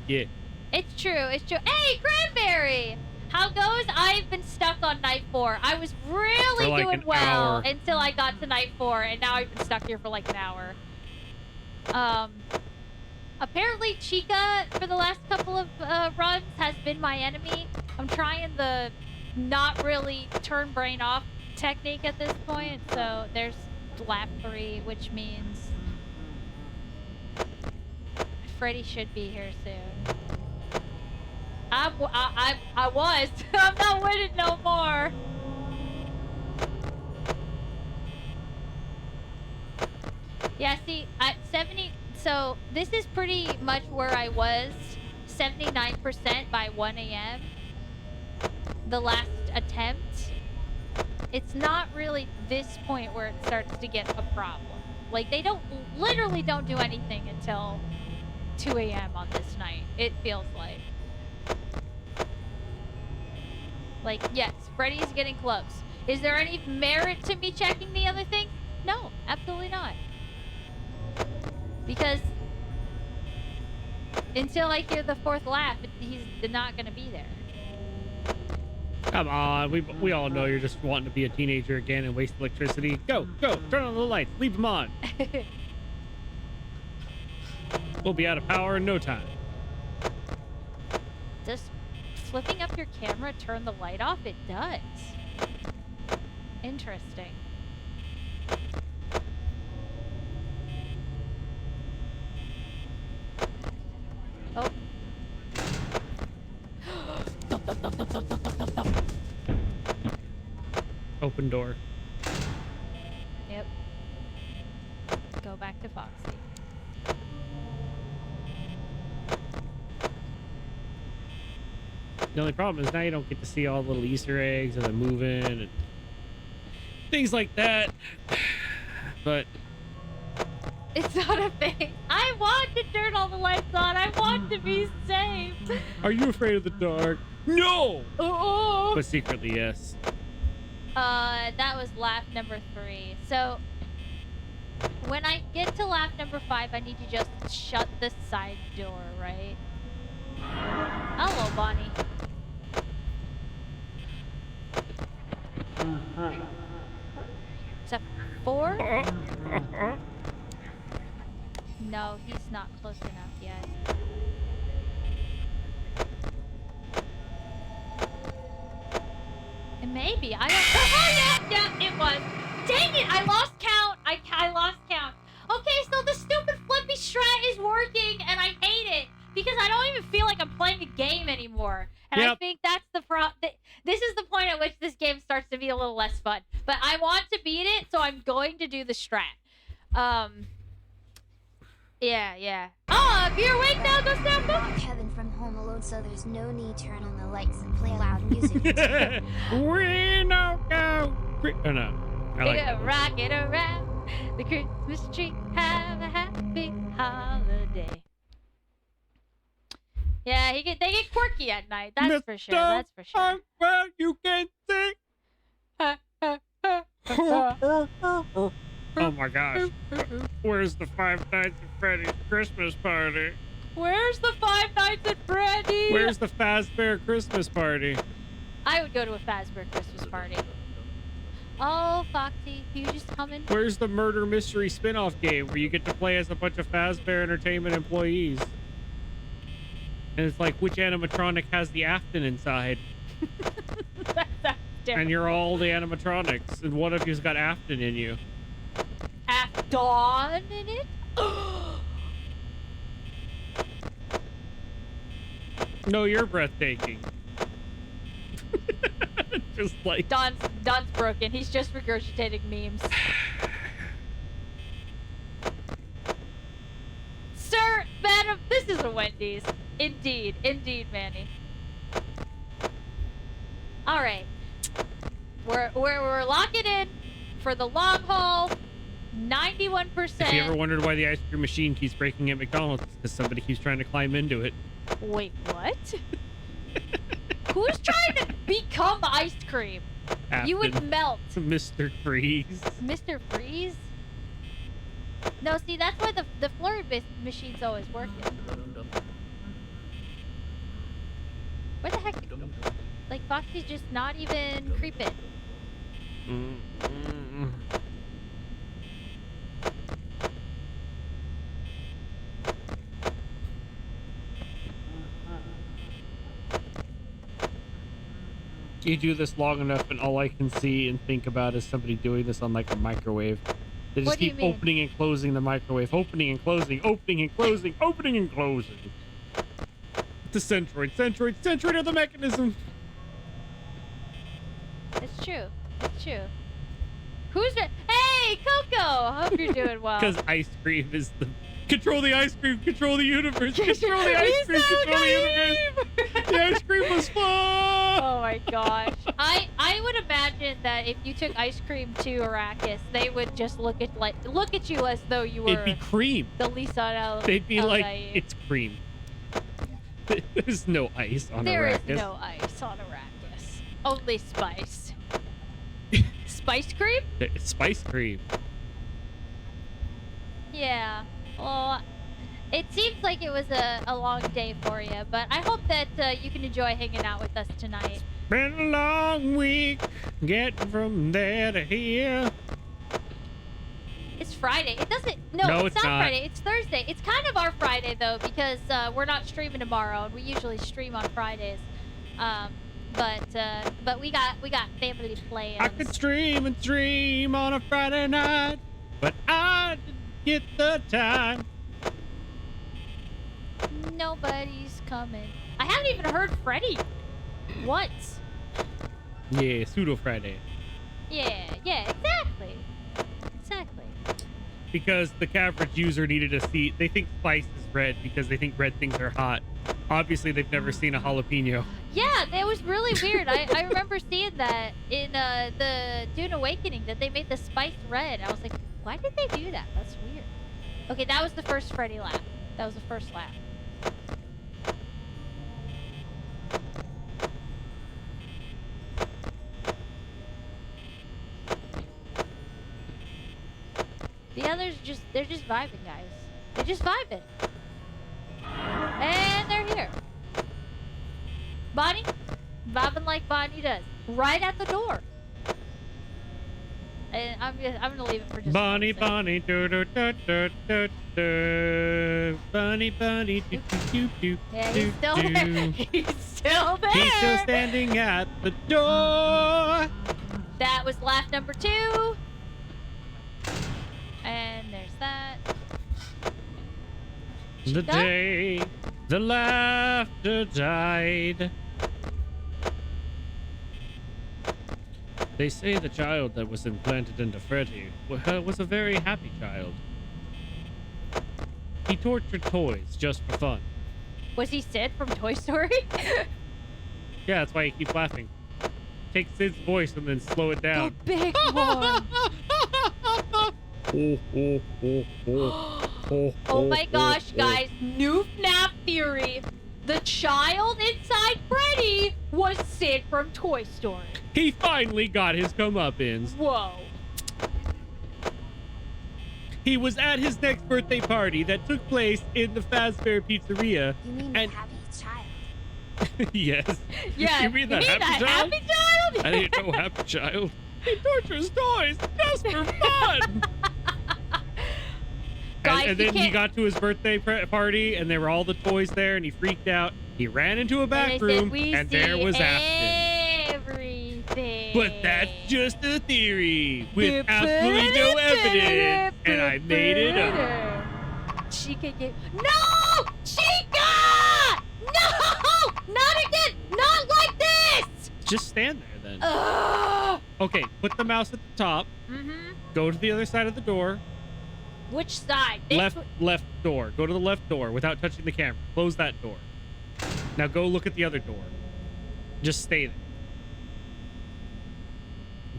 Yeah. It's true. It's true. Hey, Cranberry! How goes? I've been stuck on night 4. I was really For like doing an well hour. until I got to night 4, and now I've been stuck here for like an hour. Apparently Chica, for the last couple of runs, has been my enemy. I'm trying the not really turn brain off technique at this point, so there's lap 3, which means Freddy should be here soon. I was. I'm not winning no more. Yeah, see, at 70, so this is pretty much where I was, 79% by 1 a.m. The last attempt. It's not really this point where it starts to get a problem. Like, they literally don't do anything until 2 a.m. on this night, it feels like. Like, yes, Freddy's getting close. Is there any merit to me checking the other thing? No, absolutely not. Because until I hear the 4th laugh, he's not going to be there. Come on, we all know you're just wanting to be a teenager again and waste electricity. Go, turn on the lights, leave them on. We'll be out of power in no time. Does flipping up your camera turn the light off? It does. Interesting. Oh. Open door. Yep. Go back to Foxy. The only problem is now you don't get to see all the little Easter eggs and the moving and things like that. But It's not a thing. I want to turn all the lights on. I want to be safe. are you afraid of the dark? No! Oh. But secretly, yes. That was laugh number 3. So when I get to laugh number 5, I need to just shut the side door, right? Hello, Bonnie. Is that 4? No, he's not close enough yet. And maybe I don't. Oh yeah, it was. Dang it! I lost count. I lost count. Okay, so the stupid flippy strat is working, and I hate it because I don't even feel like I'm playing a game anymore. And I think that's the this is the point at which this game starts to be a little less fun. But I want to beat it, so I'm going to do the strat. Yeah. Oh, if you're awake now, go stand up. Kevin from home home alone, so there's no need to turn on the lights and play loud music. Instead. We don't go. Oh no. I like that one. Rock it around the Christmas tree. Have a happy holiday. Yeah, they get quirky at night. That's for sure. That's for sure. Well, you can sing. Oh my gosh. Where's the Five Nights at Freddy's Christmas party? Where's the Five Nights at Freddy? Where's the Fazbear Christmas party? I would go to a Fazbear Christmas party. Oh, Foxy, you just coming? Where's the murder mystery spin-off game where you get to play as a bunch of Fazbear Entertainment employees? And it's like, which animatronic has the Afton inside? That's terrible. And you're all the animatronics, and one of you's got Afton in you. Afton in it? No, you're breathtaking. Just like... Don's broken. He's just regurgitating memes. Sir, madam, this is a Wendy's. Indeed, Manny. All right, we're locking in for the long haul. 91%. If you ever wondered why the ice cream machine keeps breaking at McDonald's, it's because somebody keeps trying to climb into it. Wait, what? Who's trying to become ice cream? Afton. You would melt. Mr. Freeze. Mr. Freeze? No, see, that's why the flurry machine's always working. Where the heck? Like, Foxy's just not even creeping. You do this long enough, and all I can see and think about is somebody doing this on like a microwave. They just What do you keep mean? opening and closing the microwave, opening and closing, opening and closing, opening and closing. The centroid of the mechanism. It's true. It's true. Who's it? Hey, Coco! Hope you're doing well. Because ice cream is the... Control the ice cream, control the universe, control the ice He's cream, so control the naive! universe. The ice cream was fun! Oh my gosh. I would imagine that if you took ice cream to Arrakis, they would just look at you as though you were It'd be cream. the Lisa El They'd be El like, Gaib. it's cream. There's no ice on There is Arrakis. no ice on Arrakis. Only spice. Spice cream? It's spice cream. Yeah. Well, it seems like it was a long day for you, but I hope that you can enjoy hanging out with us tonight. Been a long week, getting from there to here. It's Friday. It doesn't. No, No, it's it's not not. Friday. It's Thursday. It's kind of our Friday though, because we're not streaming tomorrow, and we usually stream on Fridays. But we got family plans. I could stream and stream on a Friday night, but I didn't get the time. Nobody's coming. I haven't even heard Freddy once. Yeah, pseudo Friday. Yeah, exactly. Because the average user needed to see, they think spice is red because they think red things are hot. Obviously, they've never seen a jalapeno. Yeah, that was really weird. I remember seeing that in the Dune Awakening, that they made the spice red. I was like, why did they do that? That's weird. Okay, that was the first Freddy laugh. That was the first laugh. The others they're just vibing, guys. They're just vibing. And they're here. Bonnie? Vibing like Bonnie does. Right at the door. And I'm gonna leave it for just Bonnie, a second. Bonnie, do do do do do do. Bonnie, Bonnie, do do do Yeah, do he's still do. there. He's still there. He's still standing at the door. That was laugh number 2. And there's that. The Done? day the laughter died. They say the child that was implanted into Freddy was a very happy child. He tortured toys just for fun. Was he Sid from Toy Story? Yeah, that's why he keeps laughing. Take Sid's voice and then slow it The down. big one. Oh my gosh, guys. New FNAF theory. The child inside Freddy was Sid from Toy Story. He finally got his comeuppance. Whoa. He was at his next birthday party that took place in the Fazbear Pizzeria. You mean And- the happy child? Yes. Yeah. You mean the happy child? Happy child? I didn't know happy child. He tortures toys just for fun. Guys, and you then he can't- got to his birthday party, and there were all the toys there, and he freaked out. He ran into a And they back said, room, "We and there see was Ashton. everything. But that's just a theory with Yeah, absolutely no evidence, and I made it up. Chica gave... No! Chica! No! Not again! Not like this! Just stand there then. Ugh! Okay, put the mouse at the top. Mm-hmm. Go to the other side of the door. Which side? This Left door. Go to the left door without touching the camera. Close that door. Now go look at the other door. Just stay there.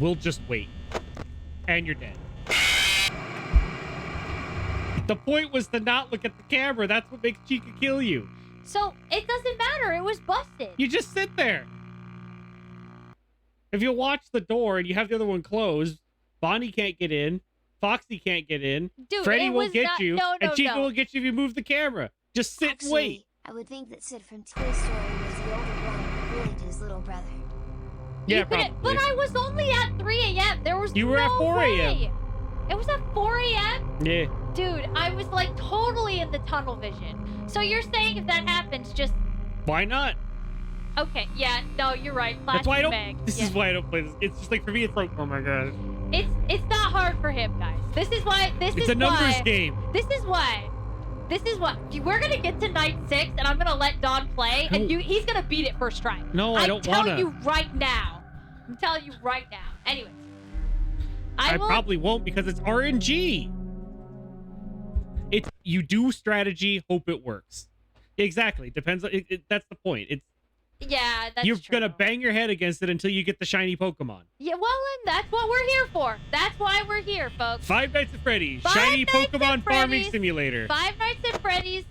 We'll just wait. And you're dead. The point was to not look at the camera. That's what makes Chica kill you. So, it doesn't matter. It was busted. You just sit there. If you watch the door and you have the other one closed, Bonnie can't get in. Foxy can't get in. Dude, Freddy it will was get not- you. no, and Chica no. will get you if you move the camera. Just sit and wait. Actually, I would think that Sid from Toy Story was the older brother who bullied his little brother. Yeah, You couldn't- probably. But I was only at 3 a.m. There was You were no at 4 a.m.. way. It was at 4 a.m.? Yeah. Dude, I was like totally in the tunnel vision. So you're saying if that happens, just... Why not? Okay, yeah, no, you're right. That's why I don't. Flashing Meg. This Yeah. is why I don't play this. It's just like for me, it's like, oh my god. It's not hard for him, guys. This is why... It's a numbers game. This is why... We're gonna get to night 6, and I'm gonna let Don play, and No. he's gonna beat it first try. No, I don't I'm wanna. telling you right now. I'm telling you right now. Anyways. I will- probably won't because it's RNG. It's you do strategy, hope it works. Exactly. Depends. That's the point. It's Yeah, that's you're true. gonna bang your head against it until you get the shiny Pokemon. Yeah, well, and that's what we're here for. That's why we're here, folks. Five Nights at Freddy's, Five shiny Nights at Pokemon farming Freddy's. simulator. Five Nights at Freddy's.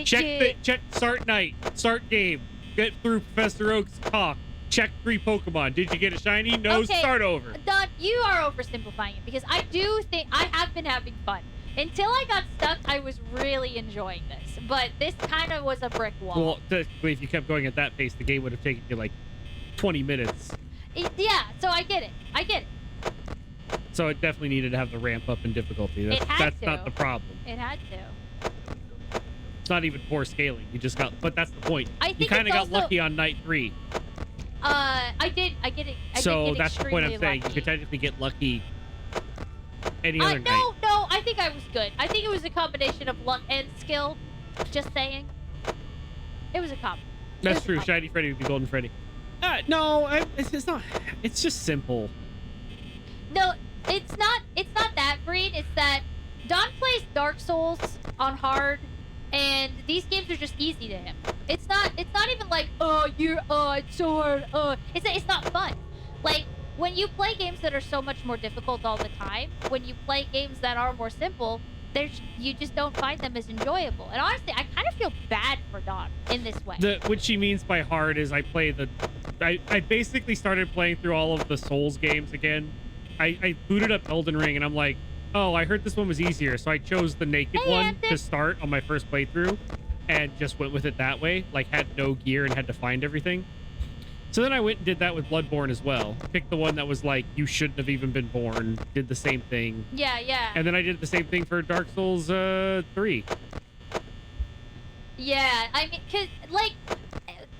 Check start night, start game. Get through Professor Oak's talk. Check 3 Pokemon. Did you get a shiny? No. Okay. Start over. Don, you are oversimplifying it because I do think I have been having fun. Until I got stuck, I was really enjoying this. But this kind of was a brick wall. Well, technically, if you kept going at that pace, the game would have taken you like 20 minutes. Yeah, so I get it. So it definitely needed to have the ramp up in difficulty. It had That's to. not the problem. It had to. It's not even poor scaling. You just got, but that's the point. I You think kind of it's got also- lucky on night 3. I get it. So did get that's the point I'm extremely saying. You lucky. could technically get lucky any other night. No, I think I was good. I think it was a combination of luck and skill. Just saying. It was a combo. That's true. Shiny Freddy would be Golden Freddy. No, it's not. It's just simple. No, it's not that, Breed. It's that Don plays Dark Souls on hard, and these games are just easy to him. It's not even like, it's so hard. It's not fun. Like, when you play games that are so much more difficult all the time, when you play games that are more simple, you just don't find them as enjoyable. And honestly, I kind of feel bad for Don in this way. What she means by hard is I basically started playing through all of the Souls games again. I booted up Elden Ring and I'm like, oh, I heard this one was easier. So I chose the naked one Anthony. to start on my first playthrough and just went with it that way. Like had no gear and had to find everything. So then I went and did that with Bloodborne as well. Picked the one that was like, you shouldn't have even been born. Did the same thing. Yeah. And then I did the same thing for Dark Souls 3. Yeah, I mean, 'cause, like,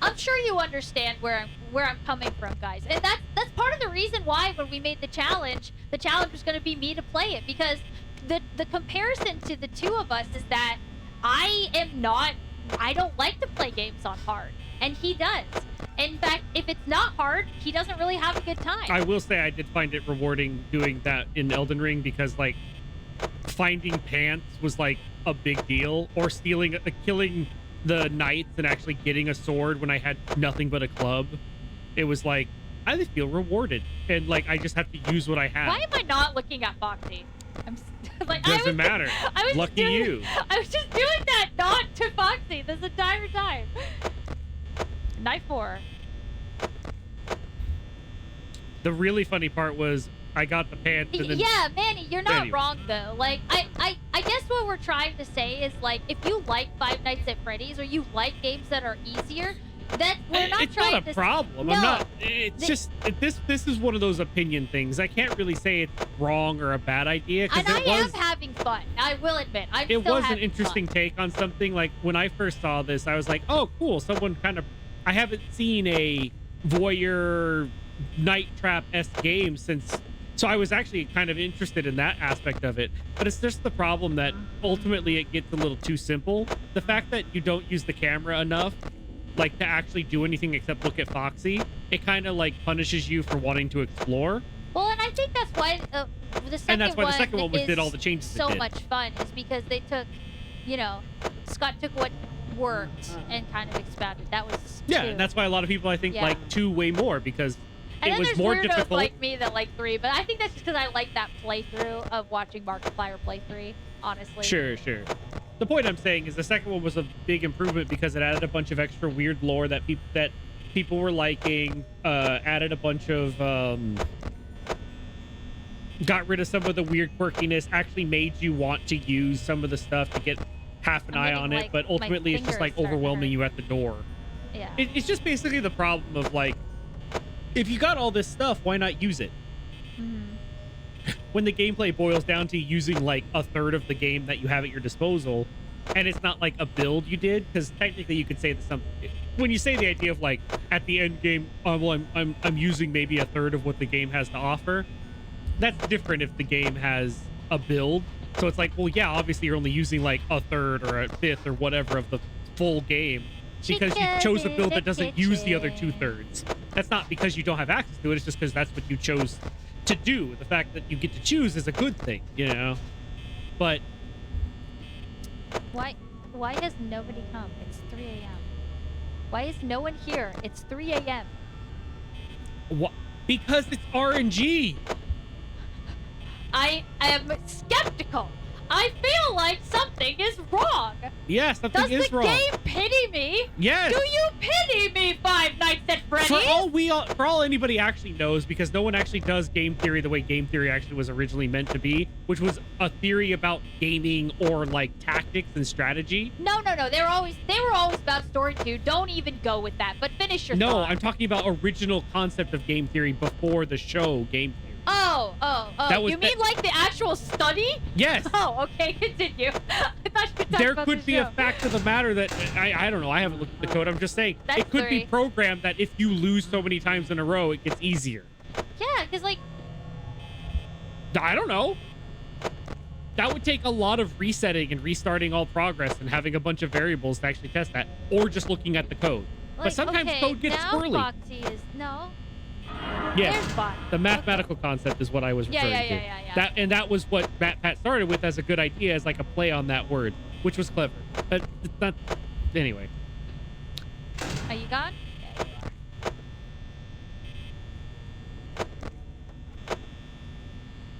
I'm sure you understand where I'm coming from, guys. And that's part of the reason why when we made the challenge was going to be me to play it, because the comparison to the two of us is that I don't like to play games on hard, and he does. In fact, if it's not hard, he doesn't really have a good time. I will say I did find it rewarding doing that in Elden Ring because, like, finding pants was, like, a big deal. Or killing the knights and actually getting a sword when I had nothing but a club, it was like I just feel rewarded, and like I just have to use what I have. Why am I not looking at Foxy? Like Doesn't matter. Lucky you. I was just doing that nod to Foxy this entire time. Knife 4. The really funny part was I got the pants and then Yeah, Manny, you're not Anyway. wrong though. Like I guess what we're trying to say is like if you like Five Nights at Freddy's or you like games that are easier, that we're not it's trying not to a problem. No. I'm not. It's just this is one of those opinion things. I can't really say it's wrong or a bad idea And because I it am was. having fun. I will admit, I'm It still was an having interesting fun. take on something. Like when I first saw this, I was like, "Oh, cool! Someone kind of." I haven't seen a voyeur night trap-esque game since, so I was actually kind of interested in that aspect of it. But it's just the problem that ultimately it gets a little too simple. The fact that you don't use the camera enough, like to actually do anything except look at Foxy, it kind of like punishes you for wanting to explore. Well, and I think that's why the second And that's why the second one is did all the changes it so did. much fun is because they took, you know, Scott took what worked and kind of expanded. That was Yeah, 2. and that's why a lot of people I think Yeah. like 2 way more because And it then was there's more weirdos difficult. like me that like 3, but I think that's just because I like that playthrough of watching Markiplier play 3, honestly. Sure. The point I'm saying is the second one was a big improvement because it added a bunch of extra weird lore that people were liking, added a bunch of got rid of some of the weird quirkiness, actually made you want to use some of the stuff to get half an I'm eye getting, on it, like, but my ultimately it's just fingers like starting to overwhelming hurt. you at the door. Yeah. It's just basically the problem of like, if you got all this stuff, why not use it? Mhm. When the gameplay boils down to using like a third of the game that you have at your disposal, and it's not like a build you did, because technically you could say that when you say the idea of like at the end game, well, I'm using maybe a third of what the game has to offer. That's different if the game has a build. So it's like, well, yeah, obviously you're only using like a third or a fifth or whatever of the full game because you chose a build that doesn't use the other 2/3. That's not because you don't have access to it. It's just because that's what you chose to do. The fact that you get to choose is a good thing, you know? But Why has nobody come? It's 3 a.m. Why is no one here? It's 3 a.m. because it's RNG. I am skeptical. I feel like something is wrong. Yeah, something Does is the wrong. game pity me? Yes. Do you pity me, Five Nights at Freddy's? For all anybody actually knows, because no one actually does game theory the way game theory actually was originally meant to be, which was a theory about gaming or like tactics and strategy. No. They were always about story too. Don't even go with that. But finish your No, thought. I'm talking about original concept of game theory before the show game theory. Oh. That was You mean like the actual study? Yes. Oh, okay. Continue. I thought you were talking There about could the be show. a fact of the matter that I don't know. I haven't looked at the code. I'm just saying That's it could be 3. programmed that if you lose so many times in a row, it gets easier. Yeah, because like I don't know. That would take a lot of resetting and restarting all progress and having a bunch of variables to actually test that, or just looking at the code. But sometimes okay, code gets now squirrely. Foxy is no. Yes, There's Bot. the mathematical concept is what I was Yeah, referring to. yeah. That was what Matt Pat started with as a good idea, as like a play on that word, which was clever. But it's not. Anyway, Are you gone? Yeah, you are.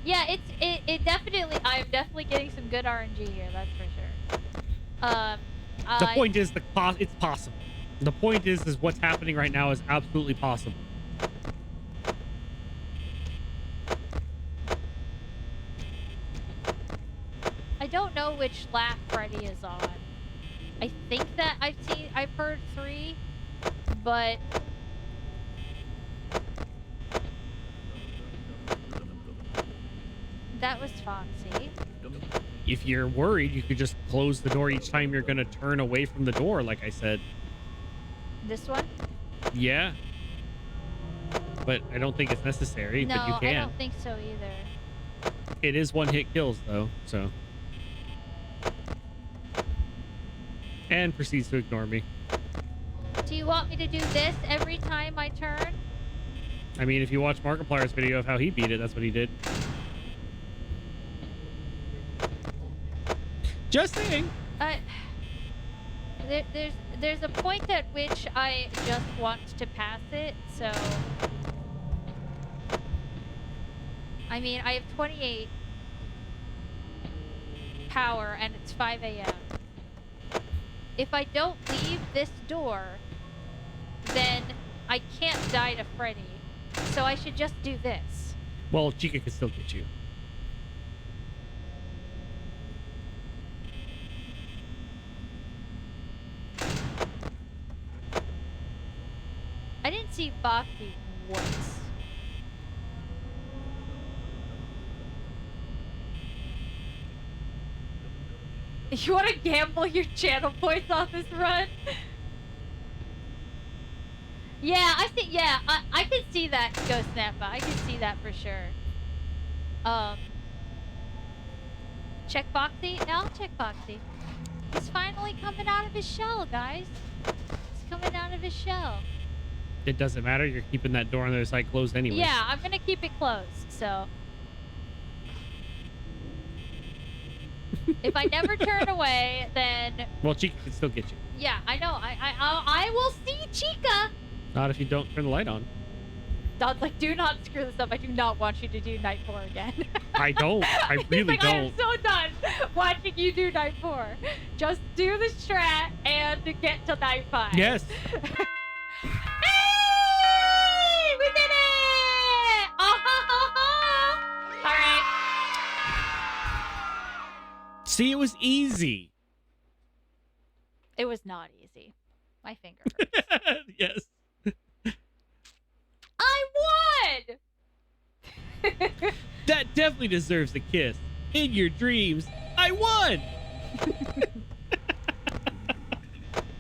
Yeah, it definitely. I'm definitely getting some good RNG here. That's for sure. the point is it's possible. The point is what's happening right now is absolutely possible. I don't know which lap Freddy is on. I think that I've heard 3, but that was Foxy. If you're worried, you could just close the door each time you're going to turn away from the door, like I said. This one? Yeah. But I don't think it's necessary, No, but you I can. don't think so either. It is one-hit kills, though, so. And proceeds to ignore me. Do you want me to do this every time I turn? I mean, if you watch Markiplier's video of how he beat it, that's what he did. Just saying. there's a point at which I just want to pass it, so I mean, I have 28 power and it's 5 a.m. If I don't leave this door, then I can't die to Freddy. So I should just do this. Well, Chica can still get you. I didn't see Bhakti once. You want to gamble your channel points on this run? Yeah, I think, yeah, I can see that, Ghost Nappa. I can see that for sure. Check Foxy? Yeah, I'll check Foxy. He's finally coming out of his shell, guys. He's coming out of his shell. It doesn't matter. You're keeping that door on the other side closed anyway. Yeah, I'm gonna keep it closed, so. If I never turn away, then... Well, Chica can still get you. Yeah, I know. I will see Chica. Not if you don't turn the light on. Don's like, do not screw this up. I do not want you to do night 4 again. I don't. I really like, don't. I am so done watching you do night 4. Just do the strat and get to night 5. Yes. Hey! We did it! Oh, ha, ha, ha. All right. See, it was easy. It was not easy. My finger hurts. Yes. I won! That definitely deserves a kiss. In your dreams, I won!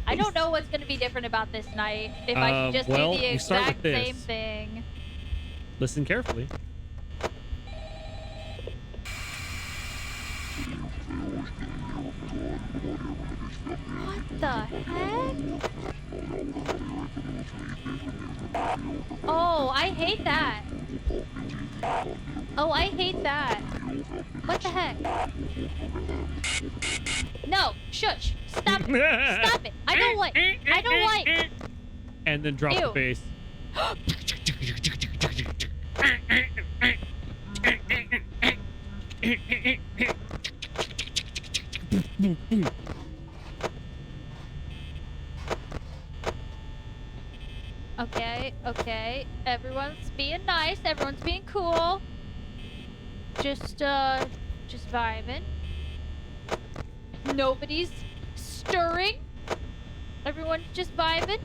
I don't know what's going to be different about this night. If I can just well, do the you start exact with this. same thing. Listen carefully. What the heck? Oh, I hate that. Oh, I hate that. What the heck? No, shush. Stop it. Stop it. I don't like. I don't like. And then drop the Ew. bass. Okay, okay. Everyone's being nice. Everyone's being cool. Just vibing. Nobody's stirring. Everyone's just vibing.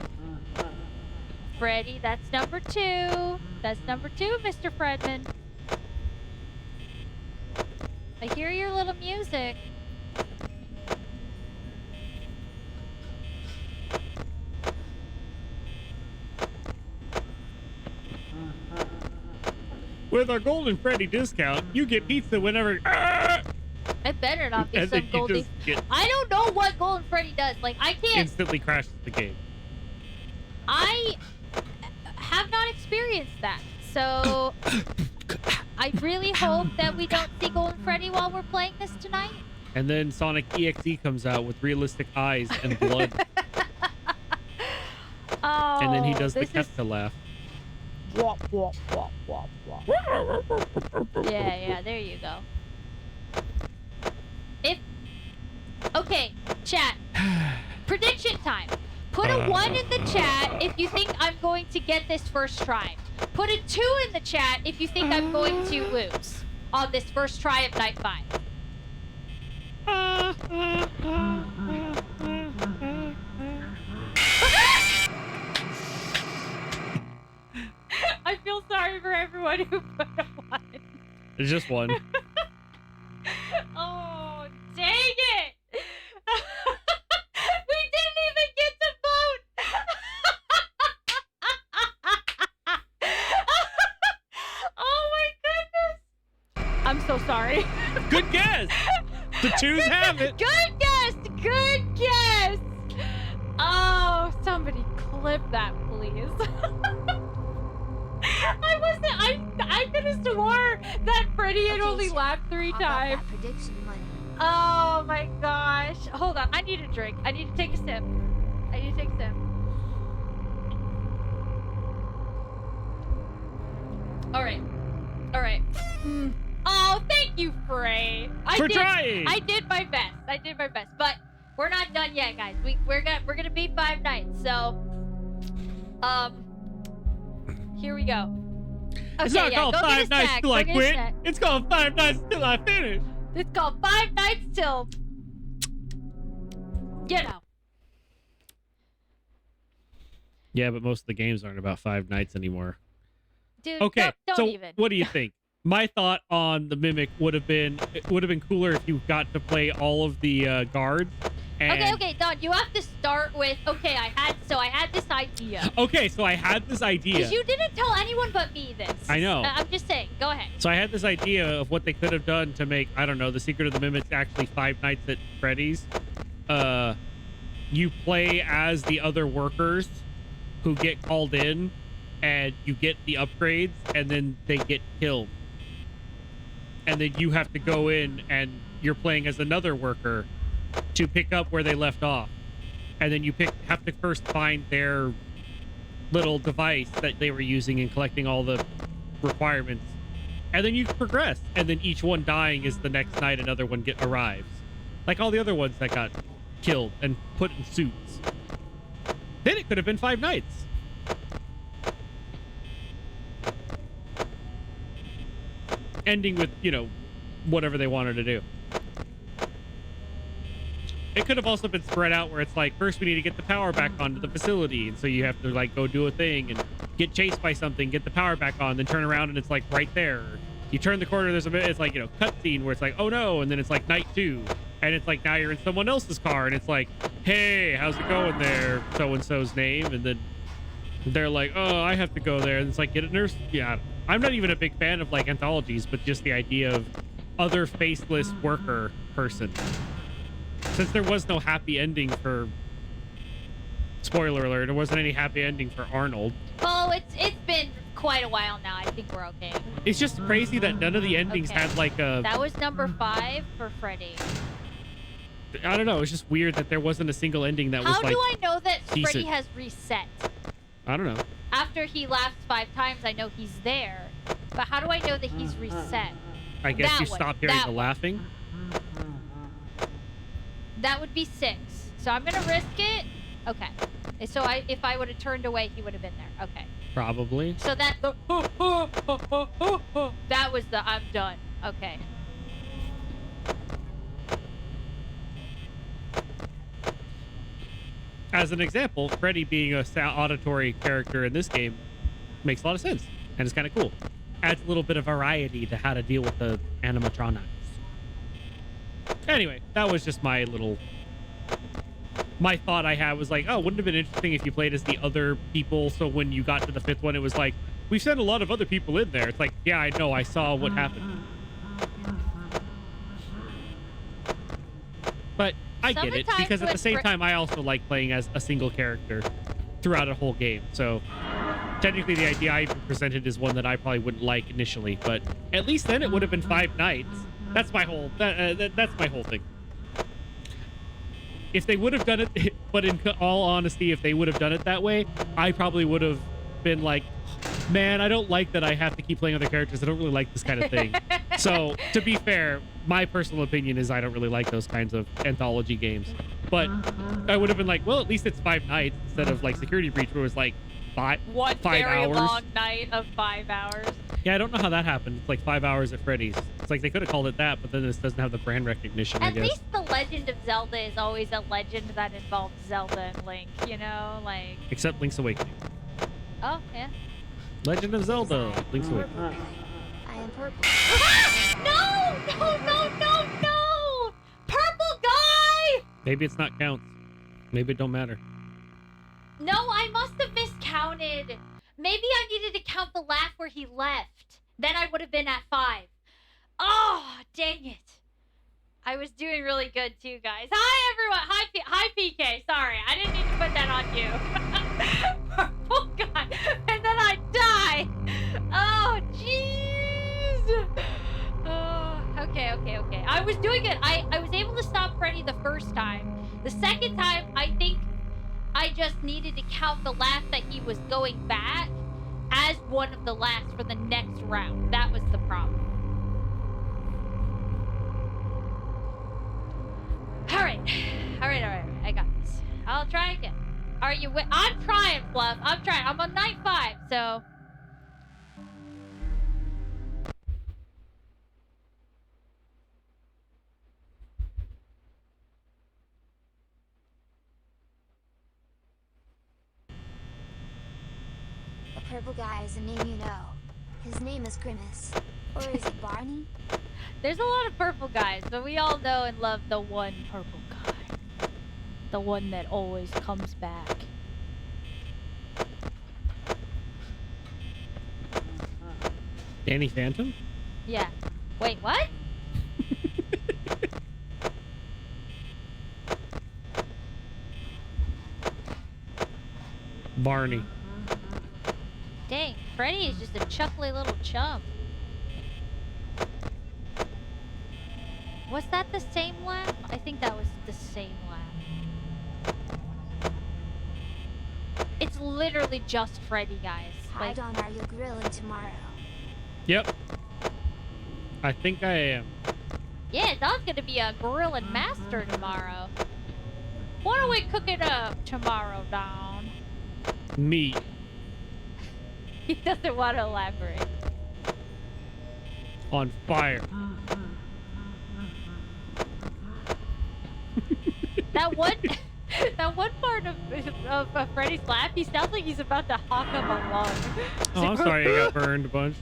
Freddy, that's number 2. That's number 2, Mr. Fredman. I hear your little music. With our Golden Freddy discount, you get pizza whenever. Ah! It better not be And some then you Goldie. just get I don't know what Golden Freddy does. Like, I can't. instantly crashes the game. I have not experienced that. So, I really hope that we don't see Golden Freddy while we're playing this tonight. And then Sonic EXE comes out with realistic eyes and blood. Oh, And then he does the this is- Kefka laugh. Wop, wop, wop, wop, wop. Yeah, there you go. Okay, chat. Prediction time. Put a 1 in the chat if you think I'm going to get this first try. Put a 2 in the chat if you think I'm going to lose on this first try of night 5. I feel sorry for everyone who put a 1. It's just one. Oh, dang it! We didn't even get to vote! Oh my goodness! I'm so sorry. Good guess. The 2s have it. Good guess! Good guess! Oh, somebody clip that, please. I could have swore that Freddy had Okay, only so laughed 3 how about times. that prediction money? Oh my gosh. Hold on. I need a drink. I need to take a sip. 36 him. Alright. Alright. Oh, thank you, Frey. Trying! I did my best. But we're not done yet, guys. We're gonna beat 5 nights, so here we go. Okay, It's not called go get 5 a nights snack, till go I get a quit. snack. It's called 5 nights till I finish. It's called 5 nights till, you know. Yeah, but most of the games aren't about 5 nights anymore. Dude, Okay, don't so even. what do you think? My thought on the Mimic would have been cooler if you got to play all of the guards. And Okay, Don, you have to start with, okay, I had this idea. Okay, so I had this idea. Because you didn't tell anyone but me this. I know. I'm just saying. Go ahead. So I had this idea of what they could have done to make, I don't know, the Secret of the Mimics actually 5 nights at Freddy's. You play as the other workers who get called in, and you get the upgrades, and then they get killed. And then you have to go in, and you're playing as another worker to pick up where they left off. And then you have to first find their little device that they were using and collecting all the requirements. And then you progress. And then each one dying is the next night another one arrives. Like all the other ones that got killed and put in suits. Then it could have been 5 nights. Ending with, you know, whatever they wanted to do. It could have also been spread out where it's like, first we need to get the power back onto the facility. And so you have to like go do a thing and get chased by something, get the power back on, then turn around and it's like right there. You turn the corner, there's it's like, you know, cutscene where it's like, oh no. And then it's like night 2. And it's like, now you're in someone else's car. And it's like, hey, how's it going there? So-and-so's name. And then they're like, oh, I have to go there. And it's like, get a nurse. Yeah. I'm not even a big fan of like anthologies, but just the idea of other faceless worker person. Since there was no happy ending for, spoiler alert, there wasn't any happy ending for Arnold. Oh, it's been quite a while now. I think we're okay. It's just crazy that none of the endings Okay. had like a, That was number 5 for Freddy. I don't know, it's just weird that there wasn't a single ending that was How like, do I know that Freddy decent. has reset? I don't know. After he laughs 5 times, I know he's there. But how do I know that he's reset? I guess That you one, stop hearing that the one. laughing. That would be 6. So I'm gonna risk it. Okay. So if I would have turned away, he would have been there. Okay. Probably. So that that was the I'm done. Okay. As an example, Freddy being a auditory character in this game makes a lot of sense. And it's kind of cool. Adds a little bit of variety to how to deal with the animatronics. Anyway, that was just my thought I had was like, oh, wouldn't it have been interesting if you played as the other people, so when you got to the 5th one, it was like, we've sent a lot of other people in there. It's like, yeah, I know, I saw what happened. But I get it, Sometimes because at the when same time, I also like playing as a single character throughout a whole game. So technically the idea I even presented is one that I probably wouldn't like initially, but at least then it would have been 5 nights. That's my whole that's my whole thing. If they would have done it, but in all honesty, if they would have done it that way, I probably would have been like, man, I don't like that I have to keep playing other characters. I don't really like this kind of thing. So to be fair, my personal opinion is I don't really like those kinds of anthology games. But I would have been like, well, at least it's 5 nights instead of like Security Breach where it was like five very hours. long night of 5 hours. Yeah, I don't know how that happened. It's like 5 hours at Freddy's. It's like they could have called it that, but then this doesn't have the brand recognition, I At guess. least the Legend of Zelda is always a legend that involves Zelda and Link, you know? Like, Except Link's Awakening. oh, yeah. Legend of Zelda, Link's Awakening. I am purple. No! Purple guy! Maybe it's not counts. Maybe it don't matter. No, I must have miscounted. Maybe I needed to count the laugh where he left. Then I would have been at 5. Oh, dang it. I was doing really good too, guys. Hi, everyone. Hi, PK. Sorry, I didn't need to put that on you. Purple guy. And then I die. Oh, jeez. Oh, okay. I was doing it. I was able to stop Freddy the first time. The second time, I think I just count the laugh that he was going back as one of the laughs for the next round. That was the problem. All right. I got this. I'll try again. Are you I'm trying, Fluff. I'm trying. I'm on night 5, so... The purple guy is a name you know. His name is Grimace. Or is it Barney? There's a lot of purple guys, but we all know and love the one purple guy. The one that always comes back. Danny Phantom? Yeah. Wait, what? Barney. Dang, Freddy is just a chuckly little chump. Was that the same laugh? I think that was the same laugh. It's literally just Freddy, guys. Hide on are you grilling tomorrow? Yep. I think I am. Yeah, Don's gonna be a grilling master tomorrow. What are we cooking up tomorrow, Don? Meat. He doesn't want to elaborate. On fire. That one part of Freddy's laugh, he sounds like he's about to hawk up a lung. Oh, I'm sorry I got burned a bunch.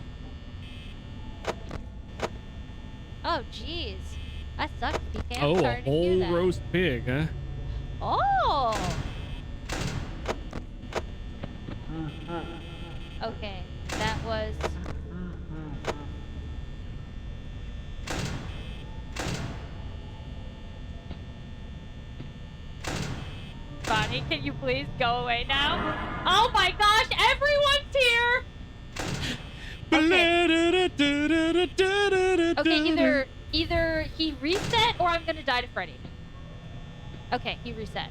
Oh, jeez. That sucks, PK. I'm Oh, a sorry to hear whole that. roast pig, huh? Oh! Okay, that was... Bonnie, can you please go away now? Oh my gosh, everyone's here! Okay, either he reset or I'm gonna die to Freddy. Okay, he reset.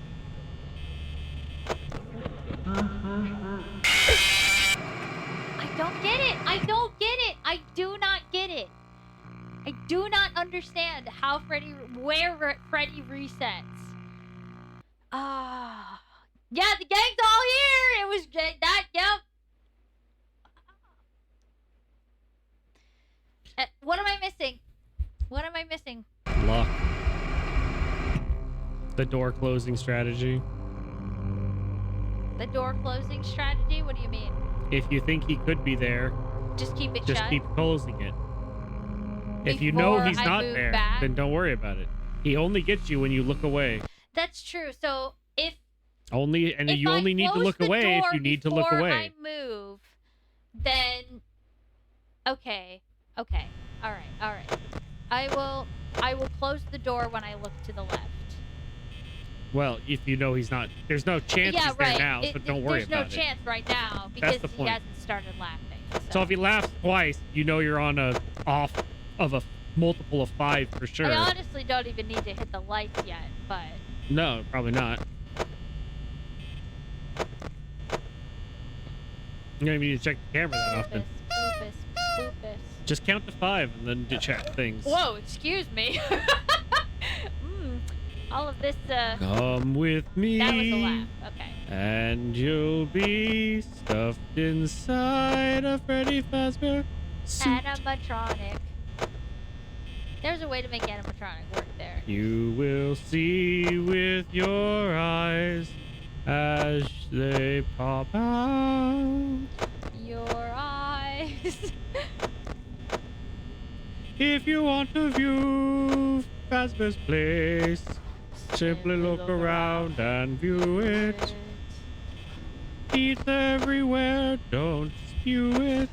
I don't get it. I don't get it. I do not get it. I do not understand how where Freddy resets. Ah. Yeah, the gang's all here. It was that, yep. What am I missing? What am I missing? Luck. The door closing strategy. The door closing strategy? What do you mean? If you think he could be there, Just keep it just shut? keep closing it. If you know Before he's I not move there, back? then don't worry about it. He only gets you when you look away. That's true. So if You only I need to close look the away if door you need to look before away. I move, then okay. All right. I will close the door when I look to the left. Well, if you know he's not, there's no chance Yeah, he's there right. now, so don't worry about it. There's no chance right now because the he point. hasn't started laughing. So if he laughs twice, you know you're on a off of a multiple of 5 for sure. I honestly don't even need to hit the lights yet, but No, probably not. You don't even need to check the camera that often. Boopus. Just count to 5 and then check things. Whoa, excuse me. All of this, Come with me. that was a laugh. Okay. And you'll be stuffed inside a Freddy Fazbear suit. Animatronic. There's a way to make animatronic work there. You will see with your eyes as they pop out. Your eyes. If you want to view Fazbear's place, simply look around and view it. Eat everywhere, don't spew it.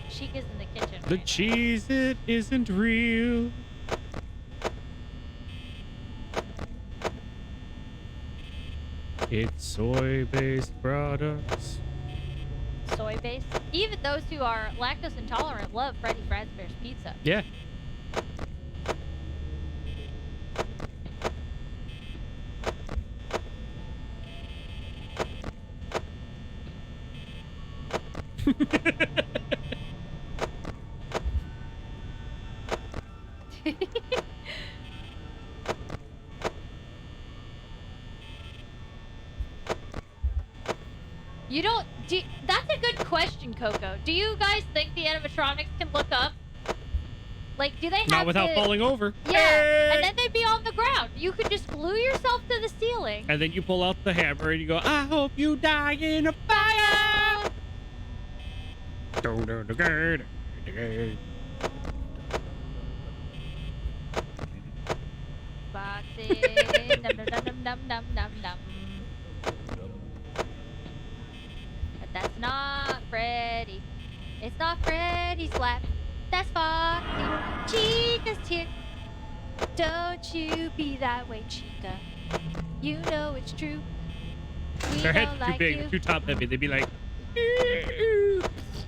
Chica's in the kitchen. The right? cheese, it isn't real. It's soy-based products. Soy based. Even those who are lactose intolerant love Freddy Fazbear's pizza. Yeah. You don't. That's a good question, Coco. Do you guys think the animatronics can look up? Like, do they have Not without falling over. Yeah, and then they'd be on the ground. You could just glue yourself to the ceiling. And then you pull out the hammer and you go, I hope you die in a fire. Boxing. Num num num num num num num. But that's not Freddy. It's not Freddy's lap. That's Foxy. Chica's here. Don't you be that way, Chica. You know it's true. We Their heads don't are too like big, you. they're too top heavy. They'd be like,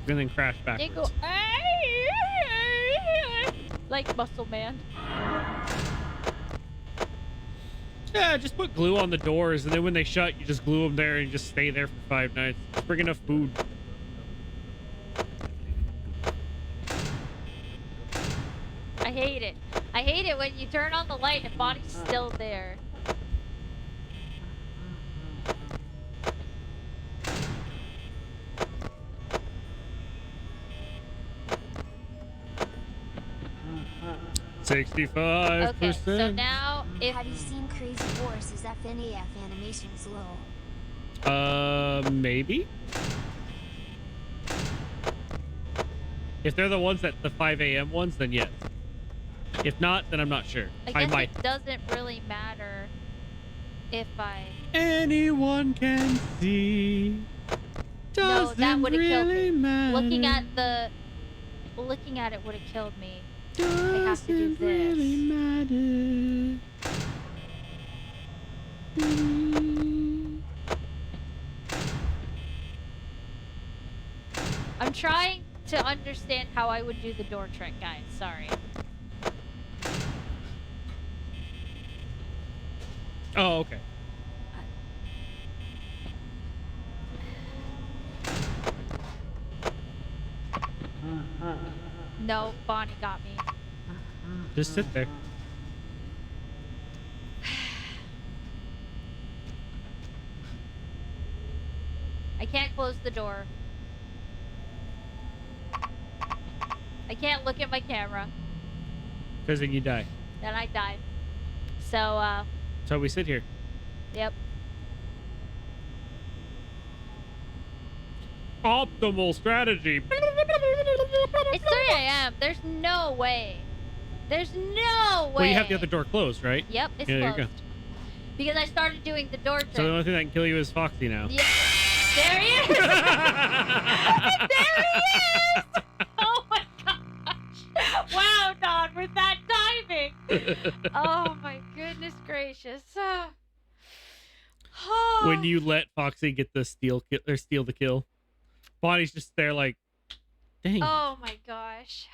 and then crash They backwards. go like Muscle Man. Yeah, just put glue on the doors, and then when they shut, you just glue them there and just stay there for 5 nights. Just bring enough food. I hate it. I hate it when you turn on the light and Bonnie's still there. $65%. Okay, so now if Have you seen Crazy Horse? FNAF animation's low. Maybe? If they're the ones that the 5 a.m. ones, then yes. If not, then I'm not sure. I I guess might. it doesn't really matter if I. Anyone can see. No, that would have killed me. really matter. Looking at it would have killed me. I have to do Doesn't really this. matter. I'm trying to understand how I would do the door trick, guys. Sorry. Oh, okay. No, Bonnie got me. Just sit there. I can't close the door. I can't look at my camera. Because then you die. Then I die. So, So we sit here. yep. Optimal strategy. It's 3 a.m. There's no way. There's no way. Well, you have the other door closed, right? Yep, it's Yeah, there closed. you go. Because I started doing the door trick. So the only thing that can kill you is Foxy now. Yeah. There he is! There he is! Oh my gosh! Wow, Don, with that timing! Oh my goodness gracious. When you let Foxy get the steal the kill, Bonnie's just there like, dang. Oh my gosh.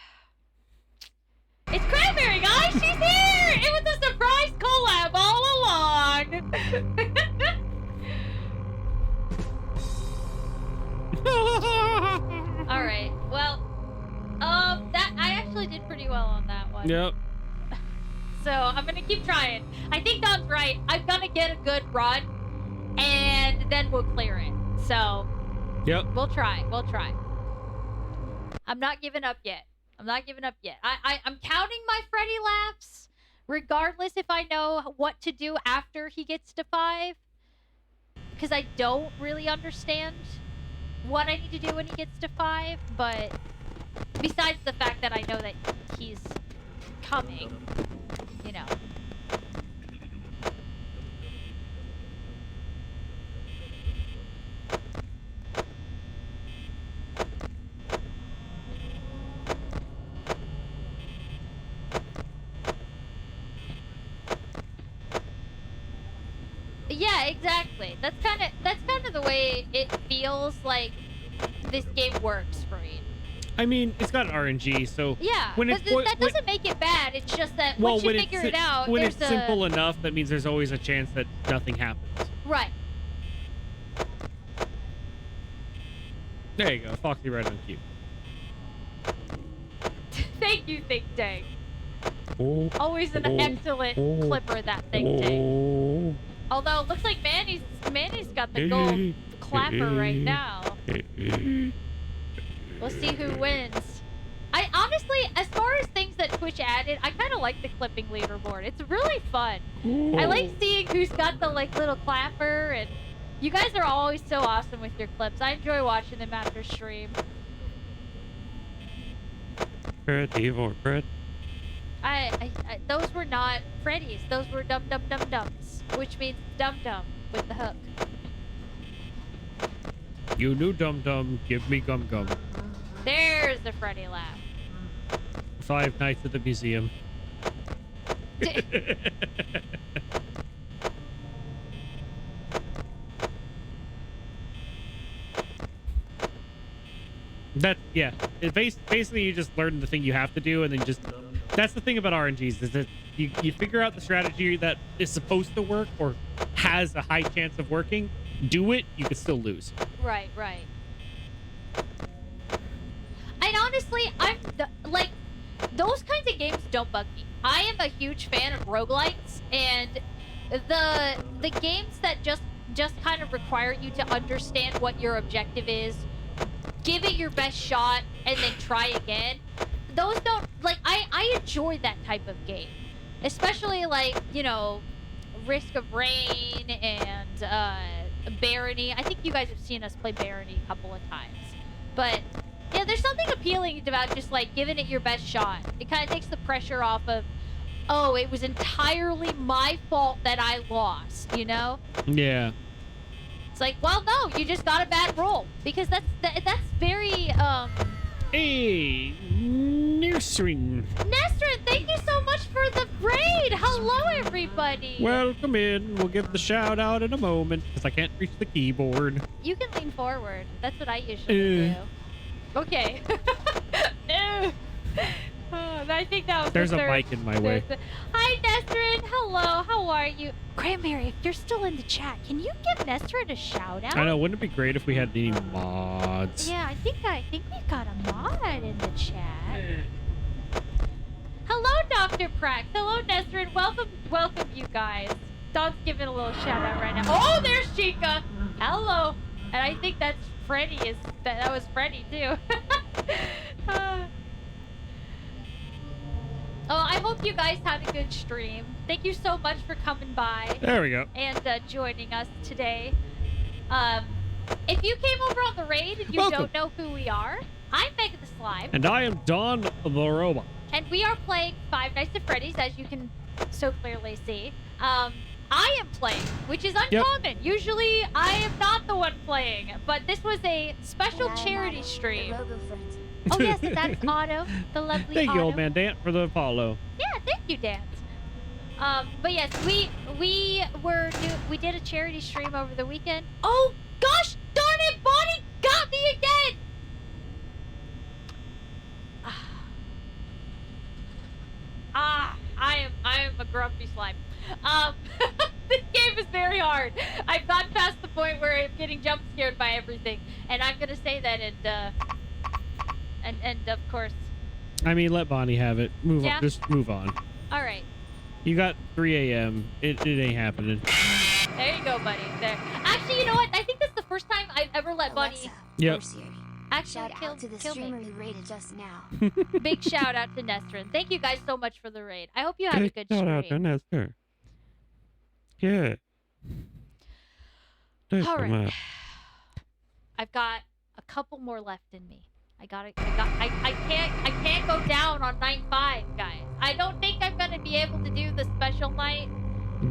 It's Cranberry, guys! She's here! It was a surprise collab all along! Alright, well, that I actually did pretty well on that one. Yep. So I'm gonna keep trying. I think Don's right. I'm gonna get a good run, and then we'll clear it. So Yep. we'll try. We'll try. I'm not giving up yet. I'm not giving up yet. I'm counting my Freddy laps, regardless if I know what to do after he gets to 5, because I don't really understand what I need to do when he gets to 5. But besides the fact that I know that he's coming, you know. Yeah, exactly. That's kind of the way it feels like this game works for me. I mean, it's got RNG, so Yeah, when but it's that doesn't make it bad. It's just that well, once you when figure it's it out, when there's it's simple enough, that means there's always a chance that nothing happens. Right. There you go. Foxy right on cue. Thank you, Think Tank. Oh, Always an excellent clipper, that Think Tank. Although it looks like Manny's got the gold clapper right now. We'll see who wins. I honestly, as far as things that Twitch added, I kind of like the clipping leaderboard. It's really fun. I like seeing who's got the like little clapper, and you guys are always so awesome with your clips. I enjoy watching them after stream. Freddy for Fred. I those were not Freddy's. Those were dum dum dum dums, which means dum dum with the hook. You knew dum dum, give me gum gum. There's the Freddy laugh. 5 Nights at the Museum. That yeah. Basically you just learn the thing you have to do, and then just that's the thing about RNGs is that you figure out the strategy that is supposed to work or has a high chance of working. Do it, you could still lose. Right, right. And honestly, like those kinds of games don't bug me. I am a huge fan of roguelikes, and the games that just kind of require you to understand what your objective is, give it your best shot, and then try again. Those don't, like, I enjoy that type of game. Especially, like, you know, Risk of Rain and Barony. I think you guys have seen us play Barony a couple of times. But, yeah, there's something appealing about just, like, giving it your best shot. It kind of takes the pressure off of, oh, it was entirely my fault that I lost, you know? Yeah. It's like, well, no, you just got a bad roll. Because that's very, Hey, Nursery. Nestrin, thank you so much for the raid! Hello, everybody! Welcome in. We'll give the shout out in a moment because I can't reach the keyboard. You can lean forward. That's what I usually do. Okay. I think that was There's the a third. mic in my way. Hi, Nestrin. Hello. How are you? Cranberry, if you're still in the chat, can you give Nestrin a shout out? I know. Wouldn't it be great if we had any mods? Yeah, I think we got a mod in the chat. Hello, Dr. Prax. Hello, Nestrin. Welcome, you guys. Don's giving a little shout out right now. Oh, there's Chica. Hello. And I think that's Freddy. That was Freddy too. Oh, I hope you guys had a good stream. Thank you so much for coming by. There we go. And joining us today. If you came over on the raid and you Welcome. don't know who we are, I'm Mega the Slime. And I am Don the Robot. And we are playing Five Nights at Freddy's, as you can so clearly see. I am playing, which is uncommon. Usually, I am not the one playing. But this was a special charity stream. Oh yes, that's Otto, the lovely Thank Otto. you, old man Dan, for the follow. Yeah, thank you, Dan. But yes, we did a charity stream over the weekend. Oh gosh, darn it, Bonnie got me again. I am a grumpy slime. This game is very hard. I've gotten past the point where I'm getting jump scared by everything, and I'm gonna say that and of course. I mean, let Bonnie have it. Move Yeah? on. Just move on. All right. You got 3 a.m. It ain't happening. There you go, buddy. There. Actually, you know what? I think that's the first time I've ever let Bunny Alexa, Yep. Mercier. actually Shout kill out to the me. streamer who raided just now. Big shout out to Nestrin. Thank you guys so much for the raid. I hope you had a good Shout out to stream. Nestor. Yeah. Thanks All so right. much. I've got a couple more left in me. I can't go down on night 5, guys. I don't think I'm gonna be able to do the special night.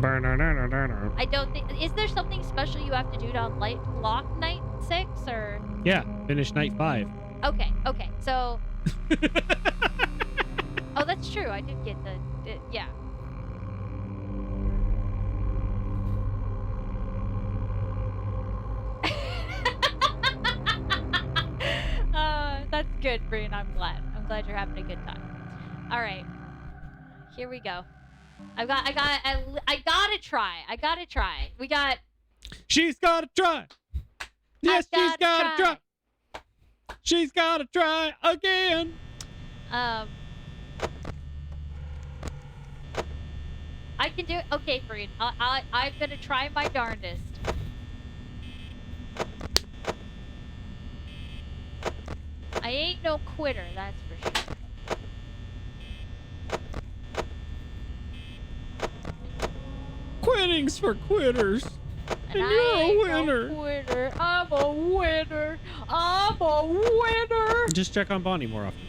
I don't think. Is there something special you have to do to unlock night 6 or? Yeah, finish night 5. Okay. So. Oh, that's true. I did get yeah. That's good, Breen. I'm glad. I'm glad you're having a good time. All right, here we go. I gotta try. We got. She's gotta try. Yes, she's gotta try. She's gotta try again. I can do it. Okay, Fareed. I'm gonna try my darndest. I ain't no quitter, that's for sure. Quitting's for quitters. And I you're a ain't winner. No quitter. I'm a winner. I'm a winner. Just check on Bonnie more often.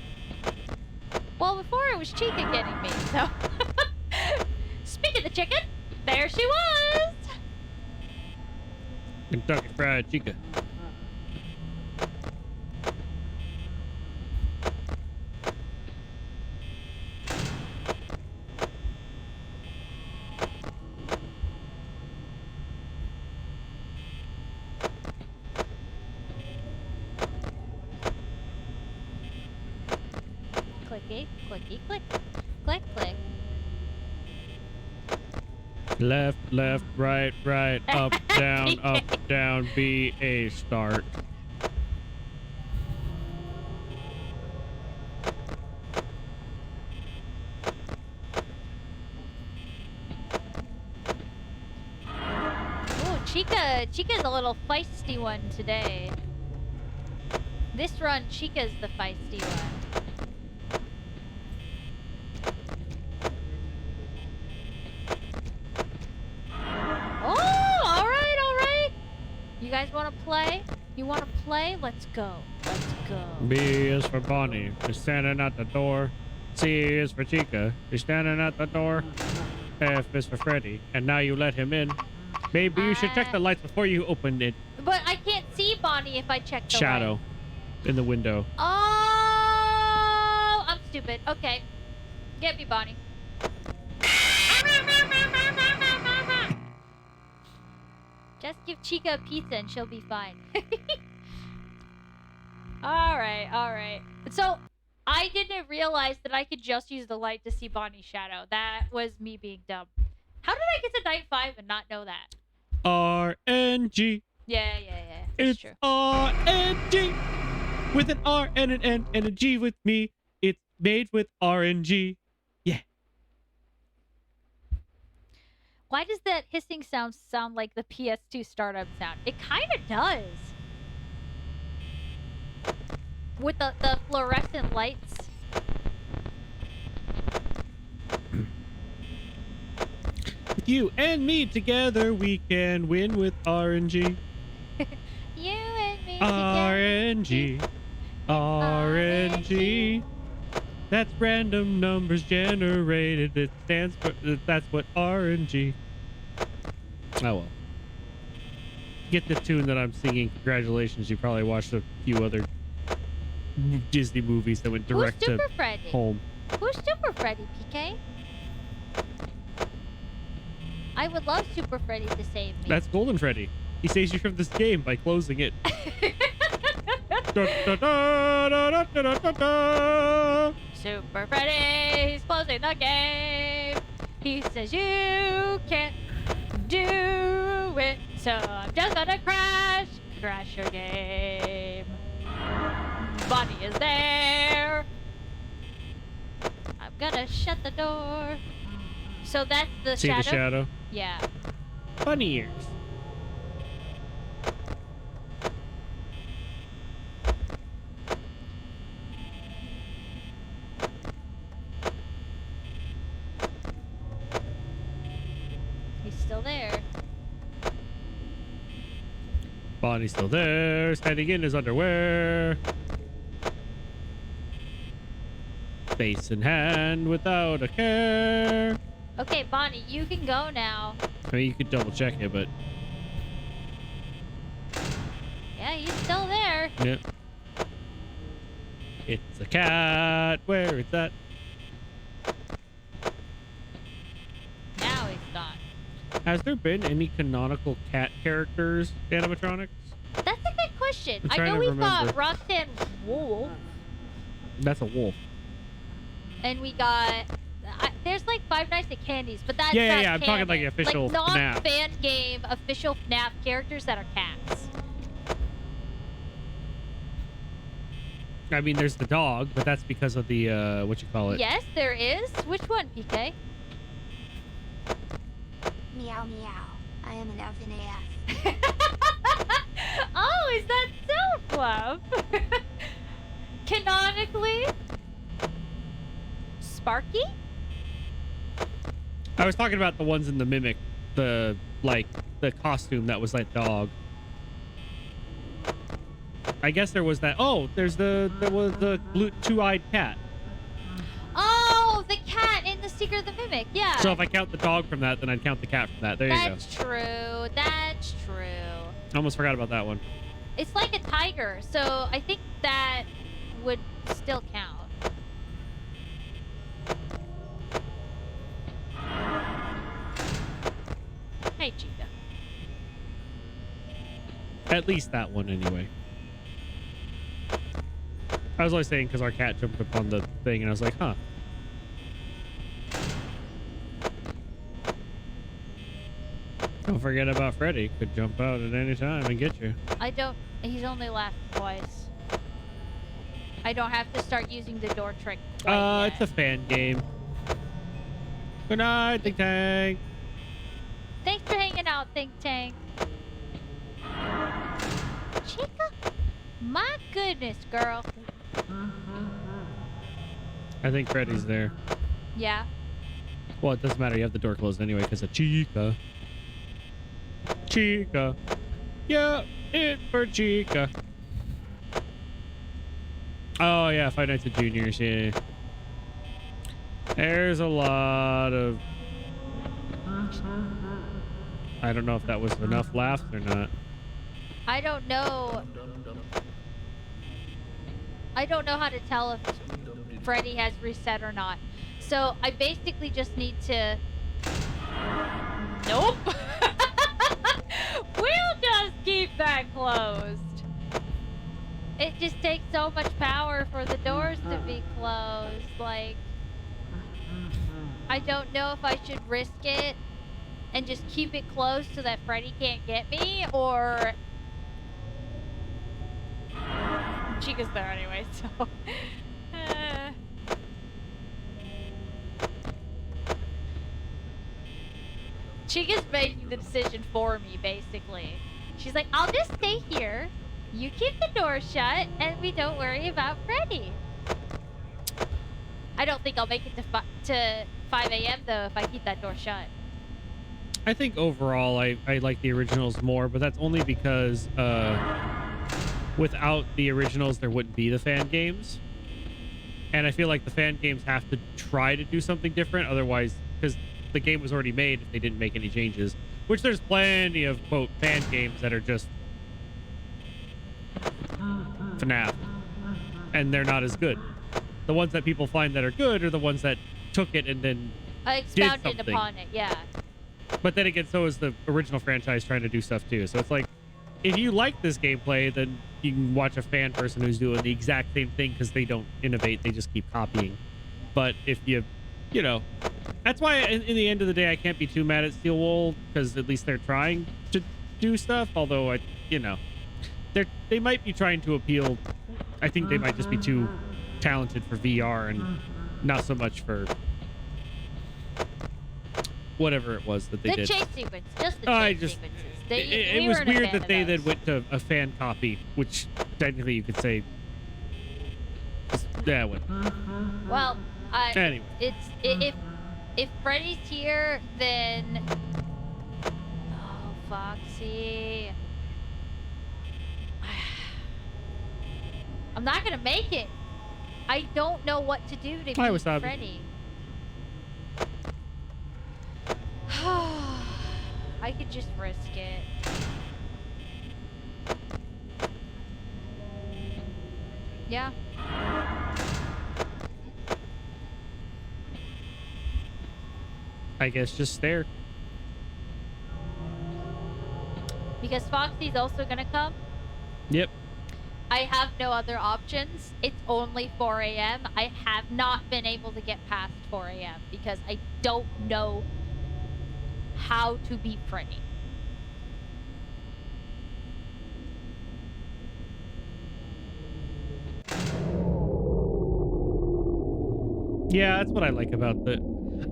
Well, before it was Chica getting me, so. Speaking of the chicken, there she was. Kentucky Fried Chica. Clicky, clicky, click. Click, click. Left, left, right, right, up, down, B, A, start. Ooh, Chica's a little feisty one today. This run, Chica's the feisty one. Oh, all right. You guys want to play? You want to play? Let's go. Let's go. B is for Bonnie. She's standing at the door. C is for Chica. She's standing at the door. F is for Freddy. And now you let him in. Maybe you should check the lights before you open it. But I can't see Bonnie if I check the Shadow light. in the window. Oh, I'm stupid. Okay. Get me, Bonnie. Just give Chica a pizza and she'll be fine. All right. So, I didn't realize that I could just use the light to see Bonnie's shadow. That was me being dumb. How did I get to night 5 and not know that? RNG. Yeah. It's true. RNG. With an R and an N and a G with me. It's made with RNG. Yeah. Why does that hissing sound like the PS2 startup sound? It kind of does. With the fluorescent lights. With you and me together, we can win with RNG. You and me RNG. RNG. That's random numbers generated. It stands for, that's what RNG. Oh well. Get the tune that I'm singing. Congratulations, you probably watched a few other Disney movies that went direct Who's to Super Freddy? home. Who's Super Freddy, PK? I would love Super Freddy to save me. That's Golden Freddy. He saves you from this game by closing it. Da, da, da, da, da, da, da, da. Super Freddy, he's closing the game. He says you can't do it, so I'm just gonna crash your game. Bonnie is there. I'm gonna shut the door. So that's the See shadow? the shadow? Yeah. Bunny ears. He's still there. Bonnie's still there, standing in his underwear. Face in hand without a care. Okay, Bonnie, you can go now. I mean, you could double check it, but Yeah, he's still there. yeah. It's a cat. Where is that? Now he's gone. Has there been any canonical cat characters, animatronics? That's a good question. I'm I trying know to we've remember. got Roxanne Wolf, That's a wolf. and we got. There's like Five Nights at Candy's, but that's Yeah, not yeah, I'm talking like canon. official like FNAF. non-fan game official FNAF characters that are cats. I mean, there's the dog, but that's because of the, what you call it? Yes, there is. Which one, PK? Meow meow. I am an FNAF. Oh, is that so, Fluff? Canonically? Sparky? I was talking about the ones in the Mimic, the costume that was that dog. I guess there was that. Oh, there was the blue two-eyed cat. Oh, the cat in The Secret of the Mimic. Yeah. So if I count the dog from that, then I'd count the cat from that. There you go. That's true. That's true. I almost forgot about that one. It's like a tiger, so I think that would still count. Hey, Chica. At least that one, anyway. I was only saying because our cat jumped up on the thing, and I was like, huh. Don't forget about Freddy. Could jump out at any time and get you. He's only laughed twice. I don't have to start using the door trick quite It's a fan game. Good night, Think Tank. Thanks for hanging out, Think Tank. Chica? My goodness, girl. I think Freddy's there. Yeah. Well, it doesn't matter. You have the door closed anyway because of Chica. Chica. Yeah, it for Chica. Oh, yeah, Five Nights at Juniors, yeah. There's a lot of... I don't know if that was enough laughs or not. I don't know. I don't know how to tell if Freddy has reset or not. So I basically just need to... Nope. We'll just keep that closed. It just takes so much power for the doors to be closed. Like, I don't know if I should risk it and just keep it closed so that Freddy can't get me, or... Chica's there anyway, so... Chica's making the decision for me, basically. She's like, I'll just stay here, you keep the door shut, and we don't worry about Freddy. I don't think I'll make it to 5 a.m. though if I keep that door shut. I think overall I like the originals more, but that's only because without the originals there wouldn't be the fan games. And I feel like the fan games have to try to do something different, otherwise, because the game was already made if they didn't make any changes. Which there's plenty of, quote, fan games that are just FNAF. And they're not as good. The ones that people find that are good are the ones that took it and then Expounded did something upon it, yeah. But then again, so is the original franchise trying to do stuff too. So it's like, if you like this gameplay, then you can watch a fan person who's doing the exact same thing because they don't innovate. They just keep copying. But if you know, that's why in the end of the day, I can't be too mad at Steel Wool because at least they're trying to do stuff. Although, they might be trying to appeal. I think they might just be too talented for VR and not so much for whatever it was that they did. The chase sequence, just the chase sequences. It was weird that they then went to a fan copy, which technically you could say, yeah, what? Well, anyway, if Freddy's here, then oh, Foxy, I'm not gonna make it. I don't know what to do to beat Freddy. I could just risk it. Yeah. I guess just stare. Because Foxy's also gonna come? Yep. I have no other options. It's only 4 a.m. I have not been able to get past 4 a.m. because I don't know how to beat Freddy. Yeah, that's what I like about the.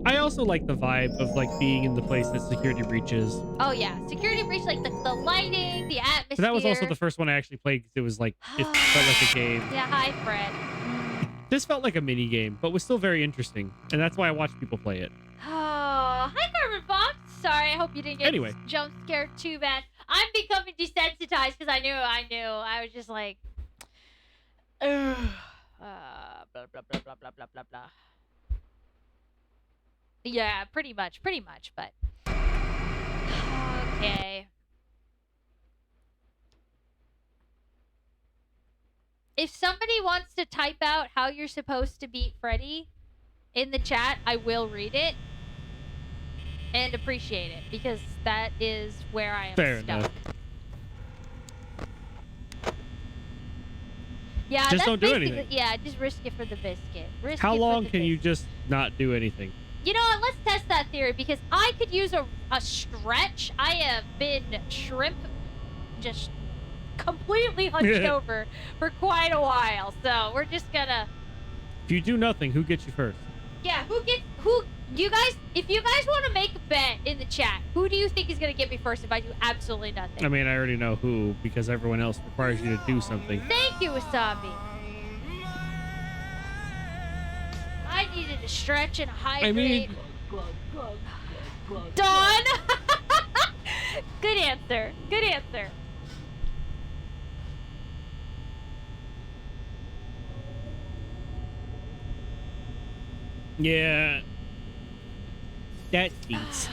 I also like the vibe of like being in the place that security breach is. Oh yeah, security breach, like the lighting, the atmosphere. But that was also the first one I actually played because it was like it felt like a game. Yeah, hi Fred. This felt like a mini game, but was still very interesting, and that's why I watched people play it. Oh, hi Carbon Fox. Sorry, I hope you didn't get Anyway. jump scared too bad. I'm becoming desensitized because I knew. I was just like, ugh. Blah blah blah blah blah blah blah blah. Yeah, pretty much, but okay. If somebody wants to type out how you're supposed to beat Freddy in the chat, I will read it and appreciate it because that is where I am Fair stuck. enough. Yeah, Just that's don't do basically- anything. Yeah, just risk it for the biscuit. Risk How it for long the can you biscuit. just not do anything? You know what? Let's test that theory because I could use a stretch. I have been shrimp just completely hunched over for quite a while. So we're just gonna. If you do nothing, who gets you first? Yeah, you guys, if you guys want to make a bet in the chat, who do you think is gonna get me first if I do absolutely nothing? I mean, I already know who because everyone else requires you to do something. Thank you, Wasabi. I needed to stretch and hydrate. I mean, Dawn. Good answer. Good answer. yeah. That beats.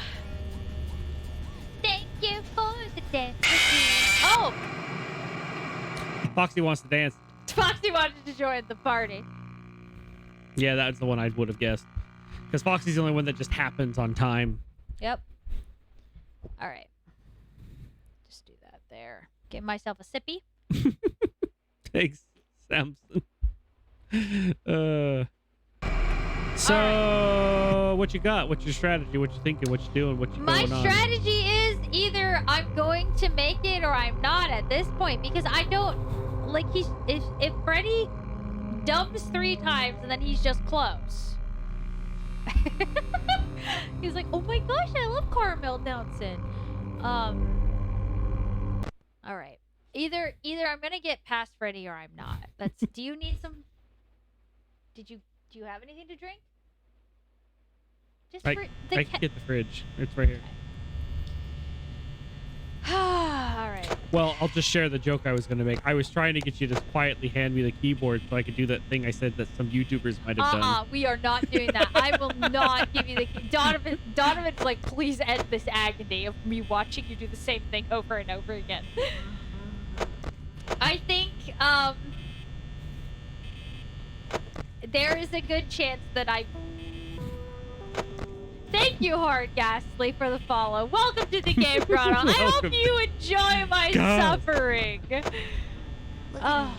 Thank you for the dance. Oh, Foxy wants to dance. Foxy wanted to join the party. Yeah, that's the one I would have guessed. Because Foxy's the only one that just happens on time. Yep. All right. Just do that there. Give myself a sippy. Thanks, Samson. So, what you got? What's your strategy? What you thinking? What you doing? What you My going on? strategy is either I'm going to make it or I'm not at this point because I don't like if Freddy dumps 3 times and then he's just close. He's like, oh my gosh, I love caramel Nelson. All right. Either I'm gonna get past Freddy or I'm not. That's. Do you need some? Do you have anything to drink? Just I for can get the fridge. It's right here. All right. Well, I'll just share the joke I was going to make. I was trying to get you to quietly hand me the keyboard so I could do that thing I said that some YouTubers might have done. We are not doing that. I will not give you the key. Donovan's like, please end this agony of me watching you do the same thing over and over again. I think there is a good chance that I. Thank you, Hard Ghastly, for the follow. Welcome to the game, Bruno. I hope you enjoy my suffering. Look at me. I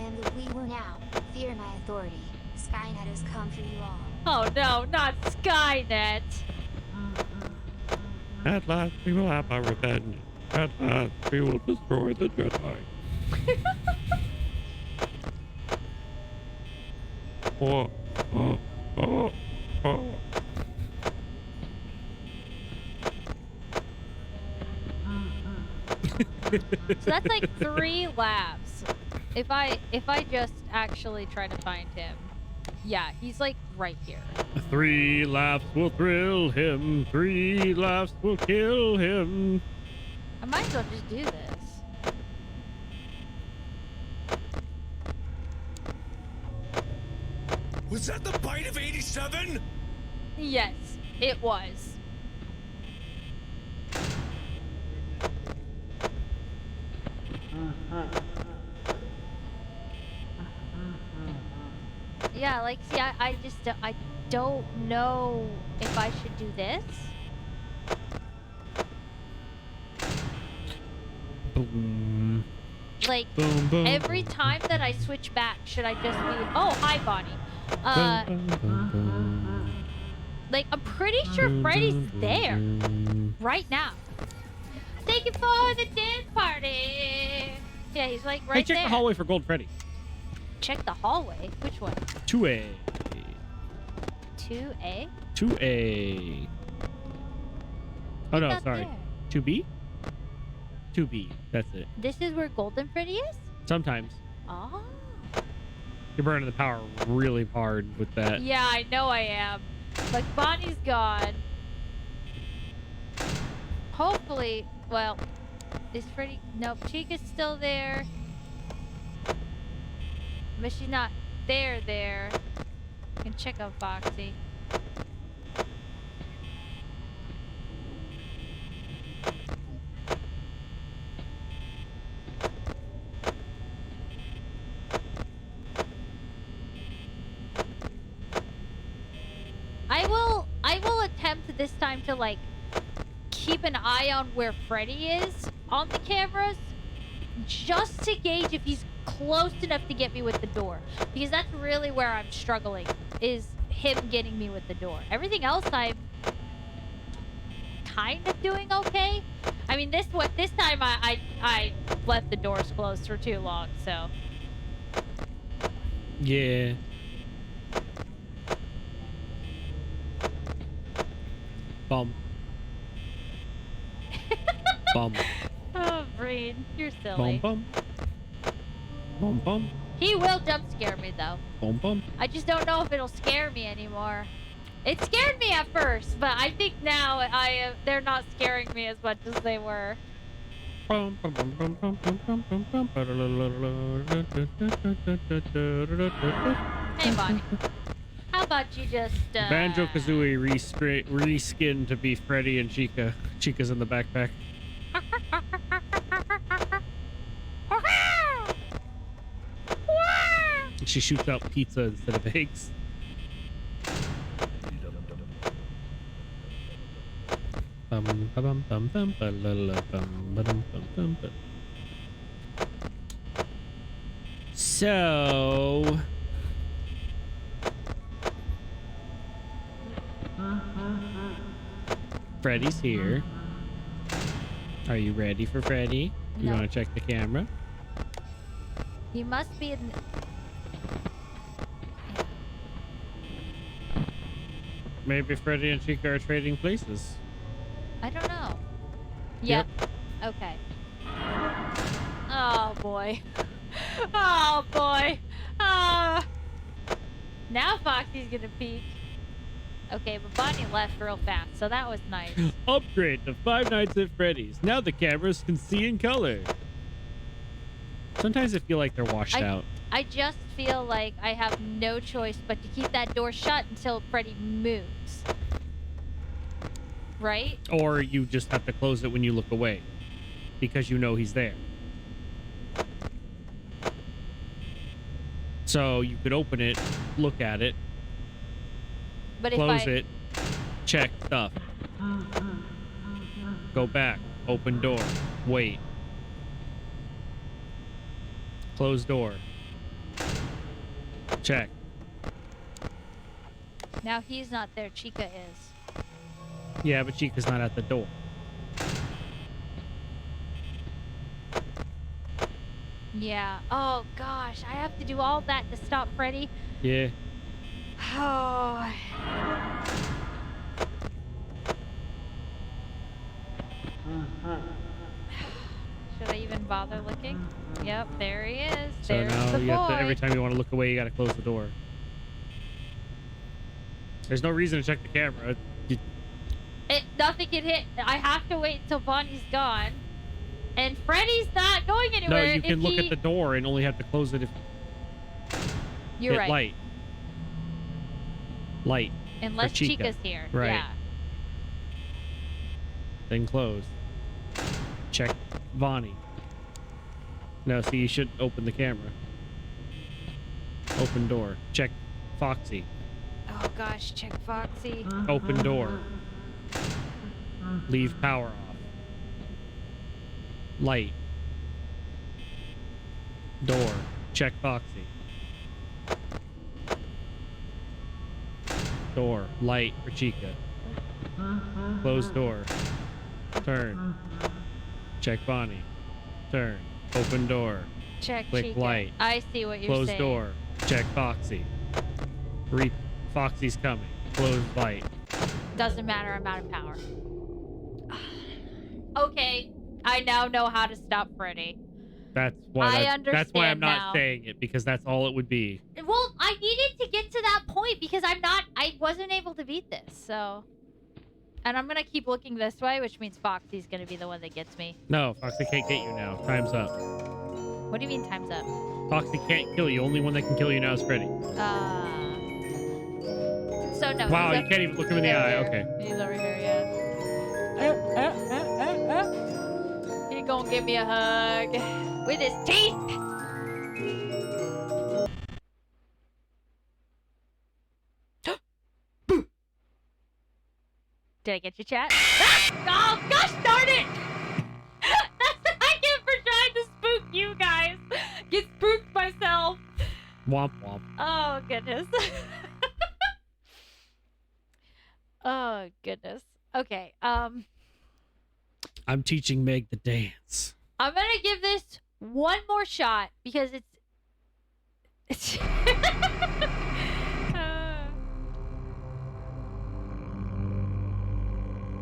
am the we were now. Fear my authority. Skynet has come for you all. Oh no, not Skynet. At last, we will have our revenge. At last, we will destroy the Jedi. Oh. So that's like 3 laughs. If I just actually try to find him. Yeah, he's like right here. 3 laughs will thrill him. 3 laughs will kill him. I might as well just do this. Was that the bite of 87? Yes, it was. Yeah, like, see, I just, I don't know if I should do this. Boom. Like, Boom, boom. every time that I switch back, should I just be, oh, hi, Bonnie. Boom, boom, boom, Like, I'm pretty sure boom. Freddy's Boom, boom, there boom. right now. Thank you for the dance party. Yeah, he's like right Hey, check there. the hallway for Gold Freddy. Check the hallway. Which one? 2A. 2A? 2A. Oh no, Not sorry. there. 2B? 2B. That's it. This is where Golden Freddy is? Sometimes. Oh. You're burning the power really hard with that. Yeah, I know I am. Like, Bonnie's gone. Hopefully, well, is Freddy... Nope, Chica's still there. But she's not there. I can check on Foxy. I will attempt this time to, like, keep an eye on where Freddy is on the cameras, just to gauge if he's close enough to get me with the door. Because that's really where I'm struggling, is him getting me with the door. Everything else I'm kind of doing okay. I mean, this time I left the doors closed for too long, so. Yeah. Bum. Bum. Oh, Breen, you're Bum silly. bum. Bum bum. He will jump scare me, though. Bum bum. I just don't know if it'll scare me anymore. It scared me at first, but I think now they're not scaring me as much as they were. Bum bum bum bum bum bum bum bum bum. Hey, Bonnie. How about you just, Banjo-Kazooie reskinned to be Freddy and Chica. Chica's in the backpack. She shoots out pizza instead of eggs. So Freddy's here. Are you ready for Freddy? You No. want to check the camera? He must be in... Maybe Freddy and Chica are trading places. I don't know. Yep. Okay. Oh, boy. Oh, boy. Now Foxy's gonna peek. Okay, but Bonnie left real fast, so that was nice. Upgrade to Five Nights at Freddy's. Now the cameras can see in color. Sometimes I feel like they're washed out. I just feel like I have no choice but to keep that door shut until Freddy moves. Right? Or you just have to close it when you look away. Because you know he's there. So you could open it, look at it, But if close it, check stuff. Go back, open door, wait. Close door. Check. Now he's not there, Chica is. Yeah, but Chica's not at the door. Yeah. Oh gosh, I have to do all that to stop Freddy. Yeah. Oh. Should I even bother looking? Yep, there he is. So There's now the you have to, boy. every time you want to look away, you got to close the door. There's no reason to check the camera. Nothing can hit. I have to wait until Bonnie's gone. And Freddy's not going No, anywhere. you can if look he... at the door and only have to close it if You're hit right. light. Light. Unless for Chica. Chica's here. Right. Yeah. Then close. Check Bonnie. No, see, you should open the camera. Open door. Check Foxy. Oh gosh, check Foxy. Open door. Leave power off. Light. Door. Check Foxy. Door. Light for Chica. Close door. Turn. Check Bonnie. Turn. Open door. Check Click Chica. light. I see what you're Close saying. door. Check Foxy. Foxy's coming. closed light. Doesn't matter, I'm out of power. Okay, I now know how to stop Freddy. That's why I'm understand not now. saying it, because that's all it would be. Well, I needed to get to that point because I wasn't able to beat this, so. And I'm gonna keep looking this way, which means Foxy's gonna be the one that gets me. No, Foxy can't get you now. Time's up. What do you mean time's up? Foxy can't kill you. Only one that can kill you now is Freddy. So no. Wow, he's you up can't even look him in the eye. there. Okay. He's over here, yeah. He gonna give me a hug with his teeth. Did I get you, chat? Oh, gosh darn it! That's what I get for trying to spook you guys. Get spooked myself. Womp womp. Oh, goodness. Oh, goodness. Okay, I'm teaching Meg the dance. I'm gonna give this one more shot because it's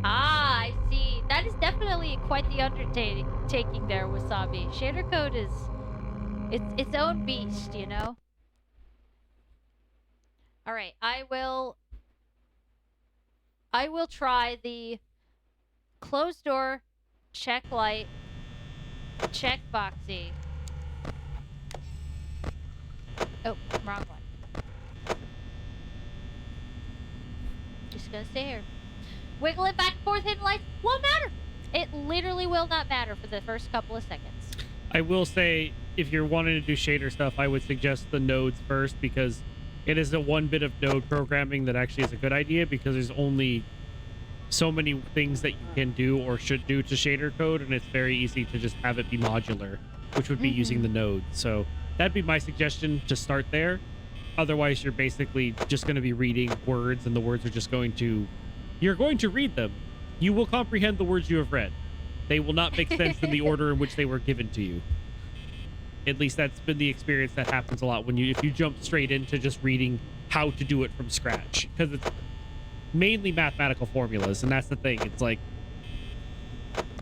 I see. That is definitely quite the undertaking there, Wasabi. Shader code is its own beast, you know? Alright, I will try the closed door, check light, check Foxy. Oh, wrong one. Just gonna stay here. Wiggle it back and forth, hidden lights won't matter. It literally will not matter for the first couple of seconds. I will say, if you're wanting to do shader stuff, I would suggest the nodes first, because it is the one bit of node programming that actually is a good idea, because there's only so many things that you can do or should do to shader code, and it's very easy to just have it be modular, which would be using the nodes. So that'd be my suggestion, to start there. Otherwise, you're basically just going to be reading words, and the words are just going to... You're going to read them. You will comprehend the words you have read. They will not make sense in the order in which they were given to you. At least that's been the experience that happens a lot if you jump straight into just reading how to do it from scratch. Because it's mainly mathematical formulas, and that's the thing. It's like...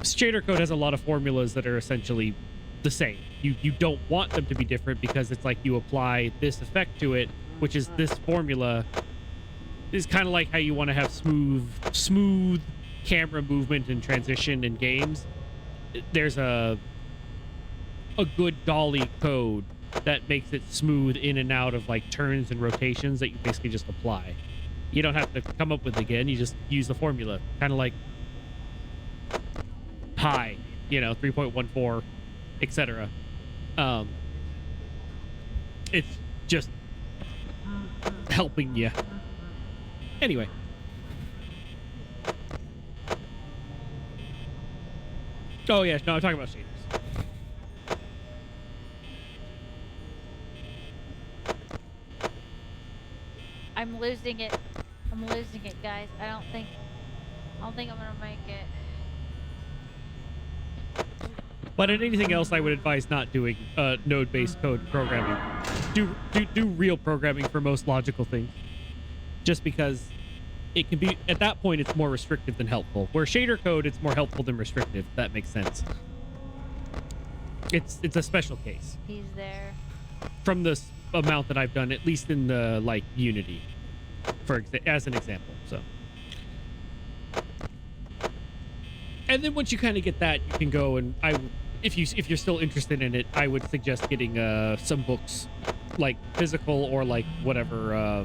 Shader code has a lot of formulas that are essentially the same. You don't want them to be different, because it's like you apply this effect to it, which is this formula... is kind of like how you want to have smooth camera movement and transition in games. There's a good dolly code that makes it smooth in and out of like turns and rotations that you basically just apply. You don't have to come up with it again. You just use the formula, kind of like pi, 3.14, etc. It's just helping you. Anyway. Oh, yeah. No, I'm talking about shaders. I'm losing it. I'm losing it, guys. I don't think I'm gonna make it. But in anything else, I would advise not doing node-based code programming. Do real programming for most logical things. Just because it can be, at that point, it's more restrictive than helpful. Where shader code, it's more helpful than restrictive. If that makes sense. It's a special case. He's there. From the amount that I've done, at least in the like Unity, as an example. So, and then once you kind of get that, you can go and if you're still interested in it, I would suggest getting some books, like physical or like whatever.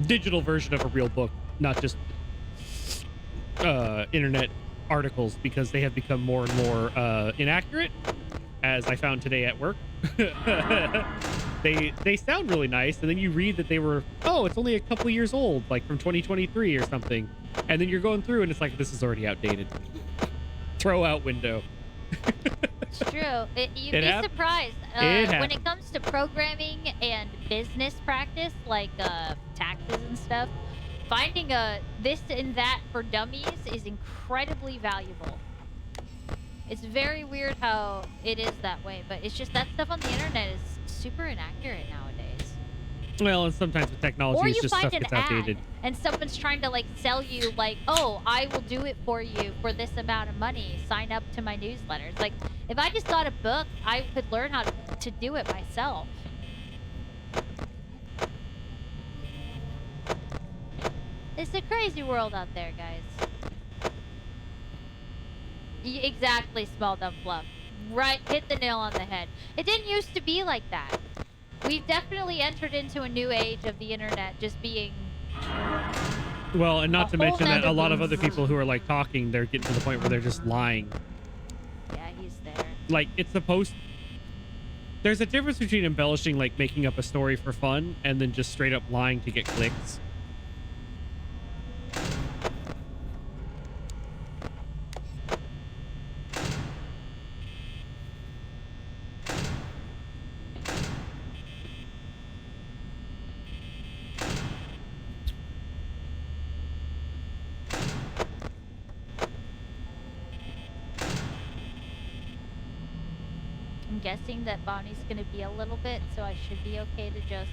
Digital version of a real book, not just internet articles, because they have become more and more inaccurate, as I found today at work. They sound really nice, and then you read that they were, it's only a couple years old, like from 2023 or something, and then you're going through and it's like, this is already outdated. Throw out window. It's true. You'd be surprised. When it comes to programming and business practice, like taxes and stuff, finding a this and that for dummies is incredibly valuable. It's very weird how it is that way, but it's just that stuff on the internet is super inaccurate nowadays. Well, and sometimes with technology, Or it's you just find stuff an gets ad outdated. and someone's trying to like sell you like, oh, I will do it for you for this amount of money. Sign up to my newsletters. Like if I just got a book, I could learn how to do it myself. It's a crazy world out there, guys. Exactly, small dumb fluff. Right, hit the nail on the head. It didn't used to be like that. We've definitely entered into a new age of the internet just being Well, and not a to whole mention that a nother lot of other beast. people who are like talking, they're getting to the point where they're just lying. Yeah, he's there. Like it's supposed. There's a difference between embellishing, like making up a story for fun, and then just straight up lying to get clicks. I'm guessing that Bonnie's gonna be a little bit, so I should be okay to just...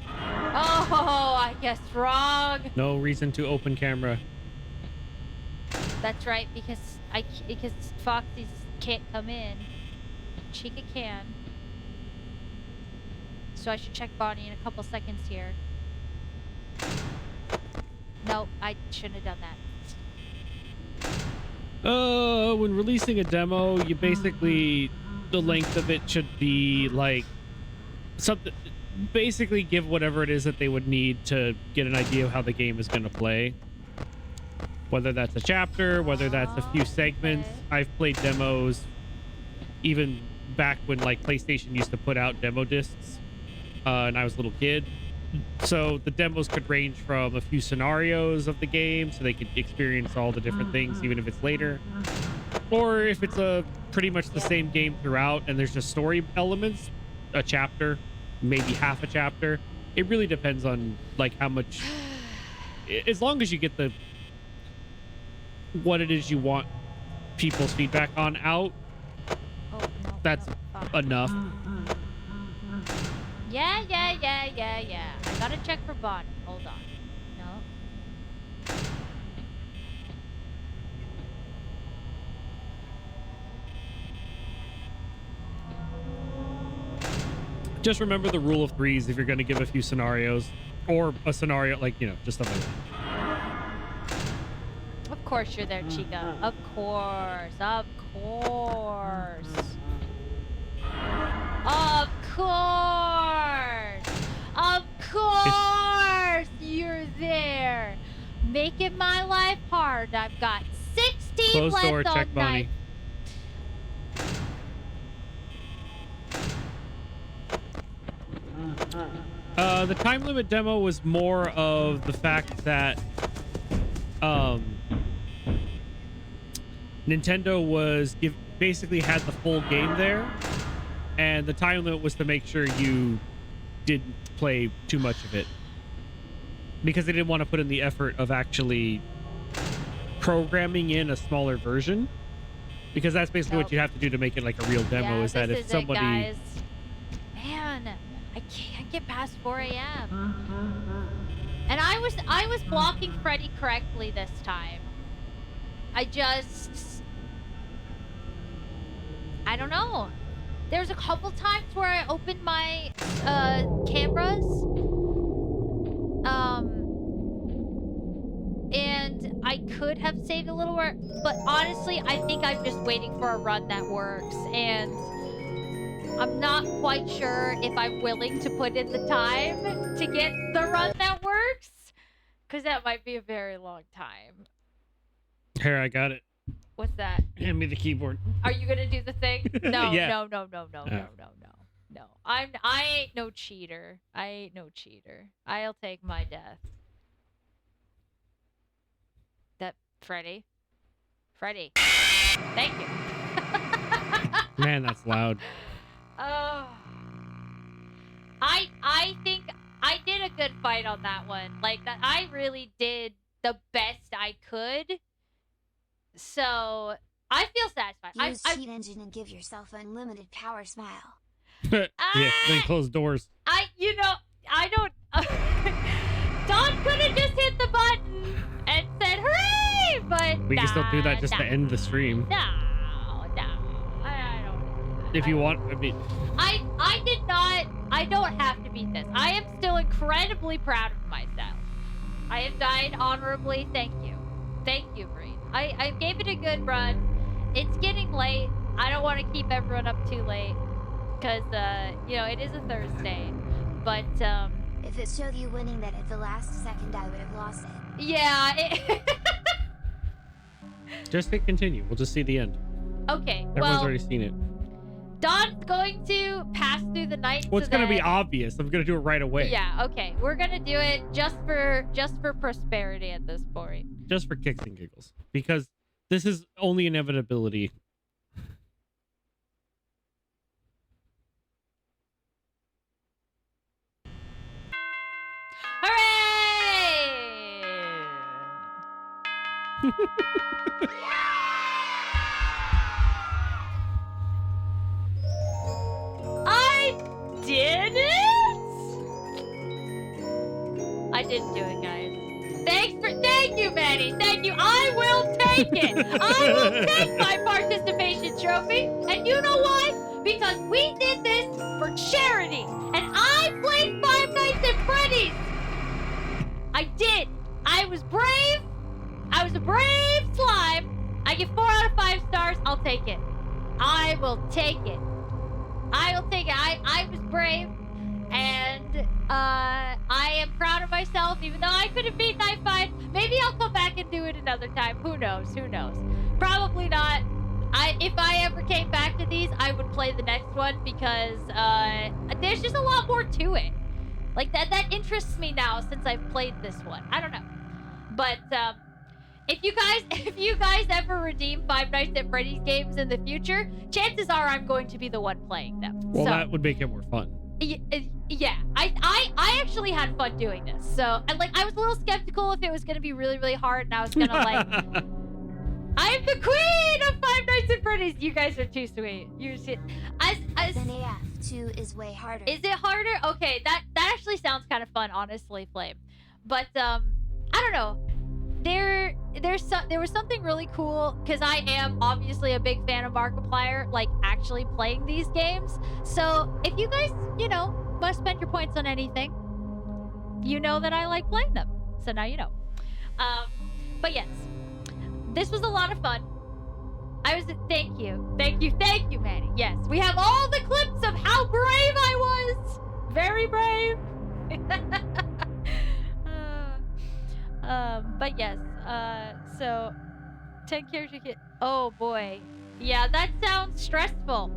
Oh, I guessed wrong. No reason to open camera. That's right, because Foxy's can't come in. Chica can. So I should check Bonnie in a couple seconds here. Nope, I shouldn't have done that. When releasing a demo, you basically, the length of it should be like something, basically give whatever it is that they would need to get an idea of how the game is going to play. Whether that's a chapter, whether that's a few segments. Okay. I've played demos even back when like PlayStation used to put out demo discs, and I was a little kid. So the demos could range from a few scenarios of the game so they could experience all the different things, even if it's later. Or if it's a pretty much the same game throughout and there's just story elements, a chapter, maybe half a chapter. It really depends on like how much, as long as you get the, what it is you want people's feedback on out, Oh, no, that's no, fuck. enough. Yeah. I gotta check for Bonnie. Hold on. No. Just remember the rule of threes if you're going to give a few scenarios or a scenario, like, you know, just stuff like that. Of course you're there, Chica. Of course. Of course. Of course. Of course you're there. Making my life hard. I've got 16 Closed left door, on check Bonnie. night. The time limit demo was more of the fact that Nintendo was basically had the full game there, and the time limit was to make sure you didn't play too much of it, because they didn't want to put in the effort of actually programming in a smaller version, because that's basically what you have to do to make it like a real demo. Yeah, is that this if is somebody it, guys. Man, I can't get past 4 a.m. And I was blocking Freddy correctly this time. I don't know. There's a couple times where I opened my cameras. And I could have saved a little more, but honestly, I think I'm just waiting for a run that works, and I'm not quite sure if I'm willing to put in the time to get the run that works, because that might be a very long time. Here, I got it. What's that? Hand me the keyboard. Are you gonna do the thing? No, Yeah. no. No. I ain't no cheater. I'll take my death. That Freddy. Thank you. Man, that's loud. Oh. I think I did a good fight on that one. Like that, I really did the best I could. So I feel satisfied. Use cheat engine and give yourself unlimited power. Smile. Yeah, then close doors. I don't. Don could have just hit the button and said hooray, but We can still do that just to end the stream. No, I don't. If you want, I mean, I did not. I don't have to beat this. I am still incredibly proud of myself. I have died honorably. Thank you, Breen. I gave it a good run. It's getting late. I don't want to keep everyone up too late because it is a Thursday. But If it showed you winning that at the last second, I would have lost it. yeah. just hit continue. We'll just see the end. Okay. Everyone's already seen it. Don's going to pass through the night. Well, it's gonna be obvious. I'm gonna do it right away. Yeah. Okay. We're gonna do it just for prosperity at this point. Just for kicks and giggles, because this is only inevitability. I did it! I didn't do it, guys. Thank you, Manny. Thank you. I will take it. I will take my participation trophy. And you know why? Because we did this for charity. And I played Five Nights at Freddy's. I did. I was brave. I was a brave slime. I get 4 out of 5 stars. I'll take it. I will take it. I will take it. I was brave, and I am proud of myself, even though I couldn't beat Night 5. Maybe I'll come back and do it another time. Who knows? Who knows? Probably not. If I ever came back to these, I would play the next one because there's just a lot more to it. Like that interests me now since I've played this one. I don't know. But if you guys ever redeem Five Nights at Freddy's games in the future, chances are I'm going to be the one playing them. Well, so, that would make it more fun. Yeah, I actually had fun doing this. So I was a little skeptical if it was going to be really, really hard, and I was gonna I'm the queen of Five Nights at Freddy's. You guys are too sweet. You're Then AF2 is way harder. Is it harder? Okay, that actually sounds kind of fun, honestly, Flame. But I don't know. There was something really cool because I am obviously a big fan of Markiplier, like actually playing these games. So if you guys, want to spend your points on anything, you know that I like playing them. So now you know. But yes, this was a lot of fun. Thank you, Manny. Yes, we have all the clips of how brave I was. Very brave. But yes, so 10 character kit. Oh boy. Yeah, that sounds stressful.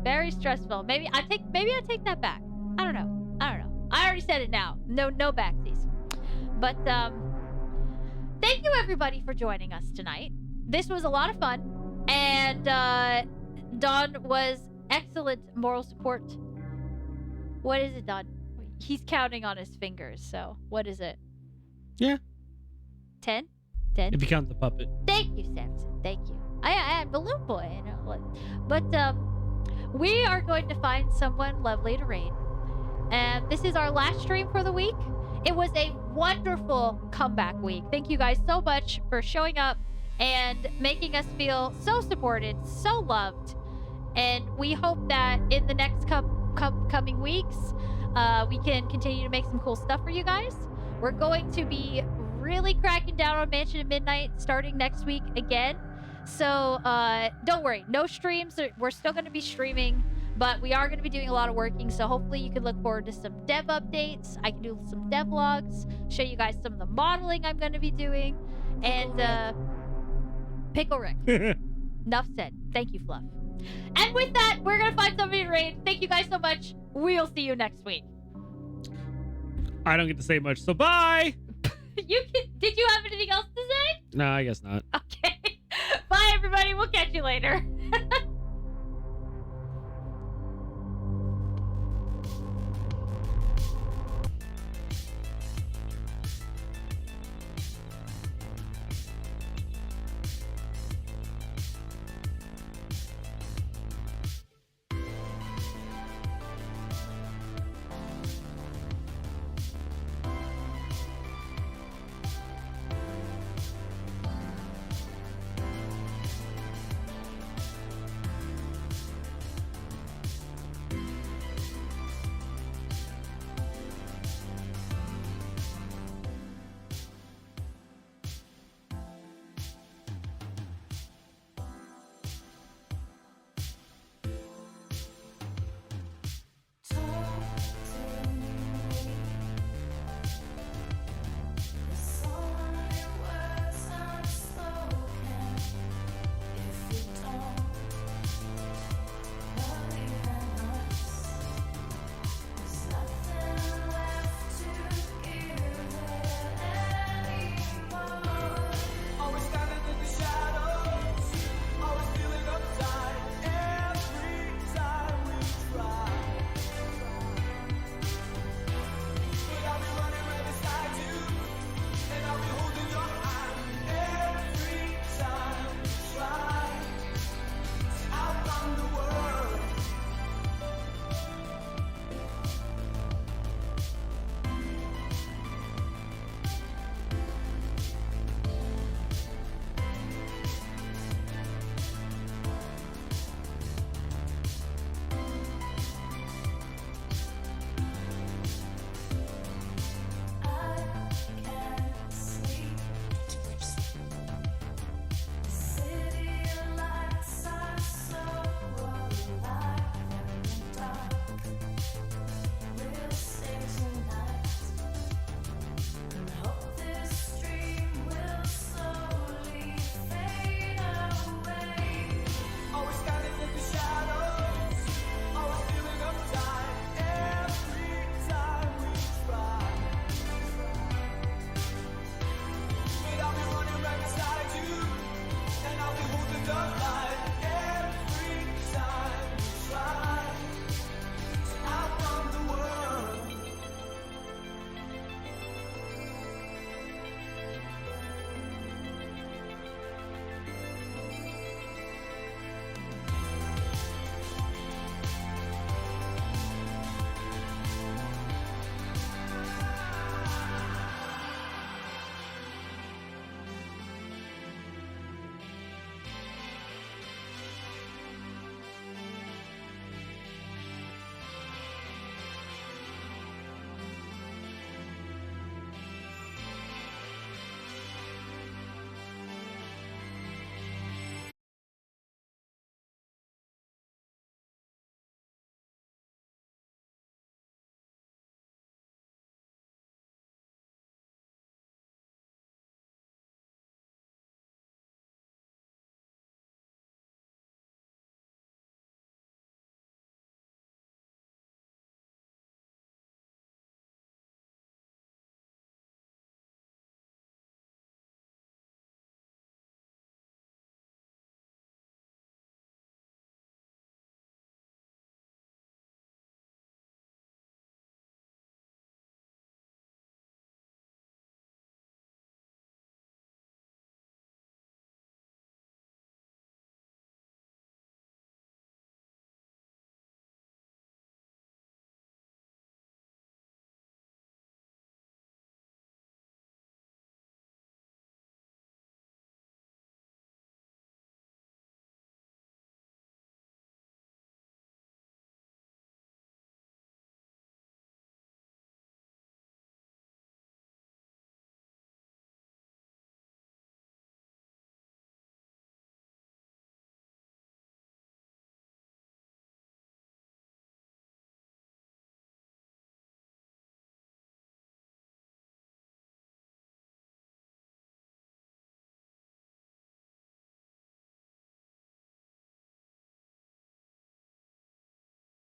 Very stressful. Maybe I take that back. I don't know. I already said it now. No backsies. But thank you everybody for joining us tonight. This was a lot of fun. And Don was excellent moral support. What is it, Don? He's counting on his fingers, so what is it? Yeah. 10? If you count the puppet. Thank you, Samson. Thank you. I Balloon Boy, But we are going to find someone lovely to raid. And this is our last stream for the week. It was a wonderful comeback week. Thank you guys so much for showing up and making us feel so supported, so loved. And we hope that in the next coming weeks, we can continue to make some cool stuff for you guys. We're going to be really cracking down on Mansion at Midnight starting next week again. So don't worry, no streams. We're still going to be streaming, but we are going to be doing a lot of working. So hopefully you can look forward to some dev updates. I can do some dev logs, show you guys some of the modeling I'm going to be doing. And Pickle Rick. Enough said. Thank you, Fluff. And with that, we're going to find somebody to raid. Thank you guys so much. We'll see you next week. I don't get to say much, so bye! Did you have anything else to say? No, I guess not. Okay. Bye, everybody. We'll catch you later.